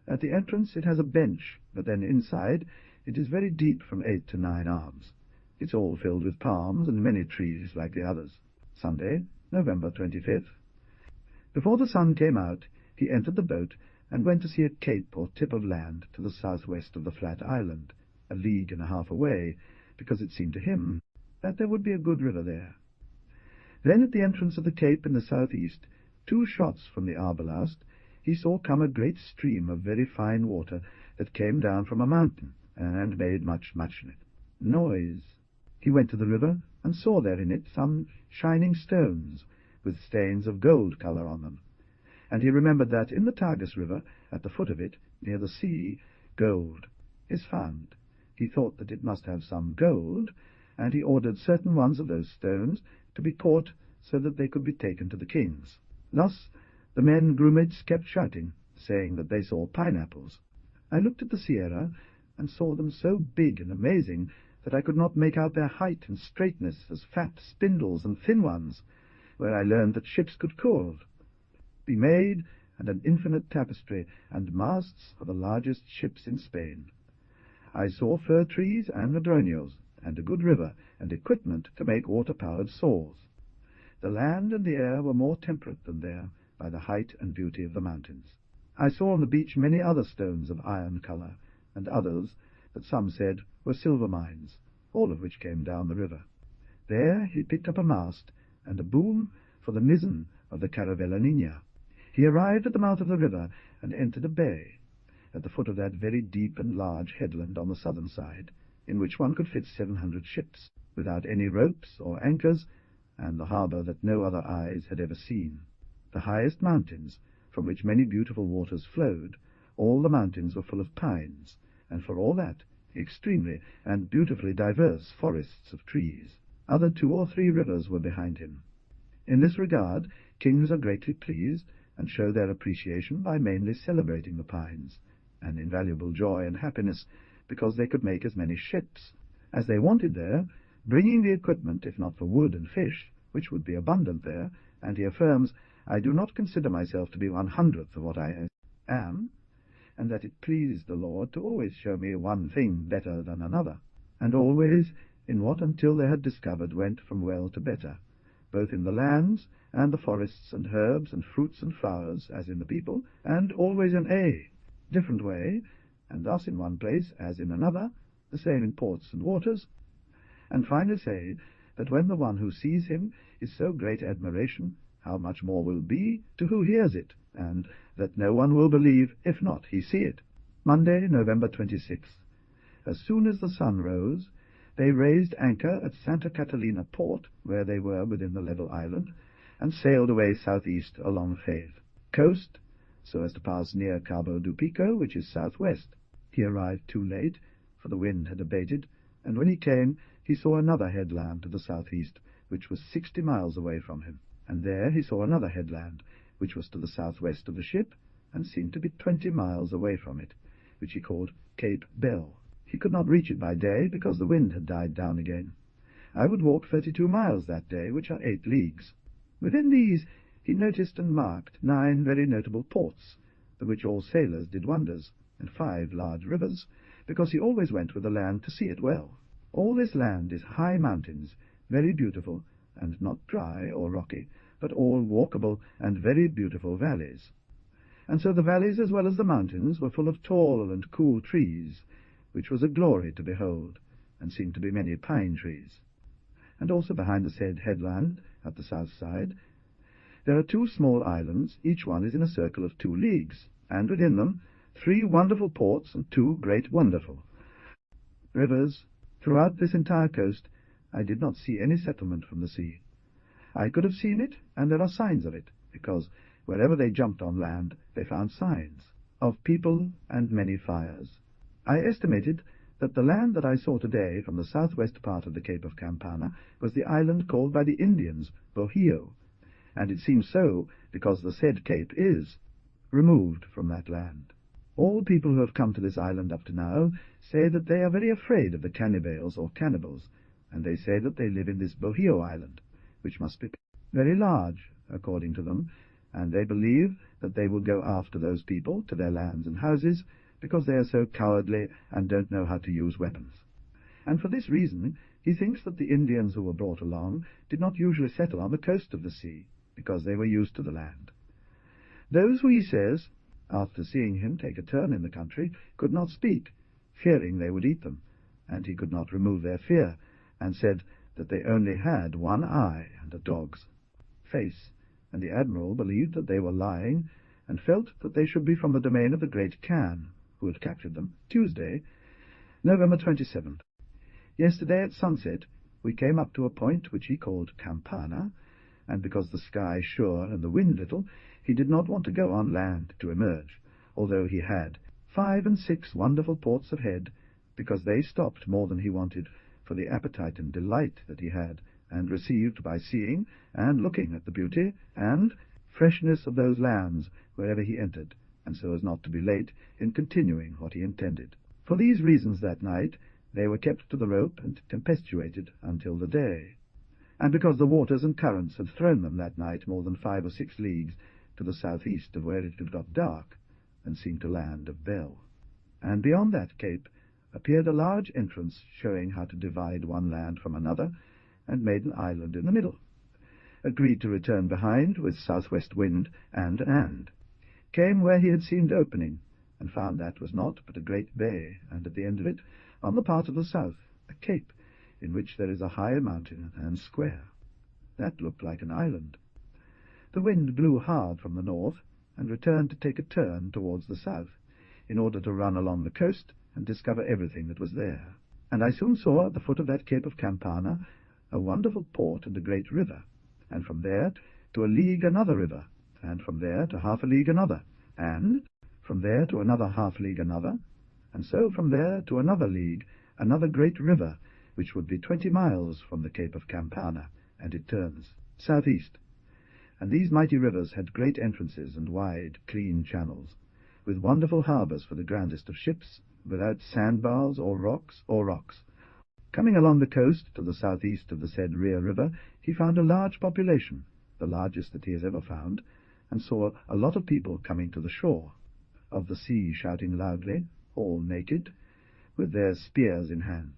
At the entrance it has a bench, but then inside it is very deep, from 8 to 9 arms. It's all filled with palms and many trees like the others. Sunday, November 25th. Before the sun came out, he entered the boat and went to see a cape or tip of land to the southwest of the flat island, a league and a half away, because it seemed to him that there would be a good river there. Then at the entrance of the cape in the southeast, 2 shots from the arbalast, he saw come a great stream of very fine water that came down from a mountain, and made much noise. He went to the river, and saw there in it some shining stones, with stains of gold colour on them. And he remembered that in the Tagus river, at the foot of it, near the sea, gold is found. He thought that it must have some gold, and he ordered certain ones of those stones to be caught, so that they could be taken to the kings. Thus the men groomages kept shouting, saying that they saw pineapples. I looked at the sierra, and saw them so big and amazing that I could not make out their height and straightness, as fat spindles and thin ones, where I learned that ships could be made, and an infinite tapestry, and masts for the largest ships in Spain. I saw fir trees and madroños, and a good river, and equipment to make water-powered saws. The land and the air were more temperate than there, by the height and beauty of the mountains. I saw on the beach many other stones of iron colour, and others that some said were silver mines, all of which came down the river. There he picked up a mast and a boom for the mizzen of the Caravella Niña. He arrived at the mouth of the river, and entered a bay, at the foot of that very deep and large headland on the southern side, in which one could fit 700 ships, without any ropes or anchors, and the harbour that no other eyes had ever seen. The highest mountains, from which many beautiful waters flowed, all the mountains were full of pines, and for all that, extremely and beautifully diverse forests of trees. Other 2 or 3 rivers were behind him. In this regard, kings are greatly pleased, and show their appreciation by mainly celebrating the pines, an invaluable joy and happiness, because they could make as many ships as they wanted there, bringing the equipment, if not for wood and fish, which would be abundant there, and he affirms, I do not consider myself to be 1/100th of what I am, and that it pleased the Lord to always show me one thing better than another, and always in what until they had discovered went from well to better, both in the lands and the forests and herbs and fruits and flowers, as in the people, and always in a different way, and thus in one place as in another, the same in ports and waters, and finally say that when the one who sees him is so great admiration, how much more will be to who hears it, and that no one will believe if not he see it. Monday, November 26th. As soon as the sun rose, they raised anchor at Santa Catalina port, where they were within the level island, and sailed away southeast along Faith coast, so as to pass near Cabo do Pico, which is southwest. He arrived too late, for the wind had abated, and when he came he saw another headland to the southeast, which was 60 miles away from him, and there he saw another headland, which was to the southwest of the ship, and seemed to be 20 miles away from it, which he called Cape Bell. He could not reach it by day, because the wind had died down again. I would walk 32 miles that day, which are 8 leagues. Within these he noticed and marked 9 very notable ports, the which all sailors did wonders, and 5 large rivers, because he always went with the land to see it well. All this land is high mountains, very beautiful, and not dry or rocky, but all walkable and very beautiful valleys. And so the valleys as well as the mountains were full of tall and cool trees, which was a glory to behold, and seemed to be many pine trees. And also behind the said headland, at the south side, there are 2 small islands, each one is in a circle of 2 leagues, and within them 3 wonderful ports and 2 great wonderful rivers. Throughout this entire coast I did not see any settlement from the sea. I could have seen it, and there are signs of it, because wherever they jumped on land they found signs of people and many fires. I estimated that the land that I saw today from the southwest part of the Cape of Campana was the island called by the Indians Bohio, and it seems so because the said cape is removed from that land. All people who have come to this island up to now say that they are very afraid of the cannibales or cannibals, and they say that they live in this Bohio island, which must be very large, according to them, and they believe that they will go after those people to their lands and houses, because they are so cowardly and don't know how to use weapons. And for this reason he thinks that the Indians who were brought along did not usually settle on the coast of the sea, because they were used to the land. Those who, he says, after seeing him take a turn in the country, could not speak, fearing they would eat them, and he could not remove their fear, and said that they only had 1 eye and a dog's face, and the admiral believed that they were lying, and felt that they should be from the domain of the great Khan, who had captured them, Tuesday, November 27th. Yesterday at sunset we came up to a point which he called Campana, and because the sky sure and the wind little, he did not want to go on land to emerge, although he had 5 and 6 wonderful ports ahead, because they stopped more than he wanted for the appetite and delight that he had, and received by seeing and looking at the beauty and freshness of those lands wherever he entered, and so as not to be late in continuing what he intended. For these reasons that night they were kept to the rope and tempestuated until the day, and because the waters and currents had thrown them that night more than 5 or 6 leagues to the southeast of where it had got dark, and seemed to land of Bell. And beyond that cape appeared a large entrance showing how to divide one land from another, and made an island in the middle. Agreed to return behind with southwest wind, and came where he had seemed opening, and found that was not but a great bay, and at the end of it, on the part of the south, a cape, in which there is a high mountain and square. That looked like an island. The wind blew hard from the north, and returned to take a turn towards the south, in order to run along the coast and discover everything that was there. And I soon saw at the foot of that Cape of Campana a wonderful port and a great river, and from there to a league another river, and from there to half a league another, and from there to another half league another, and so from there to another league another great river, which would be 20 miles from the Cape of Campana, and it turns southeast. And these mighty rivers had great entrances and wide, clean channels, with wonderful harbours for the grandest of ships, without sandbars or rocks. Coming along the coast to the southeast of the said Rear River, he found a large population, the largest that he has ever found, and saw a lot of people coming to the shore, of the sea shouting loudly, all naked, with their spears in hand.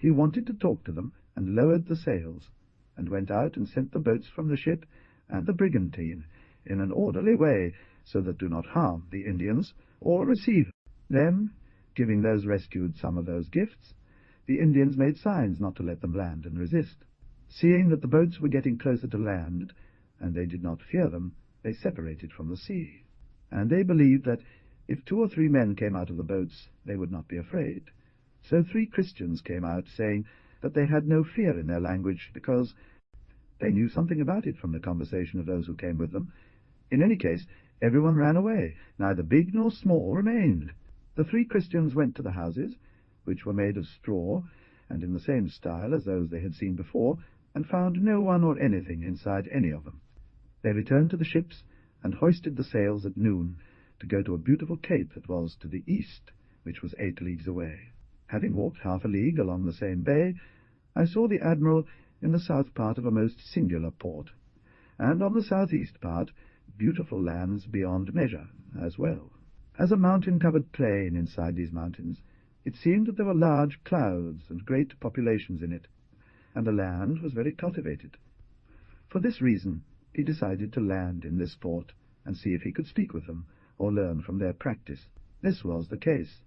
He wanted to talk to them, and lowered the sails, and went out and sent the boats from the ship and the brigantine in an orderly way, so that do not harm the Indians, or receive them, giving those rescued some of those gifts. The Indians made signs not to let them land and resist. Seeing that the boats were getting closer to land, and they did not fear them, they separated from the sea. And they believed that if 2 or 3 men came out of the boats, they would not be afraid. So 3 Christians came out, saying that they had no fear in their language, because they knew something about it from the conversation of those who came with them. In any case, everyone ran away, neither big nor small remained. The 3 Christians went to the houses, which were made of straw, and in the same style as those they had seen before, and found no one or anything inside any of them. They returned to the ships, and hoisted the sails at noon, to go to a beautiful cape that was to the east, which was 8 leagues away. Having walked half a league along the same bay, I saw the admiral in the south part of a most singular port, and on the southeast part beautiful lands beyond measure as well. As a mountain-covered plain inside these mountains, it seemed that there were large clouds and great populations in it, and the land was very cultivated. For this reason he decided to land in this port and see if he could speak with them, or learn from their practice. This was the case.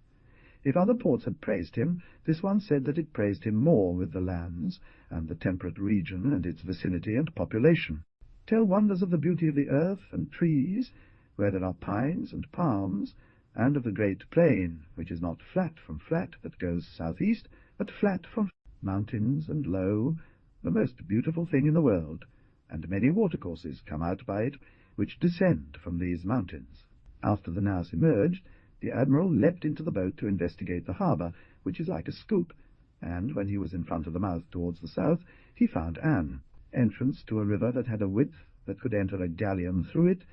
If other ports had praised him, this one said that it praised him more with the lands, and the temperate region, and its vicinity and population. Tell wonders of the beauty of the earth and trees, where there are pines and palms, and of the great plain, which is not flat from flat that goes southeast, but flat from mountains and low, the most beautiful thing in the world, and many watercourses come out by it, which descend from these mountains. After the Naus emerged, the admiral leapt into the boat to investigate the harbour, which is like a scoop, and when he was in front of the mouth towards the south, he found Anne, entrance to a river that had a width that could enter a galleon through it,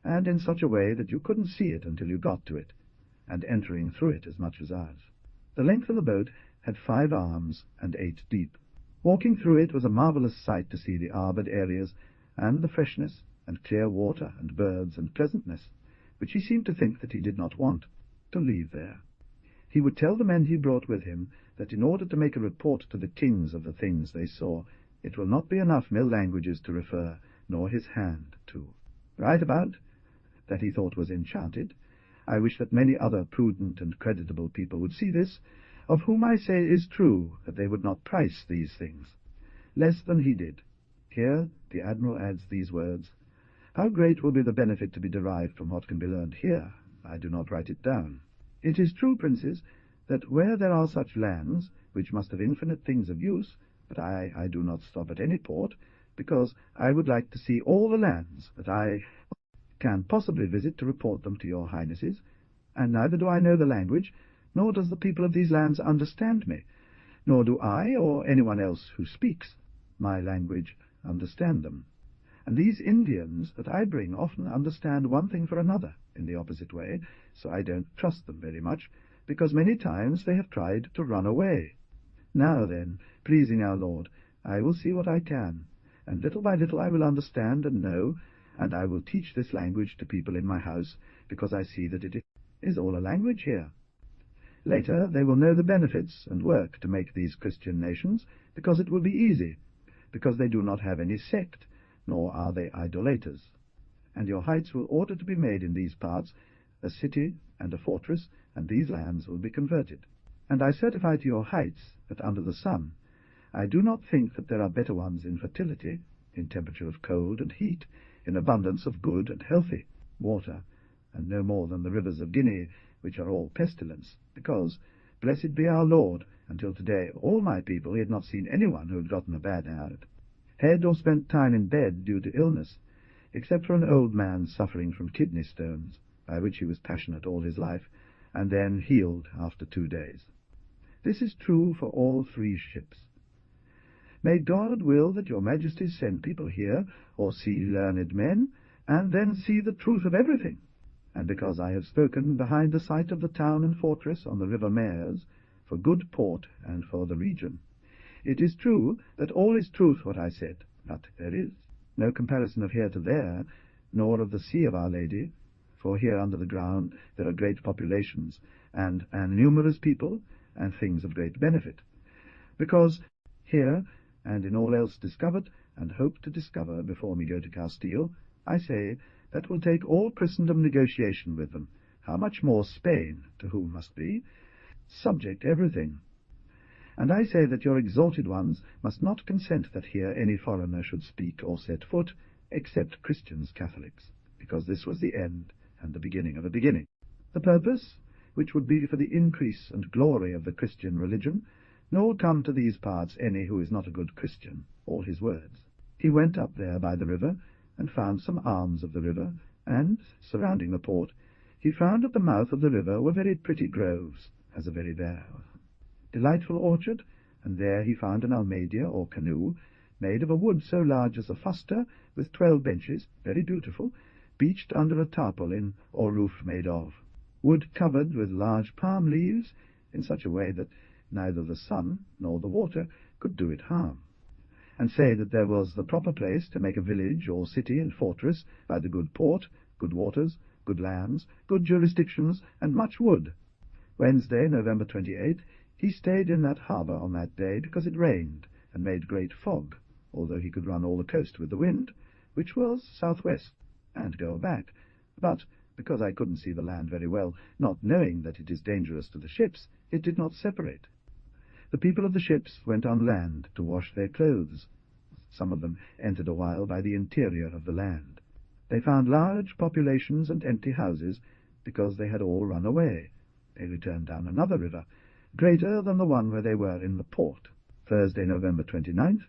and in such a way that you couldn't see it until you got to it, and entering through it as much as ours. The length of the boat had 5 arms and 8 deep. Walking through it was a marvellous sight to see the arboured areas, and the freshness, and clear water, and birds, and pleasantness, which he seemed to think that he did not want to leave there. He would tell the men he brought with him that in order to make a report to the kings of the things they saw, it will not be enough mill languages to refer, nor his hand to. Right about that he thought was enchanted. I wish that many other prudent and creditable people would see this, of whom I say it is true that they would not price these things less than he did. Here the admiral adds these words: "How great will be the benefit to be derived from what can be learned here, I do not write it down. It is true, princes, that where there are such lands, which must have infinite things of use, but I do not stop at any port, because I would like to see all the lands that I can possibly visit to report them to your highnesses, and neither do I know the language, nor does the people of these lands understand me, nor do I, or anyone else who speaks my language, understand them. And these Indians that I bring often understand one thing for another in the opposite way, so I don't trust them very much, because many times they have tried to run away. Now then, pleasing our Lord, I will see what I can, and little by little I will understand and know, and I will teach this language to people in my house, because I see that it is all a language here. Later they will know the benefits and work to make these Christian nations, because it will be easy, because they do not have any sect, nor are they idolaters. And your heights will order to be made in these parts, a city and a fortress, and these lands will be converted. And I certify to your heights that under the sun I do not think that there are better ones in fertility, in temperature of cold and heat, in abundance of good and healthy water, and no more than the rivers of Guinea, which are all pestilence, because, blessed be our Lord, until today all my people had not seen anyone who had gotten a bad head or spent time in bed due to illness, except for an old man suffering from kidney stones, by which he was passionate all his life, and then healed after 2 days. This is true for all 3 ships. May God will that your majesties send people here, or see learned men, and then see the truth of everything. And because I have spoken behind the site of the town and fortress on the river Mares, for good port and for the region, it is true that all is truth what I said, but there is no comparison of here to there, nor of the sea of Our Lady, for here under the ground there are great populations, and numerous people, and things of great benefit, because here, and in all else discovered, and hope to discover before we go to Castile, I say, that will take all Christendom negotiation with them, how much more Spain, to whom must be subject everything. And I say that your exalted ones must not consent that here any foreigner should speak or set foot, except Christians, Catholics, because this was the end and the beginning of a beginning. The purpose, which would be for the increase and glory of the Christian religion, nor come to these parts any who is not a good Christian, all his words. He went up there by the river, and found some arms of the river, and, surrounding the port, he found at the mouth of the river were very pretty groves, as a very delightful orchard, and there he found an almeida, or canoe, made of a wood so large as a fuster, with 12 benches, very beautiful, beached under a tarpaulin, or roof made of wood covered with large palm leaves, in such a way that neither the sun nor the water could do it harm, and say that there was the proper place to make a village or city and fortress by the good port, good waters, good lands, good jurisdictions, and much wood. Wednesday, November 28, he stayed in that harbour on that day because it rained and made great fog, although he could run all the coast with the wind, which was southwest, and go back. But, because I couldn't see the land very well, not knowing that it is dangerous to the ships, it did not separate. The people of the ships went on land to wash their clothes. Some of them entered a while by the interior of the land. They found large populations and empty houses, because they had all run away. They returned down another river, greater than the one where they were in the port. Thursday, November 29th,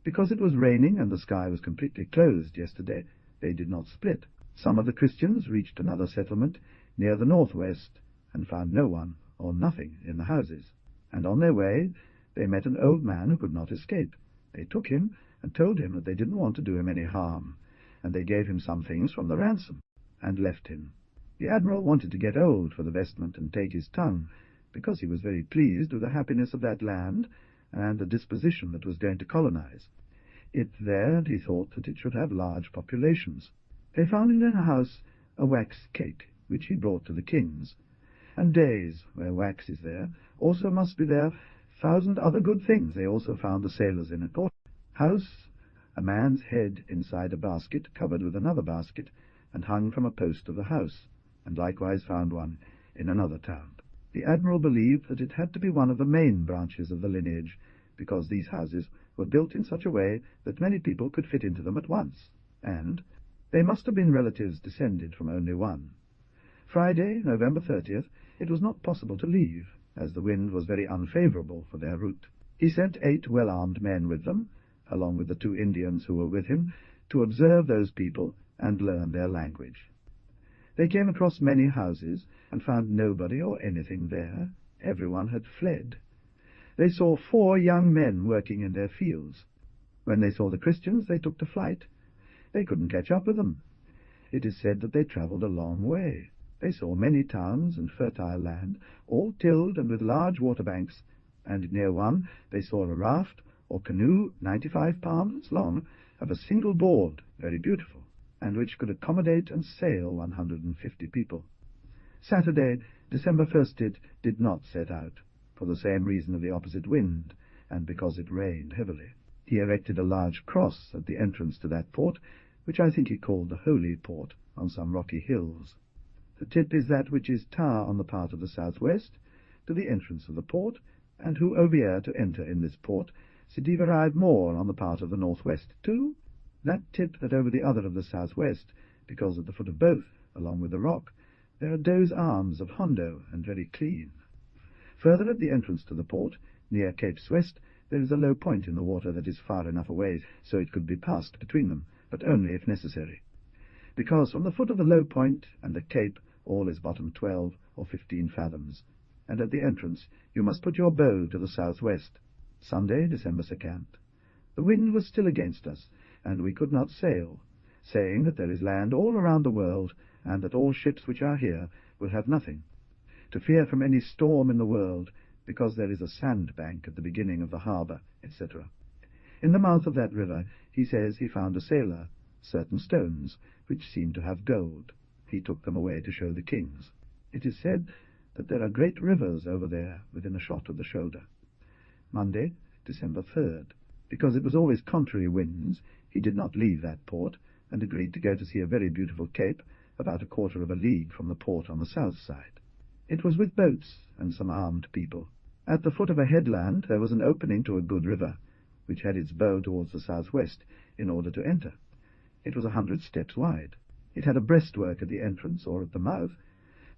because it was raining and the sky was completely closed yesterday, they did not split. Some of the Christians reached another settlement near the northwest, and found no one or nothing in the houses. And on their way they met an old man who could not escape. They took him and told him that they didn't want to do him any harm, and they gave him some things from the ransom, and left him. The admiral wanted to get old for the vestment and take his tongue, because he was very pleased with the happiness of that land and the disposition that was going to colonize it there, and he thought that it should have large populations. They found in a house a wax cake, which he brought to the kings, and days, where wax is there, also must be there 1,000 other good things. They also found the sailors in a house, a man's head inside a basket covered with another basket, and hung from a post of the house, and likewise found one in another town. The admiral believed that it had to be one of the main branches of the lineage, because these houses were built in such a way that many people could fit into them at once, and they must have been relatives descended from only one. Friday, November 30th, it was not possible to leave, as the wind was very unfavorable for their route. He sent 8 well-armed men with them, along with the 2 Indians who were with him, to observe those people and learn their language. They came across many houses, and found nobody or anything there. Everyone had fled. They saw 4 young men working in their fields. When they saw the Christians, they took to flight. They couldn't catch up with them. It is said that they travelled a long way. They saw many towns and fertile land, all tilled and with large water banks, and near one they saw a raft or canoe 95 palms long, of a single board, very beautiful, and which could accommodate and sail 150 people. Saturday, December 1st, it did not set out, for the same reason of the opposite wind, and because it rained heavily. He erected a large cross at the entrance to that port, which I think he called the Holy Port, on some rocky hills. The tip is that which is tar on the part of the southwest, to the entrance of the port, and who over to enter in this port, Sidive arrive more on the part of the northwest too, that tip that over the other of the southwest, because at the foot of both, along with the rock, there are Doe's arms of Hondo, and very clean. Further at the entrance to the port, near Cape West, there is a low point in the water that is far enough away so it could be passed between them, but only if necessary. Because from the foot of the low point and the cape all is bottom 12 or 15 fathoms, and at the entrance you must put your bow to the southwest. Sunday, December 2nd. The wind was still against us, and we could not sail, saying that there is land all around the world, and that all ships which are here will have nothing to fear from any storm in the world, because there is a sandbank at the beginning of the harbour, etc. In the mouth of that river he says he found a sailor certain stones, which seemed to have gold. He took them away to show the kings. It is said that there are great rivers over there within a shot of the shoulder. Monday, December 3rd. Because it was always contrary winds, he did not leave that port, and agreed to go to see a very beautiful cape, about a quarter of a league from the port on the south side. It was with boats and some armed people. At the foot of a headland there was an opening to a good river, which had its bow towards the southwest, in order to enter. It was 100 steps wide. It had a breastwork at the entrance or at the mouth,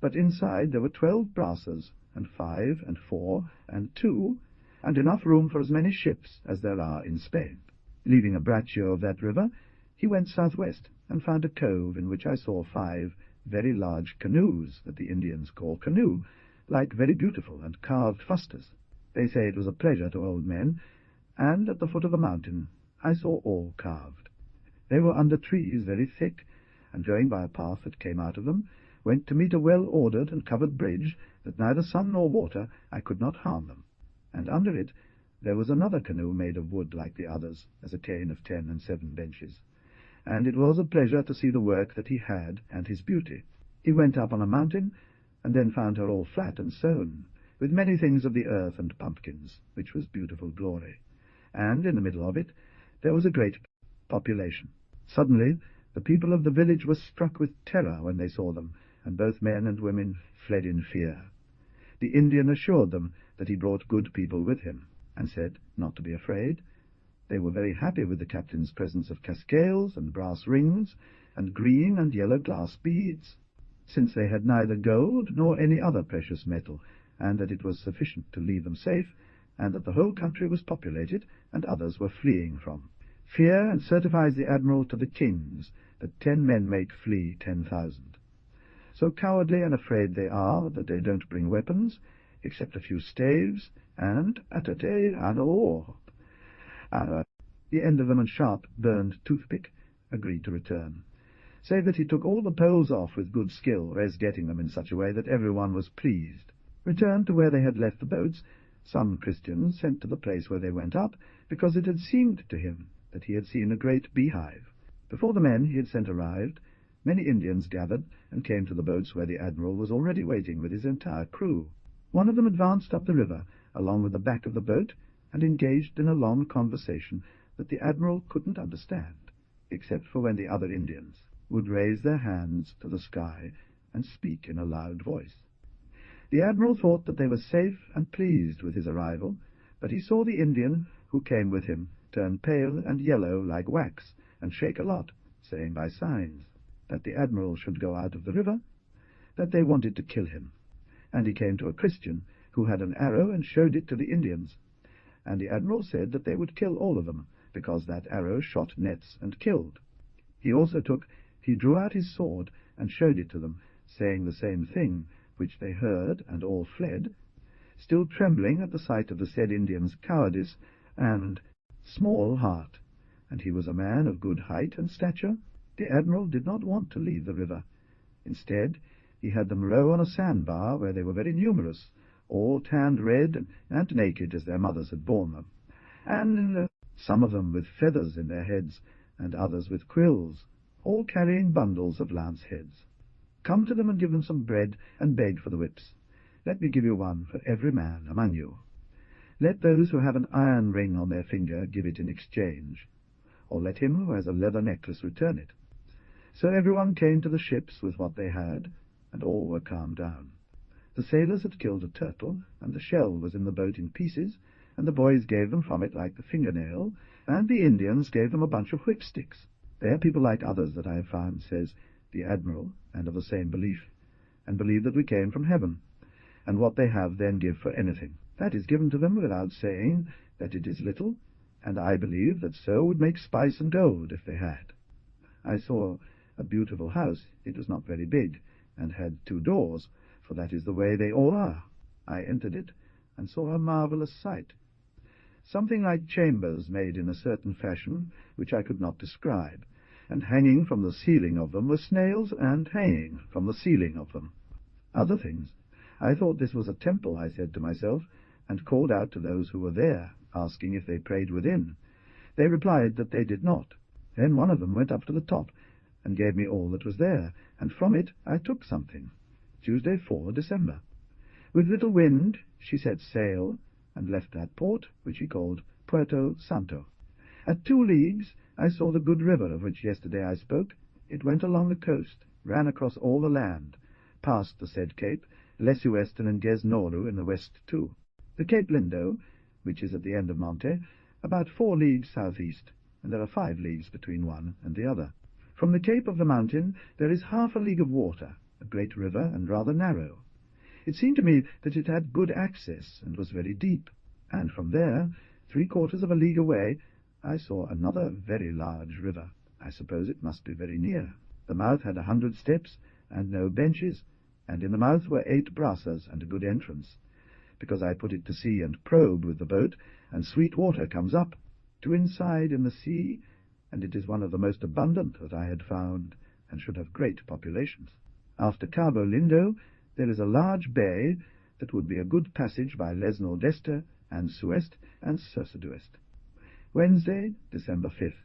but inside there were 12 brasses, and 5 and 4 and 2, and enough room for as many ships as there are in Spain. Leaving a braccio of that river, he went southwest, and found a cove in which I saw 5 very large canoes that the Indians call canoe, like very beautiful and carved fustas. They say it was a pleasure to old men, and at the foot of the mountain I saw all carved. They were under trees very thick, and going by a path that came out of them, went to meet a well-ordered and covered bridge, that neither sun nor water I could not harm them, and under it there was another canoe made of wood like the others, as a cane of 10 and 7 benches. And it was a pleasure to see the work that he had, and his beauty. He went up on a mountain, and then found her all flat and sown, with many things of the earth and pumpkins, which was beautiful glory. And in the middle of it there was a great population. Suddenly the people of the village were struck with terror when they saw them, and both men and women fled in fear. The Indian assured them that he brought good people with him, and said not to be afraid. They were very happy with the captain's presents of cascales and brass rings, and green and yellow glass beads, since they had neither gold nor any other precious metal, and that it was sufficient to leave them safe, and that the whole country was populated, and others were fleeing from. Fear and certifies the admiral to the kings that 10 men make flee 10,000. So cowardly and afraid they are that they don't bring weapons, except a few staves, and atate and oar. The end of them and sharp, burned toothpick agreed to return, save that he took all the poles off with good skill, res getting them in such a way that everyone was pleased. Returned to where they had left the boats, some Christians sent to the place where they went up, because it had seemed to him that he had seen a great beehive. Before the men he had sent arrived, many Indians gathered and came to the boats where the admiral was already waiting with his entire crew. One of them advanced up the river along with the back of the boat and engaged in a long conversation that the admiral couldn't understand, except for when the other Indians would raise their hands to the sky and speak in a loud voice. The admiral thought that they were safe and pleased with his arrival, but he saw the Indian who came with him turn pale and yellow like wax, and shake a lot, saying by signs that the admiral should go out of the river, that they wanted to kill him. And he came to a Christian who had an arrow and showed it to the Indians, and the admiral said that they would kill all of them, because that arrow shot nets and killed. He drew out his sword and showed it to them, saying the same thing, which they heard, and all fled, still trembling at the sight of the said Indian's cowardice and small heart, and he was a man of good height and stature. The admiral did not want to leave the river. Instead, he had them row on a sandbar where they were very numerous, all tanned red and naked as their mothers had borne them, and some of them with feathers in their heads, and others with quills, all carrying bundles of lance heads. Come to them and give them some bread, and beg for the whips. Let me give you one for every man among you. Let those who have an iron ring on their finger give it in exchange, or let him who has a leather necklace return it. So everyone came to the ships with what they had, and all were calmed down. The sailors had killed a turtle, and the shell was in the boat in pieces, and the boys gave them from it like the fingernail, and the Indians gave them a bunch of whipsticks. They are people like others that I have found, says the admiral, and of the same belief, and believe that we came from heaven, and what they have then give for anything. That is given to them without saying that it is little, and I believe that so would make spice and gold if they had. I saw a beautiful house. It was not very big, and had 2 doors, for that is the way they all are. I entered it, and saw a marvelous sight. Something like chambers made in a certain fashion, which I could not describe, and hanging from the ceiling of them were snails, and hanging from the ceiling of them other things. I thought this was a temple, I said to myself, and called out to those who were there, asking if they prayed within. They replied that they did not. Then one of them went up to the top, and gave me all that was there, and from it I took something. Tuesday, 4 December. With little wind she set sail, and left that port, which he called Puerto Santo. At 2 leagues I saw the good river of which yesterday I spoke. It went along the coast, ran across all the land, past the said cape, Lesueston and Gesnoru in the west too. The Cape Lindo, which is at the end of Monte, about 4 leagues southeast, and there are 5 leagues between one and the other. From the cape of the mountain there is half a league of water, a great river, and rather narrow. It seemed to me that it had good access, and was very deep, and from there, 3/4 of a league away, I saw another very large river. I suppose it must be very near. The mouth had 100 steps, and no benches, and in the mouth were 8 brassas, and a good entrance, because I put it to sea and probe with the boat, and sweet water comes up to inside in the sea, and it is one of the most abundant that I had found, and should have great populations. After Cabo Lindo there is a large bay that would be a good passage by Les Nord-Est and Suest and Sursuduest. Wednesday, December 5th.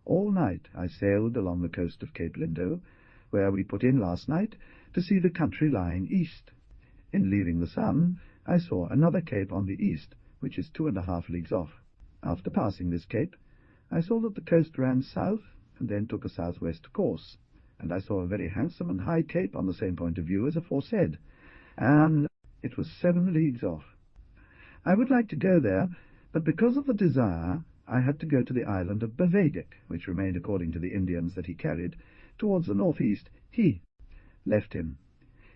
All night I sailed along the coast of Cape Lindo, where we put in last night to see the country lying east. In leaving the sun, I saw another cape on the east, which is 2½ leagues off. After passing this cape, I saw that the coast ran south and then took a southwest course, and I saw a very handsome and high cape on the same point of view as aforesaid, and it was 7 leagues off. I would like to go there, but because of the desire, I had to go to the island of Voyage, which remained, according to the Indians that he carried, towards the northeast. He left him.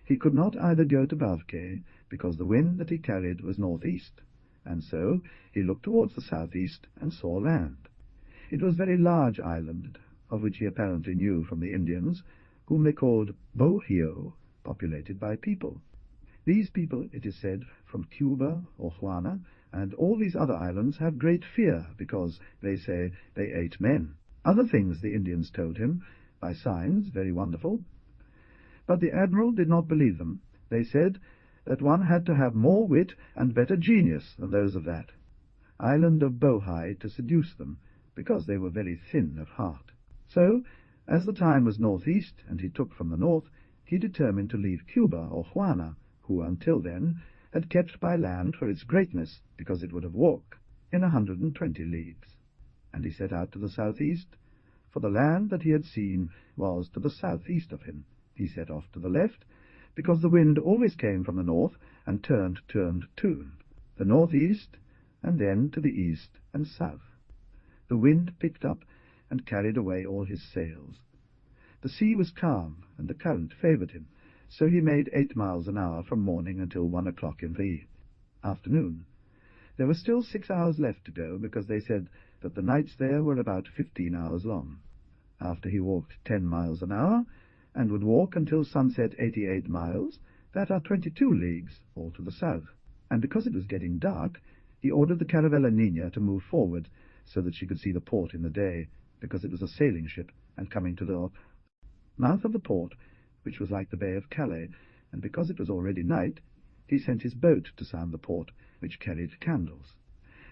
He could not either go to Voyage, because the wind that he carried was northeast, and so he looked towards the southeast and saw land. It was a very large island, of which he apparently knew from the Indians, whom they called Bohio, populated by people. These people, it is said, from Cuba or Juana, and all these other islands have great fear, because, they say, they ate men. Other things the Indians told him, by signs very wonderful. But the admiral did not believe them. They said that one had to have more wit and better genius than those of that island of Bohai to seduce them, because they were very thin of heart. So, as the time was northeast, and he took from the north, he determined to leave Cuba or Juana, who until then had kept by land for its greatness, because it would have walked in 120 leagues. And he set out to the southeast, for the land that he had seen was to the southeast of him. He set off to the left, because the wind always came from the north, and turned to the northeast, and then to the east and south. The wind picked up and carried away all his sails. The sea was calm, and the current favoured him, so he made 8 miles an hour from morning until 1 o'clock in the afternoon. There were still 6 hours left to go, because they said that the nights there were about 15 hours long. After he walked 10 miles an hour, and would walk until sunset 88 miles, that are 22 leagues, all to the south. And because it was getting dark, he ordered the Caravella Nina to move forward, so that she could see the port in the day, because it was a sailing ship, and coming to the mouth of the port, which was like the Bay of Calais, and because it was already night, he sent his boat to sound the port, which carried candles.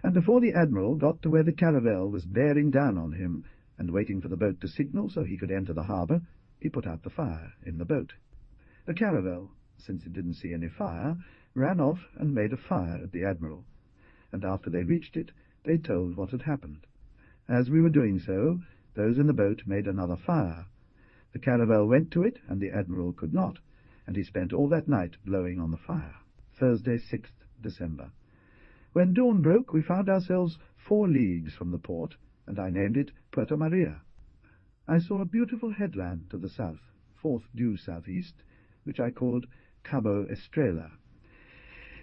And before the admiral got to where the caravel was bearing down on him, and waiting for the boat to signal so he could enter the harbour, he put out the fire in the boat. The caravel, since it didn't see any fire, ran off and made a fire at the admiral, and after they reached it, they told what had happened. As we were doing so, those in the boat made another fire. The caravel went to it, and the admiral could not, and he spent all that night blowing on the fire. Thursday, 6th December. When dawn broke, we found ourselves 4 leagues from the port, and I named it Puerto Maria. I saw a beautiful headland to the south, 4th due southeast, which I called Cabo Estrella.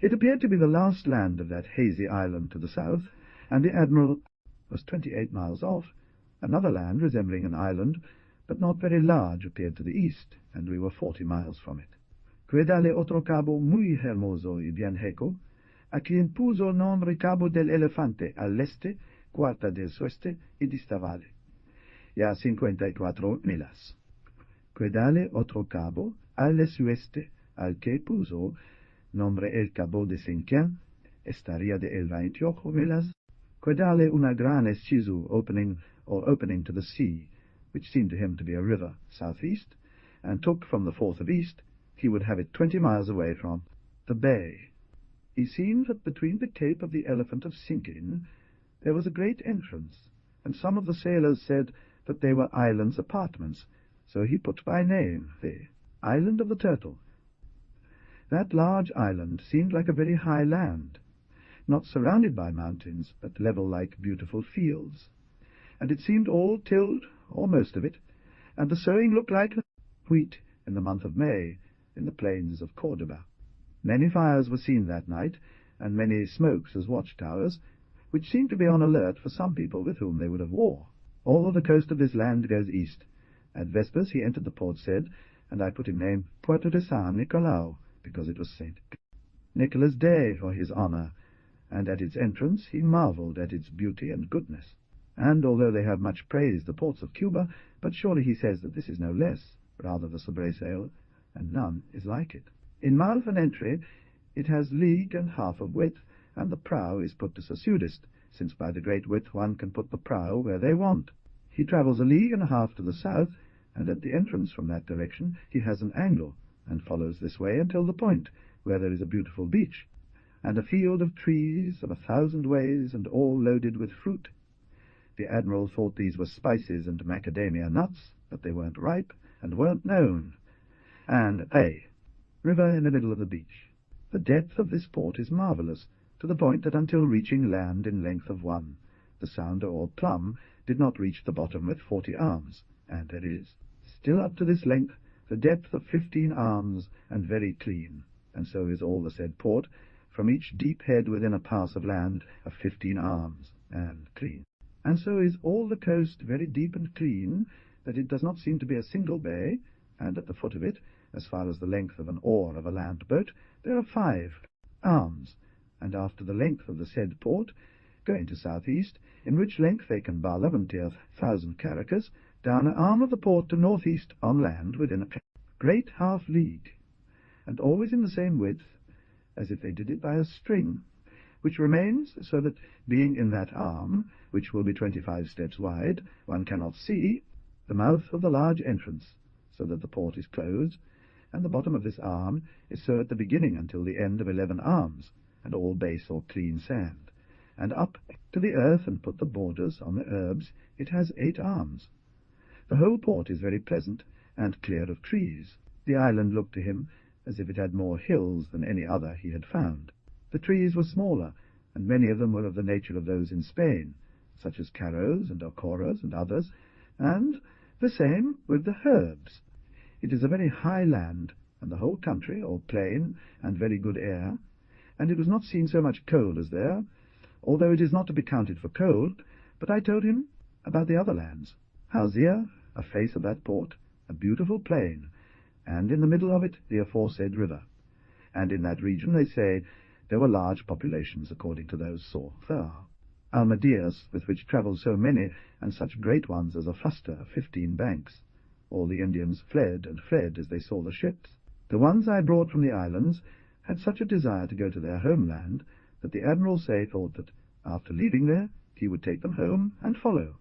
It appeared to be the last land of that hazy island to the south, and the admiral was 28 miles off. Another land resembling an island, but not very large, appeared to the east, and we were 40 miles from it. Quedale otro cabo muy hermoso y bien heco, a quien puso nombre Cabo del Elefante al este, cuarta del sueste y distavale, ya 54 millas. Quedale otro cabo al sueste, al que puso nombre el Cabo de Cinquén, estaría de el 28 millas. Quedale una gran esciso opening to the sea, which seemed to him to be a river, southeast, and took from the 4th of east, he would have it 20 miles away from the bay. He seemed that between the Cape of the Elephant of Sinkin there was a great entrance, and some of the sailors said that they were islands' apartments, so he put by name the Island of the Turtle. That large island seemed like a very high land, not surrounded by mountains, but level like beautiful fields, and it seemed all tilled, or most of it, and the sowing looked like wheat in the month of May in the plains of Cordoba. Many fires were seen that night, and many smokes as watchtowers, which seemed to be on alert for some people with whom they would have war. All the coast of this land goes east. At vespers he entered the port said, and I put him name Puerto de San Nicolau, because it was St. Nicholas' Day for his honour, and at its entrance he marvelled at its beauty and goodness. And although they have much praised the ports of Cuba, but surely he says that this is no less, rather the Sobresail, and none is like it. In mouth and entry it has league and half of width, and the prow is put to Sasudist, since by the great width one can put the prow where they want. He travels a league and a half to the south, and at the entrance from that direction he has an angle, and follows this way until the point, where there is a beautiful beach, and a field of trees of 1,000 ways, and all loaded with fruit. The admiral thought these were spices and macadamia nuts, but they weren't ripe and weren't known. And river in the middle of the beach. The depth of this port is marvellous, to the point that until reaching land in length of one, the sounder or plumb did not reach the bottom with 40 arms, and there is still up to this length the depth of 15 arms, and very clean, and so is all the said port, from each deep head within a pass of land of 15 arms, and clean. And so is all the coast very deep and clean, that it does not seem to be a single bay, and at the foot of it, as far as the length of an oar of a land boat, there are 5 arms, and after the length of the said port, going to south-east, in which length they can bar 11,000 caracas, down an arm of the port to north-east on land within a great half-league, and always in the same width, as if they did it by a string, which remains so that, being in that arm, which will be 25 steps wide, one cannot see the mouth of the large entrance, so that the port is closed, and the bottom of this arm is so at the beginning until the end of 11 arms, and all base or clean sand, and up to the earth and put the borders on the herbs, it has 8 arms. The whole port is very pleasant, and clear of trees. The island looked to him as if it had more hills than any other he had found. The trees were smaller, and many of them were of the nature of those in Spain, such as carrows and ocoras and others, and the same with the herbs. It is a very high land, and the whole country, or plain, and very good air, and it was not seen so much cold as there, although it is not to be counted for cold. But I told him about the other lands. Halzia, a face of that port, a beautiful plain, and in the middle of it the aforesaid river. And in that region, they say, there were large populations, according to those saw. There are Almadias, with which travel so many, and such great ones as a fuster of 15 banks. All the Indians fled and fled as they saw the ships. The ones I brought from the islands had such a desire to go to their homeland, that the admiral thought that, after leaving there, he would take them home and follow.